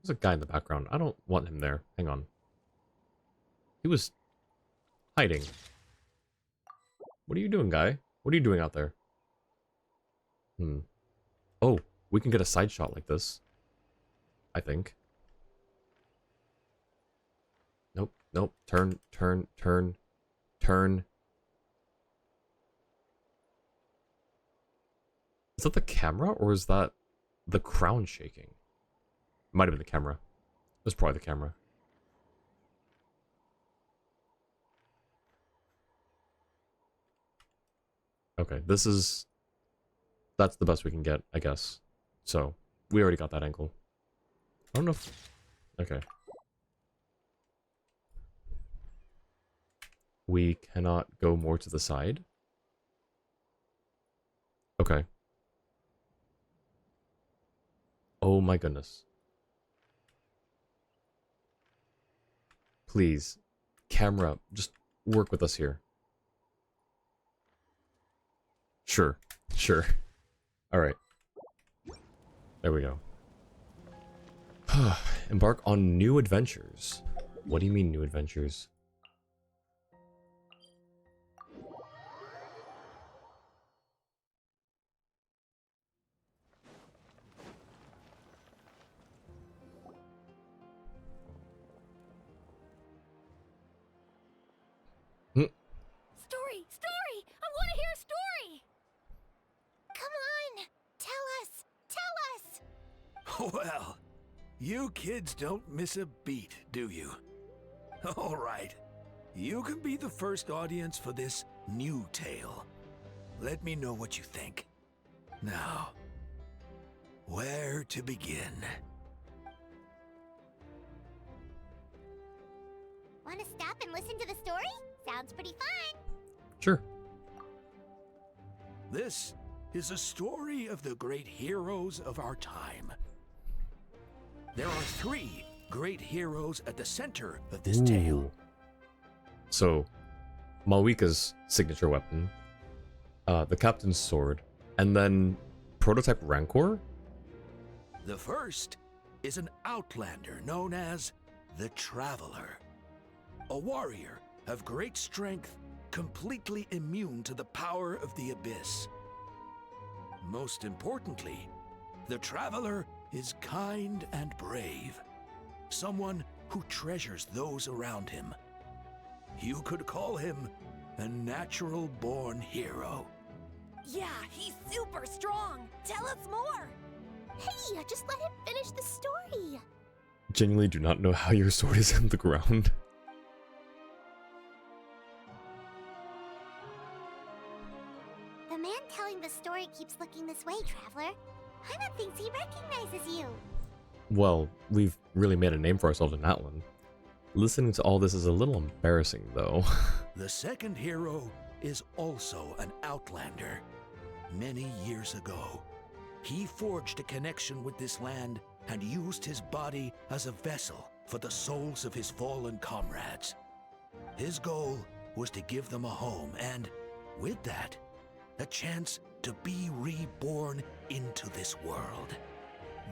There's a guy in the background. I don't want him there. Hang on. He was hiding. What are you doing, guy? What are you doing out there? Oh, we can get a side shot like this. I think. Nope, nope. Turn, turn, turn, turn. Is that the camera or is that the crown shaking? Might have been the camera. It was probably the camera. Okay, that's the best we can get, I guess. So, we already got that angle. I don't know if... Okay. We cannot go more to the side? Okay. Oh my goodness. Please, camera, just work with us here. Sure, sure. Alright. There we go. Embark on new adventures. What do you mean new adventures? Story! Story! I want to hear a story! Come on! Tell us! Tell us! Well, you kids don't miss a beat, do you? All right. You can be the first audience for this new tale. Let me know what you think. Now, where to begin? Want to stop and listen to the story? Sounds pretty fun. Sure. This is a story of the great heroes of our time. There are 3 great heroes at the center of this tale. So, Mavuika's signature weapon, the captain's sword, and then prototype Rancor? The first is an outlander known as the Traveler. A warrior of great strength, completely immune to the power of the Abyss. Most importantly, the Traveler is kind and brave. Someone who treasures those around him. You could call him a natural-born hero. Yeah, he's super strong! Tell us more! Hey, just let him finish the story! Genuinely do not know how your sword is in the ground. The man telling the story keeps looking this way, Traveler. Paimon thinks he recognizes you. Well, we've really made a name for ourselves in Natlan. Listening to all this is a little embarrassing, though. The second hero is also an outlander. Many years ago, he forged a connection with this land and used his body as a vessel for the souls of his fallen comrades. His goal was to give them a home and, with that, a chance to be reborn into this world.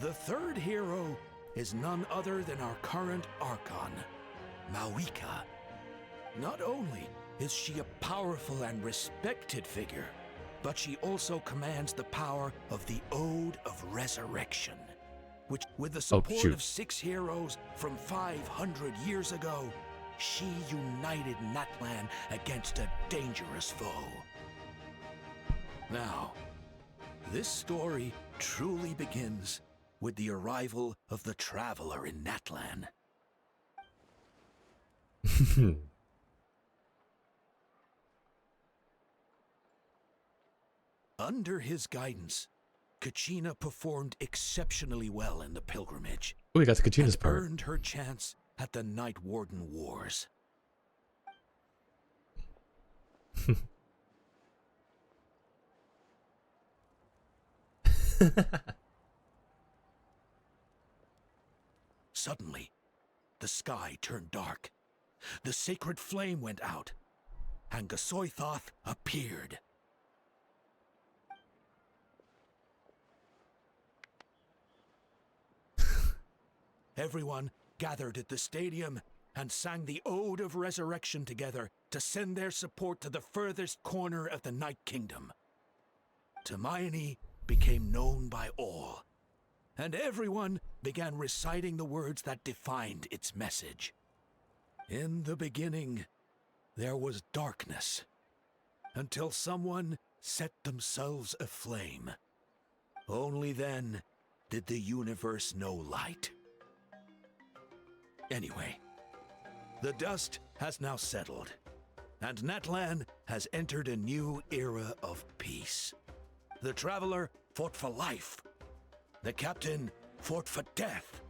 The third hero is none other than our current Archon, Mavuika. Not only is she a powerful and respected figure, but she also commands the power of the Ode of Resurrection, which, with the support of 6 heroes from 500 years ago, she united Natlan against a dangerous foe. Now, this story truly begins with the arrival of the Traveler in Natlan. Under his guidance, Kachina performed exceptionally well in the pilgrimage. Oh, we got to Kachina's and part. Earned her chance at the Night Warden Wars. Suddenly, the sky turned dark. The sacred flame went out, and Gasoithoth appeared. Everyone gathered at the stadium and sang the Ode of Resurrection together to send their support to the furthest corner of the Night Kingdom. Hermione became known by all, and everyone began reciting the words that defined its message. In the beginning, there was darkness, until someone set themselves aflame. Only then did the universe know light. Anyway, the dust has now settled, and Natlan has entered a new era of peace. The Traveler fought for life. The Captain fought for death.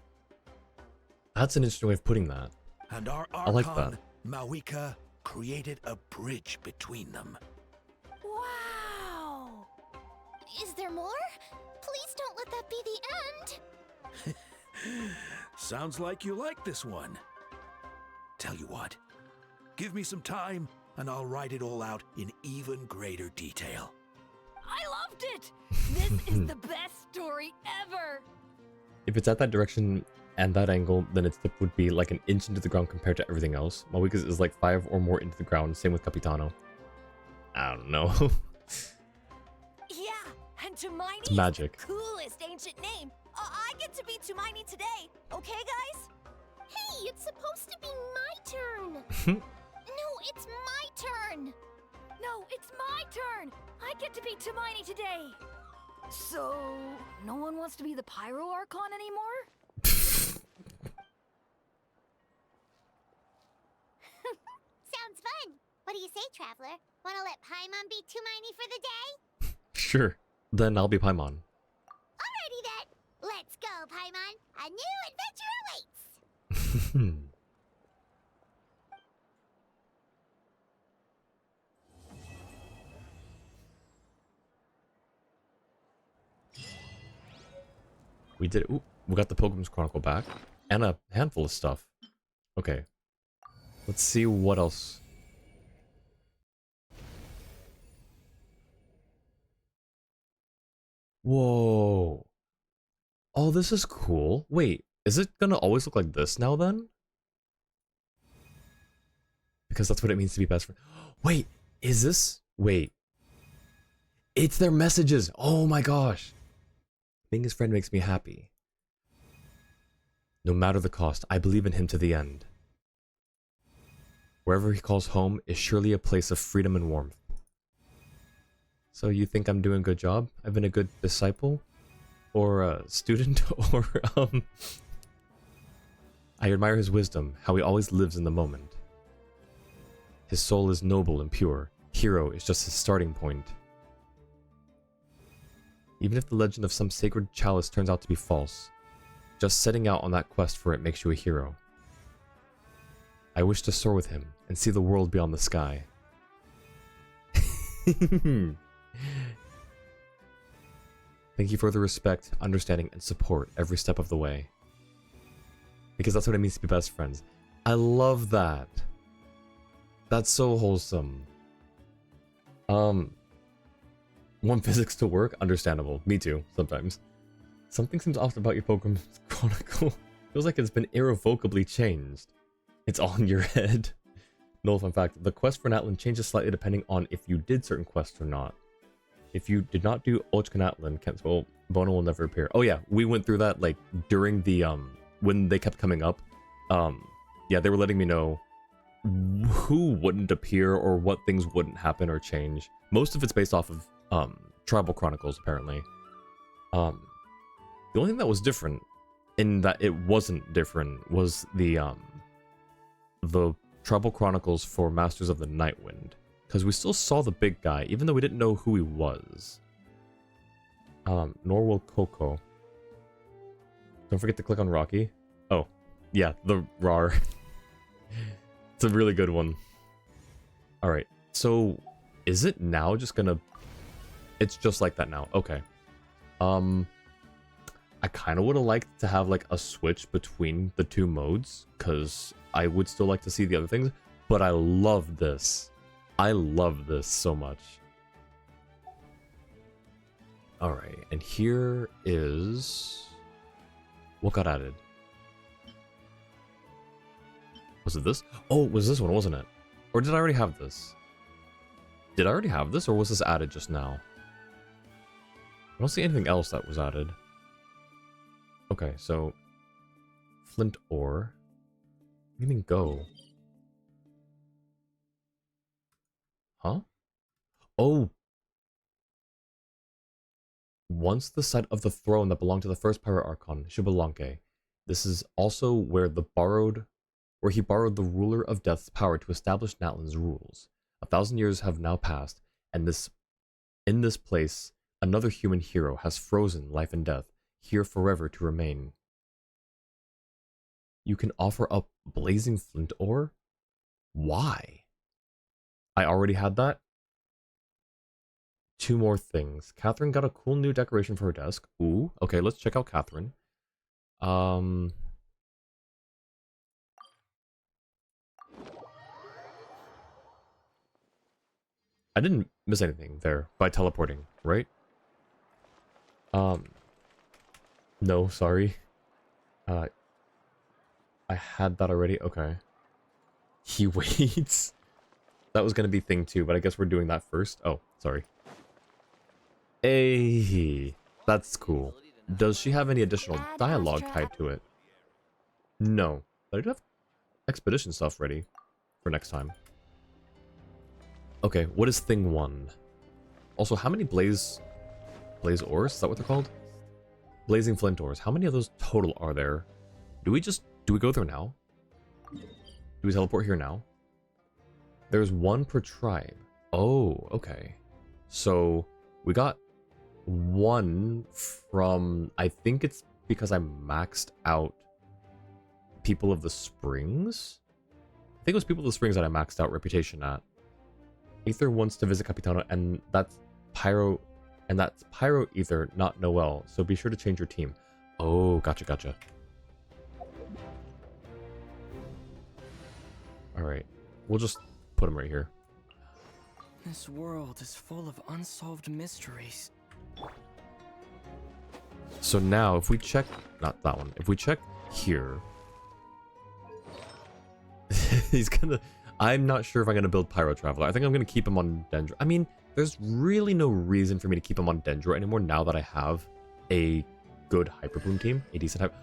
That's an interesting way of putting that. And our I like that. Archon, Mavuika, created a bridge between them. Wow! Is there more? Please don't let that be the end! Sounds like you like this one. Tell you what, give me some time and I'll write it all out in even greater detail. I loved it! This is the best story ever! If it's at that direction and that angle, then its tip would be like an inch into the ground compared to everything else. Mavuika's is like 5 or more into the ground, same with Capitano. I don't know. Yeah, and Tumaini It's magic. is the coolest ancient name. I get to be Tumaini today, okay guys? Hey, it's supposed to be my turn! No, it's my turn! No, it's my turn! I get to be Tumaini today! So, no one wants to be the Pyro Archon anymore? Sounds fun! What do you say, Traveler? Wanna let Paimon be Tumaini for the day? Sure, then I'll be Paimon. Alrighty then! Let's go, Paimon! A new adventure awaits! We did it. Ooh, we got the Pilgrim's Chronicle back and a handful of stuff. Okay, let's see what else. Whoa. Oh, this is cool. Wait, is it gonna always look like this now then? Because that's what it means to be best friend. Wait, is this? Wait. It's their messages. Oh my gosh. Being his friend makes me happy. No matter the cost, I believe in him to the end. Wherever he calls home is surely a place of freedom and warmth. So you think I'm doing a good job? I've been a good disciple? Or a student? Or, I admire his wisdom, how he always lives in the moment. His soul is noble and pure. Hero is just his starting point. Even if the legend of some sacred chalice turns out to be false, just setting out on that quest for it makes you a hero. I wish to soar with him and see the world beyond the sky. Thank you for the respect, understanding, and support every step of the way. Because that's what it means to be best friends. I love that. That's so wholesome. Want physics to work? Understandable. Me too, sometimes. Something seems off about your Pilgrim's Chronicle. Feels like it's been irrevocably changed. It's all in your head. No fun fact, the quest for Natlan changes slightly depending on if you did certain quests or not. If you did not do Ochka Natlan, well, Bono will never appear. Oh yeah, we went through that like during the when they kept coming up. Yeah, they were letting me know who wouldn't appear or what things wouldn't happen or change. Most of it's based off of Tribal Chronicles, apparently. The only thing that was different, in that it wasn't different, was the Tribal Chronicles for Masters of the Nightwind. Because we still saw the big guy, even though we didn't know who he was. Nor will Coco. Don't forget to click on Rocky. Oh, yeah, the RAR. It's a really good one. Alright, so is it now just gonna... It's just like that now. Okay. I kind of would have liked to have like a switch between the two modes, because I would still like to see the other things, but I love this. I love this so much. Alright, and here is... what got added? Was it this? Oh, it was this one, wasn't it? Or did I already have this? Did I already have this, or was this added just now? I don't see anything else that was added. Okay, so... flint ore. What do you mean go? Huh? Oh! Once the site of the throne that belonged to the first Pirate Archon, Shibalanke. This is also where he borrowed the ruler of death's power to establish Natlan's rules. 1,000 years have now passed, and in this place, another human hero has frozen life and death, here forever to remain. You can offer up blazing flint ore? Why? I already had that? 2 more things. Catherine got a cool new decoration for her desk. Ooh, okay, let's check out Catherine. I didn't miss anything there by teleporting, right? No, sorry. I had that already. Okay. He waits. That was gonna be thing 2, but I guess we're doing that first. Oh, sorry. Hey, that's cool. Does she have any additional dialogue tied to it? No, but I do have expedition stuff ready for next time. Okay, what is thing 1? Also, how many blaze ores? Is that what they're called? Blazing flint ores. How many of those total are there? Do we go there now? Do we teleport here now? There's 1 per tribe. Oh, okay. So we got 1 from, I think it's because I maxed out People of the Springs? I think it was People of the Springs that I maxed out reputation at. Aether wants to visit Capitano, and that's Pyro Ether, not Noel, so be sure to change your team. Oh, gotcha. Alright, we'll just put him right here. This world is full of unsolved mysteries. So now, if we check... not that one. If we check here... he's gonna... I'm not sure if I'm gonna build Pyro Traveler. I think I'm gonna keep him on Dendro. I mean, there's really no reason for me to keep him on Dendro anymore now that I have a good Hyperboom team. A decent hyper...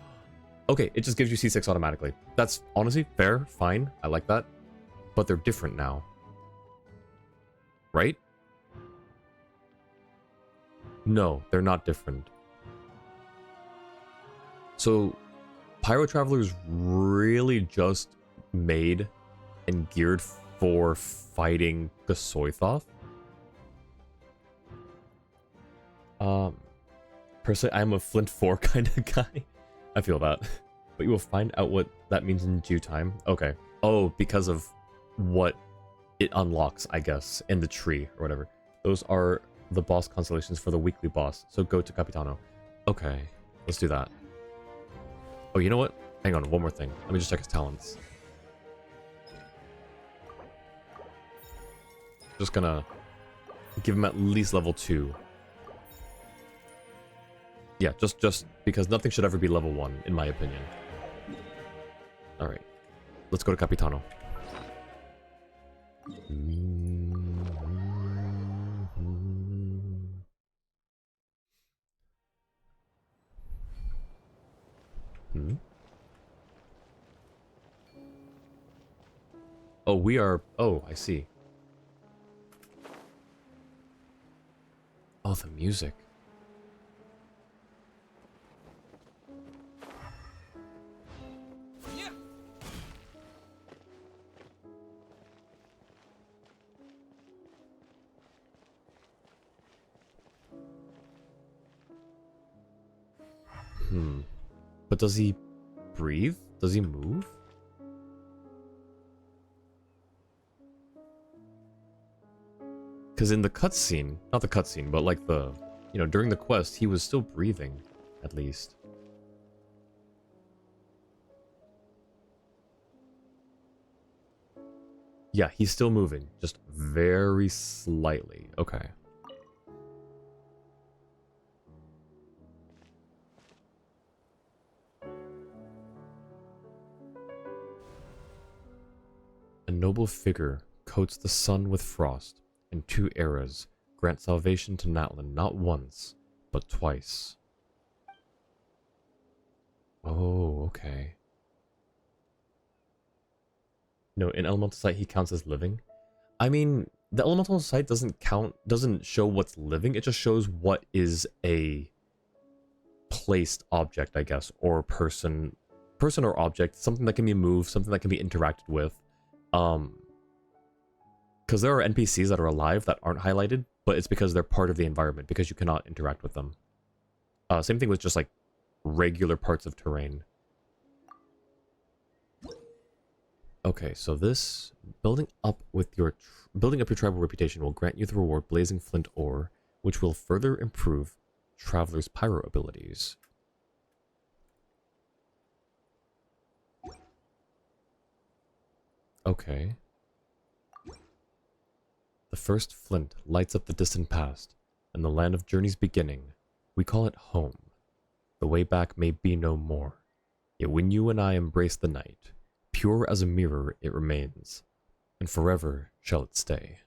Okay, it just gives you C6 automatically. That's honestly fair, fine. I like that. But they're different now. Right? No, they're not different. So, Pyro Traveler is really just made and geared for fighting the Soithoth. Personally, I'm a Flint 4 kind of guy. I feel that. But you will find out what that means in due time. Okay. Oh, because of what it unlocks, I guess, in the tree or whatever. Those are the boss constellations for the weekly boss. So go to Capitano. Okay, let's do that. Oh, you know what? Hang on, one more thing. Let me just check his talents. Just gonna give him at least level 2. Yeah, just because nothing should ever be level 1, in my opinion. Alright. Let's go to Capitano. Oh, we are... Oh, I see. Oh, the music. But does he breathe? Does he move? Because in the cutscene, not the cutscene, but like the you know, during the quest, he was still breathing, at least. Yeah, he's still moving, just very slightly. Okay. A noble figure coats the sun with frost, and 2 eras grant salvation to Natlan not once, but twice. Oh, okay. No, in Elemental Sight he counts as living. I mean, the Elemental Sight doesn't show what's living, it just shows what is a placed object, I guess, or person or object, something that can be moved, something that can be interacted with. Because there are NPCs that are alive that aren't highlighted, but it's because they're part of the environment, because you cannot interact with them. Same thing with just like regular parts of terrain. Okay, so this building up your tribal reputation will grant you the reward Blazing Flint Ore, which will further improve Traveler's pyro abilities. Okay. The first flint lights up the distant past, and the land of journey's beginning. We call it home. The way back may be no more. Yet when you and I embrace the night, pure as a mirror it remains, and forever shall it stay.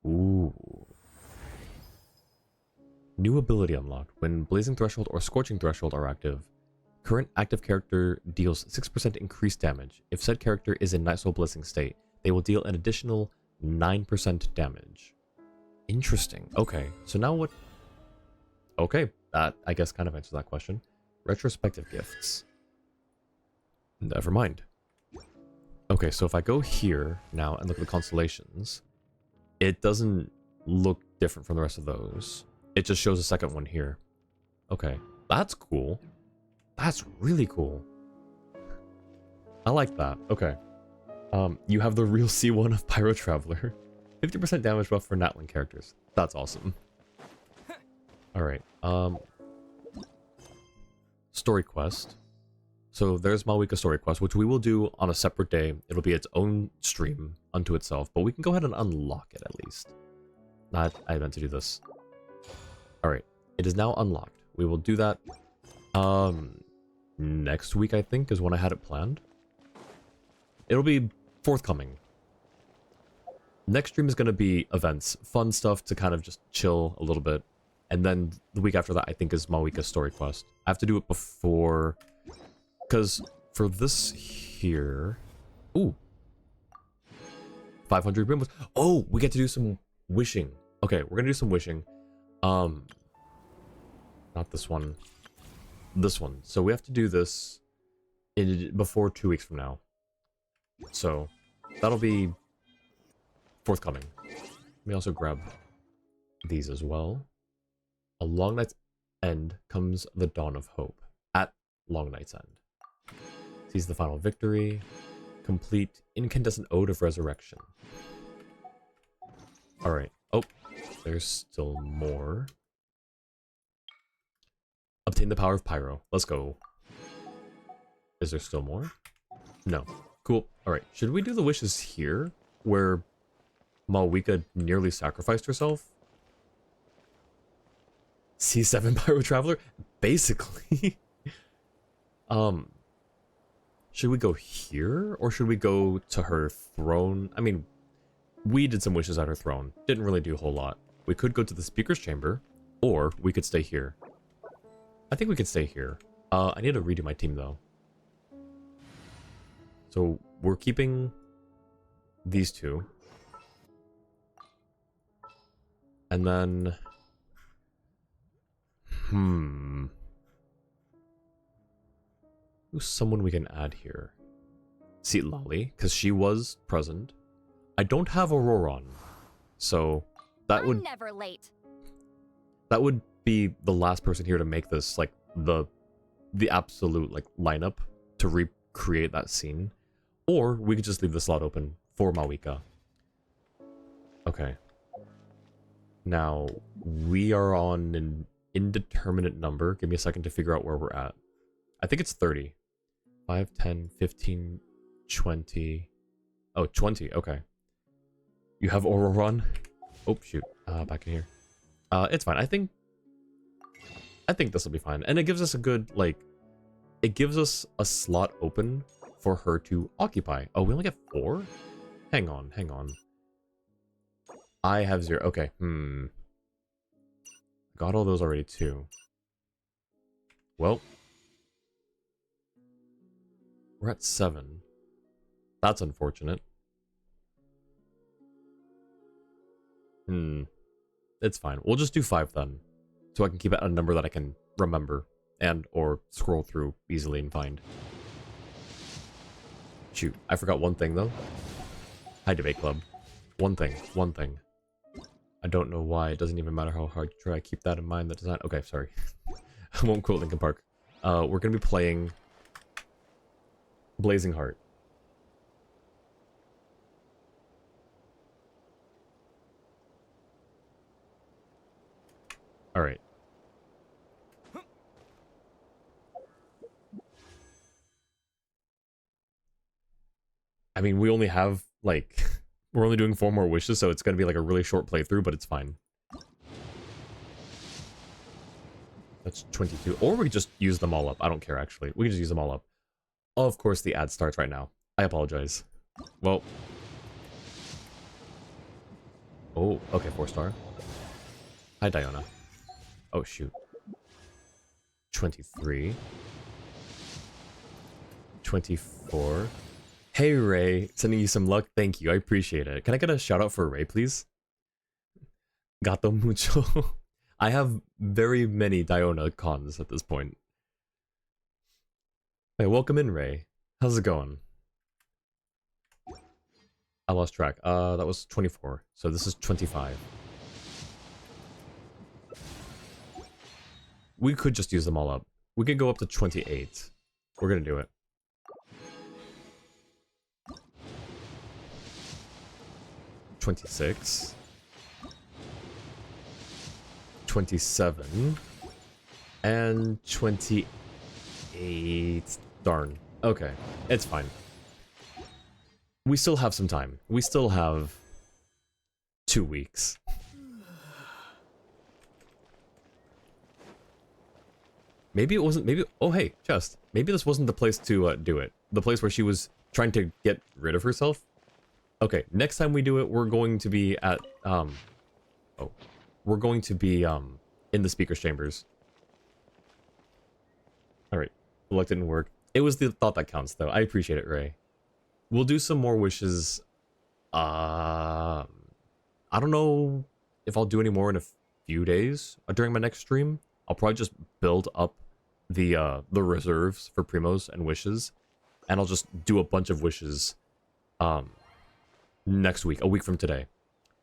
Ooh. New ability unlocked. When Blazing Threshold or Scorching Threshold are active, current active character deals 6% increased damage. If said character is in Night Soul Blessing state, they will deal an additional 9% damage. Interesting. Okay, so now what? Okay, that I guess kind of answers that question. Retrospective gifts. Never mind. Okay, so if I go here now and look at the constellations, it doesn't look different from the rest of those. It just shows a second one here. Okay, that's cool. That's really cool. I like that. Okay. You have the real C1 of Pyro Traveler. 50% damage buff for Natlan characters. That's awesome. Alright, story quest. So there's Mavuika story quest, which we will do on a separate day. It'll be its own stream unto itself, but we can go ahead and unlock it at least. I meant to do this. Alright, it is now unlocked. We will do that, next week I think is when I had it planned. It'll be forthcoming. Next stream is going to be events, fun stuff to kind of just chill a little bit. And then the week after that, I think, is Mavuika's story quest. I have to do it before... Because for this here... Ooh. 500 Brimbles. Oh, we get to do some wishing. Okay, we're going to do some wishing. Not this one. This one. So we have to do this before 2 weeks from now. So that'll be forthcoming. Let me also grab these as well. A long night's end comes the dawn of hope. At long night's end. Seize the final victory. Complete incandescent ode of resurrection. Alright. Oh, there's still more. Obtain the power of pyro. Let's go. Is there still more? No. Cool. Alright. Should we do the wishes here? Where Mavuika nearly sacrificed herself? C7 Pyro Traveler? Basically. Should we go here? Or should we go to her throne? I mean, we did some wishes at her throne. Didn't really do a whole lot. We could go to the speaker's chamber. Or we could stay here. I think we could stay here. I need to redo my team though. So we're keeping these two. And then... Who's someone we can add here? Seat Lolly, because she was present. I don't have Auroron, so that would... never late. That would be the last person here to make this, like, the absolute, like, lineup to recreate that scene. Or we could just leave the slot open for Mavuika. Okay. Now, we are on an indeterminate number. Give me a second to figure out where we're at. I think it's 30. 5, 10, 15, 20. Oh, 20. Okay. You have Oral Run? Oh, shoot. Back in here. It's fine. I think this will be fine. And it gives us a good, like... It gives us a slot open for her to occupy. Oh, we only get 4? Hang on, hang on. I have 0. Okay, got all those already, too. Well. We're at 7. That's unfortunate. It's fine. We'll just do 5 then. So I can keep it at a number that I can remember. And or scroll through easily and find. Shoot, I forgot one thing though. Hi, Debate Club. One thing. I don't know why. It doesn't even matter how hard you try. Keep that in mind. That does not. Okay, sorry. I won't quote Linkin Park. We're gonna be playing Blazing Heart. All right. I mean, we only have, like, we're only doing 4 more wishes, so it's gonna be like a really short playthrough, but it's fine. That's 22. Or we just use them all up. I don't care, actually. We can just use them all up. Of course, the ad starts right now. I apologize. Well. Oh, okay, 4-star. Hi, Diona. Oh, shoot. 23. 24. Hey, Ray. Sending you some luck. Thank you. I appreciate it. Can I get a shout out for Ray, please? Gato mucho. I have very many Diona cons at this point. Hey, welcome in, Ray. How's it going? I lost track. That was 24. So this is 25. We could just use them all up. We could go up to 28. We're gonna do it. 26. 27. And 28. Darn. Okay. It's fine. We still have some time. We still have 2 weeks. Maybe it wasn't, maybe, oh hey, chest. Maybe this wasn't the place to do it. The place where she was trying to get rid of herself. Okay, next time we do it, we're going to be at, we're going to be, in the speaker's chambers. Alright, the luck didn't work. It was the thought that counts, though. I appreciate it, Ray. We'll do some more wishes, I don't know if I'll do any more in a few days during my next stream. I'll probably just build up the reserves for primos and wishes, and I'll just do a bunch of wishes, next week, a week from today.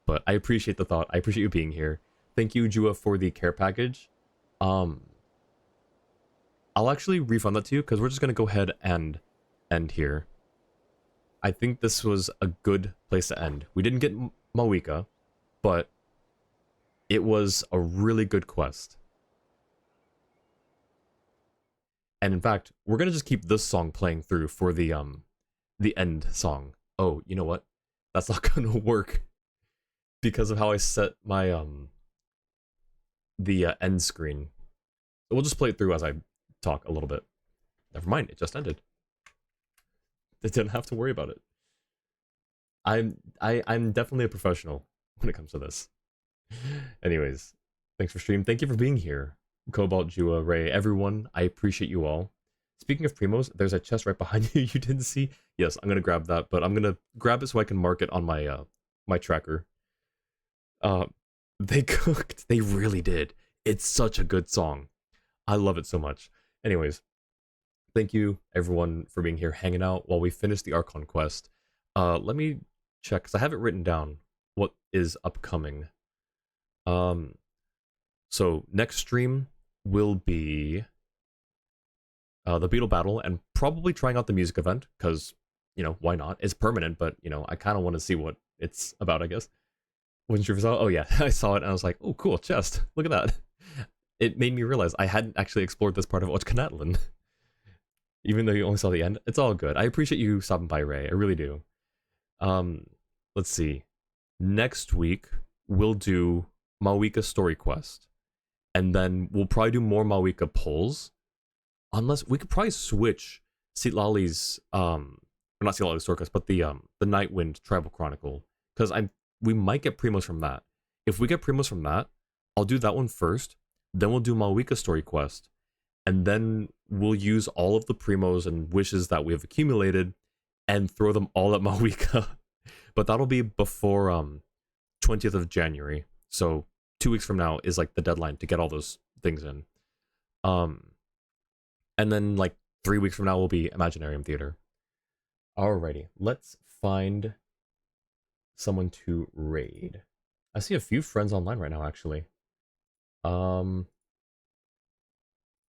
But I appreciate the thought. I appreciate you being here. Thank you, Jua, for the care package. I'll actually refund that to you, because we're just going to go ahead and end here. I think this was a good place to end. We didn't get Mavuika, but it was a really good quest. And in fact, we're going to just keep this song playing through for the end song. Oh, you know what? That's not going to work because of how I set my the end screen. We'll just play it through as I talk a little bit. Never mind, it just ended. I didn't have to worry about it. I'm definitely a professional when it comes to this. Anyways, thanks for stream. Thank you for being here. Cobalt, Jua, Ray, everyone. I appreciate you all. Speaking of primos, there's a chest right behind you didn't see. Yes, I'm gonna grab that, but I'm gonna grab it so I can mark it on my my tracker. They cooked. They really did. It's such a good song. I love it so much. Anyways, thank you everyone for being here, hanging out while we finish the Archon Quest. Let me check, because I have it written down what is upcoming. So next stream will be the Beetle Battle, and probably trying out the music event, because you know, why not? It's permanent, but, you know, I kind of want to see what it's about, I guess. Wasn't sure if I saw it. Oh, yeah, I saw it, and I was like, oh, cool, chest. Look at that. It made me realize I hadn't actually explored this part of Archon Natlan. Even though you only saw the end. It's all good. I appreciate you stopping by, Ray. I really do. Let's see. Next week, we'll do Mavuika Story Quest. And then we'll probably do more Mavuika polls. Unless, we could probably switch Citlali's, or not Citlali's Story Quest, but the Nightwind Tribal Chronicle. Because we might get Primos from that. If we get Primos from that, I'll do that one first. Then we'll do Mavuika Story Quest. And then we'll use all of the Primos and wishes that we have accumulated and throw them all at Mavuika. But that'll be before 20th of January. So 2 weeks from now is like the deadline to get all those things in. And then like 3 weeks from now will be Imaginarium Theater. Alrighty, let's find someone to raid. I see a few friends online right now, actually.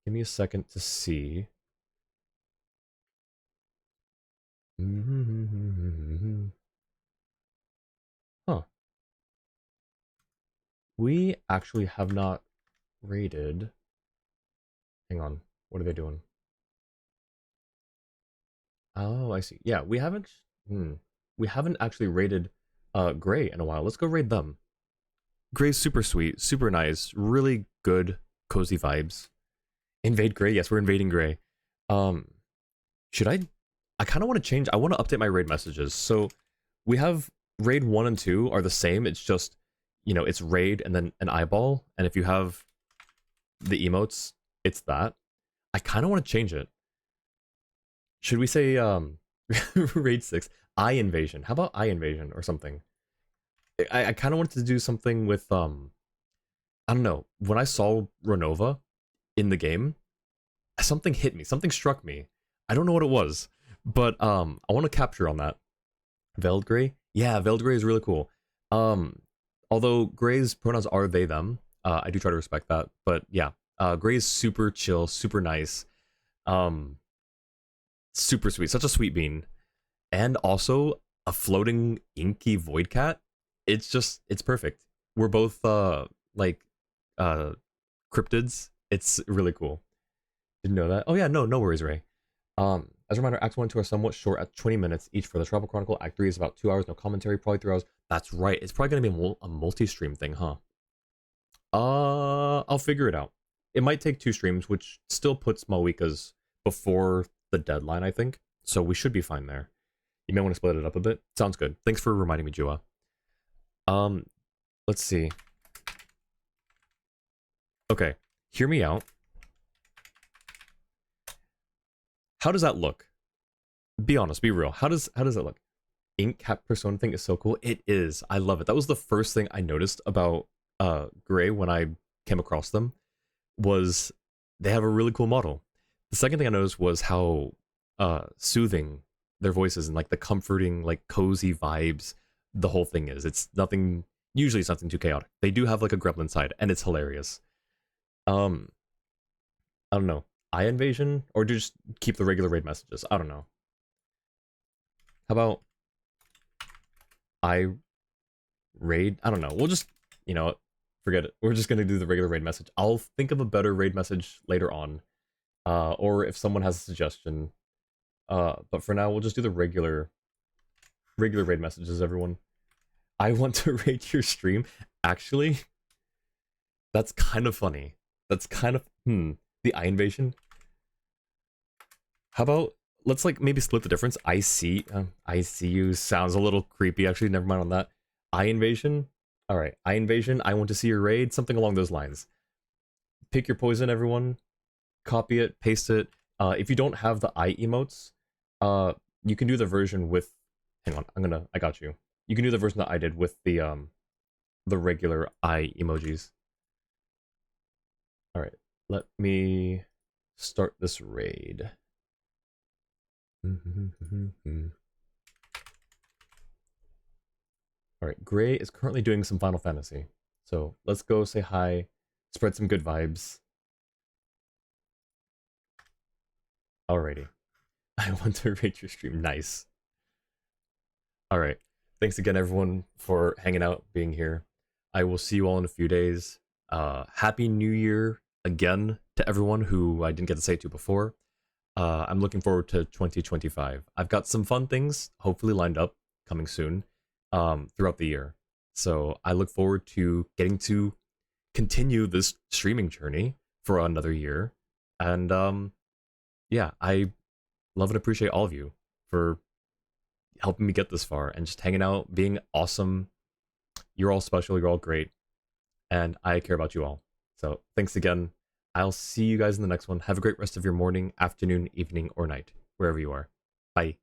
Give me a second to see. Huh. We actually have not raided. Hang on. What are they doing? Oh, I see. Yeah, we haven't actually raided Gray in a while. Let's go raid them. Gray's super sweet, super nice, really good, cozy vibes. Invade Gray? Yes, we're invading Gray. Should I kind of want to change. I want to update my raid messages. So we have raid 1 and 2 are the same. It's just, you know, it's raid and then an eyeball. And if you have the emotes, it's that. I kind of want to change it. Should we say raid 6? Eye invasion. How about eye invasion or something? I kind of wanted to do something with I don't know. When I saw Renova in the game, something hit me. Something struck me. I don't know what it was, but I want to capture on that. Veiled Gray? Yeah, Veiled Gray is really cool. Although Gray's pronouns are they them, I do try to respect that. But yeah, Gray is super chill, super nice, super sweet, such a sweet bean, and also a floating inky void cat. It's perfect. We're both cryptids. It's really cool. Didn't know that. Oh yeah, no worries, Ray. As a reminder, Acts 1 and 2 are somewhat short at 20 minutes each for the Travel Chronicle. Act 3 is about 2 hours, no commentary, probably 3 hours. That's right. It's probably going to be a multi-stream thing, huh? I'll figure it out. It might take 2 streams, which still puts Mavuika's before the deadline, I think. So we should be fine there. You may want to split it up a bit. Sounds good. Thanks for reminding me, Jua. Let's see. Okay, hear me out. How does that look? Be honest, be real. How does it look? Ink Cap Persona thing is so cool. It is. I love it. That was the first thing I noticed about Gray when I came across them, was they have a really cool model. The second thing I noticed was how soothing their voices and like the comforting, like cozy vibes the whole thing is. Usually it's nothing too chaotic. They do have like a gremlin side and it's hilarious. I don't know. Eye invasion, or just keep the regular raid messages? I don't know. How about I raid? I don't know. We'll just, you know, forget it. We're just gonna do the regular raid message. I'll think of a better raid message later on, or if someone has a suggestion. But for now, we'll just do the regular raid messages. Everyone, I want to raid your stream. Actually, that's kind of funny. That's kind of the eye invasion. How about let's like maybe split the difference. I see you sounds a little creepy. Actually, never mind on that. Eye invasion. All right, eye invasion. I want to see your raid. Something along those lines. Pick your poison, everyone. Copy it, paste it. If you don't have the eye emotes, you can do the version with. Hang on, I got you. You can do the version that I did with the regular eye emojis. All right, let me start this raid. Alright, Gray is currently doing some Final Fantasy. So let's go say hi, spread some good vibes. Alrighty. I want to rate your stream. Nice. All right. Thanks again, everyone, for hanging out, being here. I will see you all in a few days. Happy New Year again to everyone who I didn't get to say it to before. I'm looking forward to 2025. I've got some fun things hopefully lined up coming soon throughout the year. So I look forward to getting to continue this streaming journey for another year. And yeah, I love and appreciate all of you for helping me get this far and just hanging out, being awesome. You're all special, you're all great, and I care about you all. So thanks again. I'll see you guys in the next one. Have a great rest of your morning, afternoon, evening, or night, wherever you are. Bye.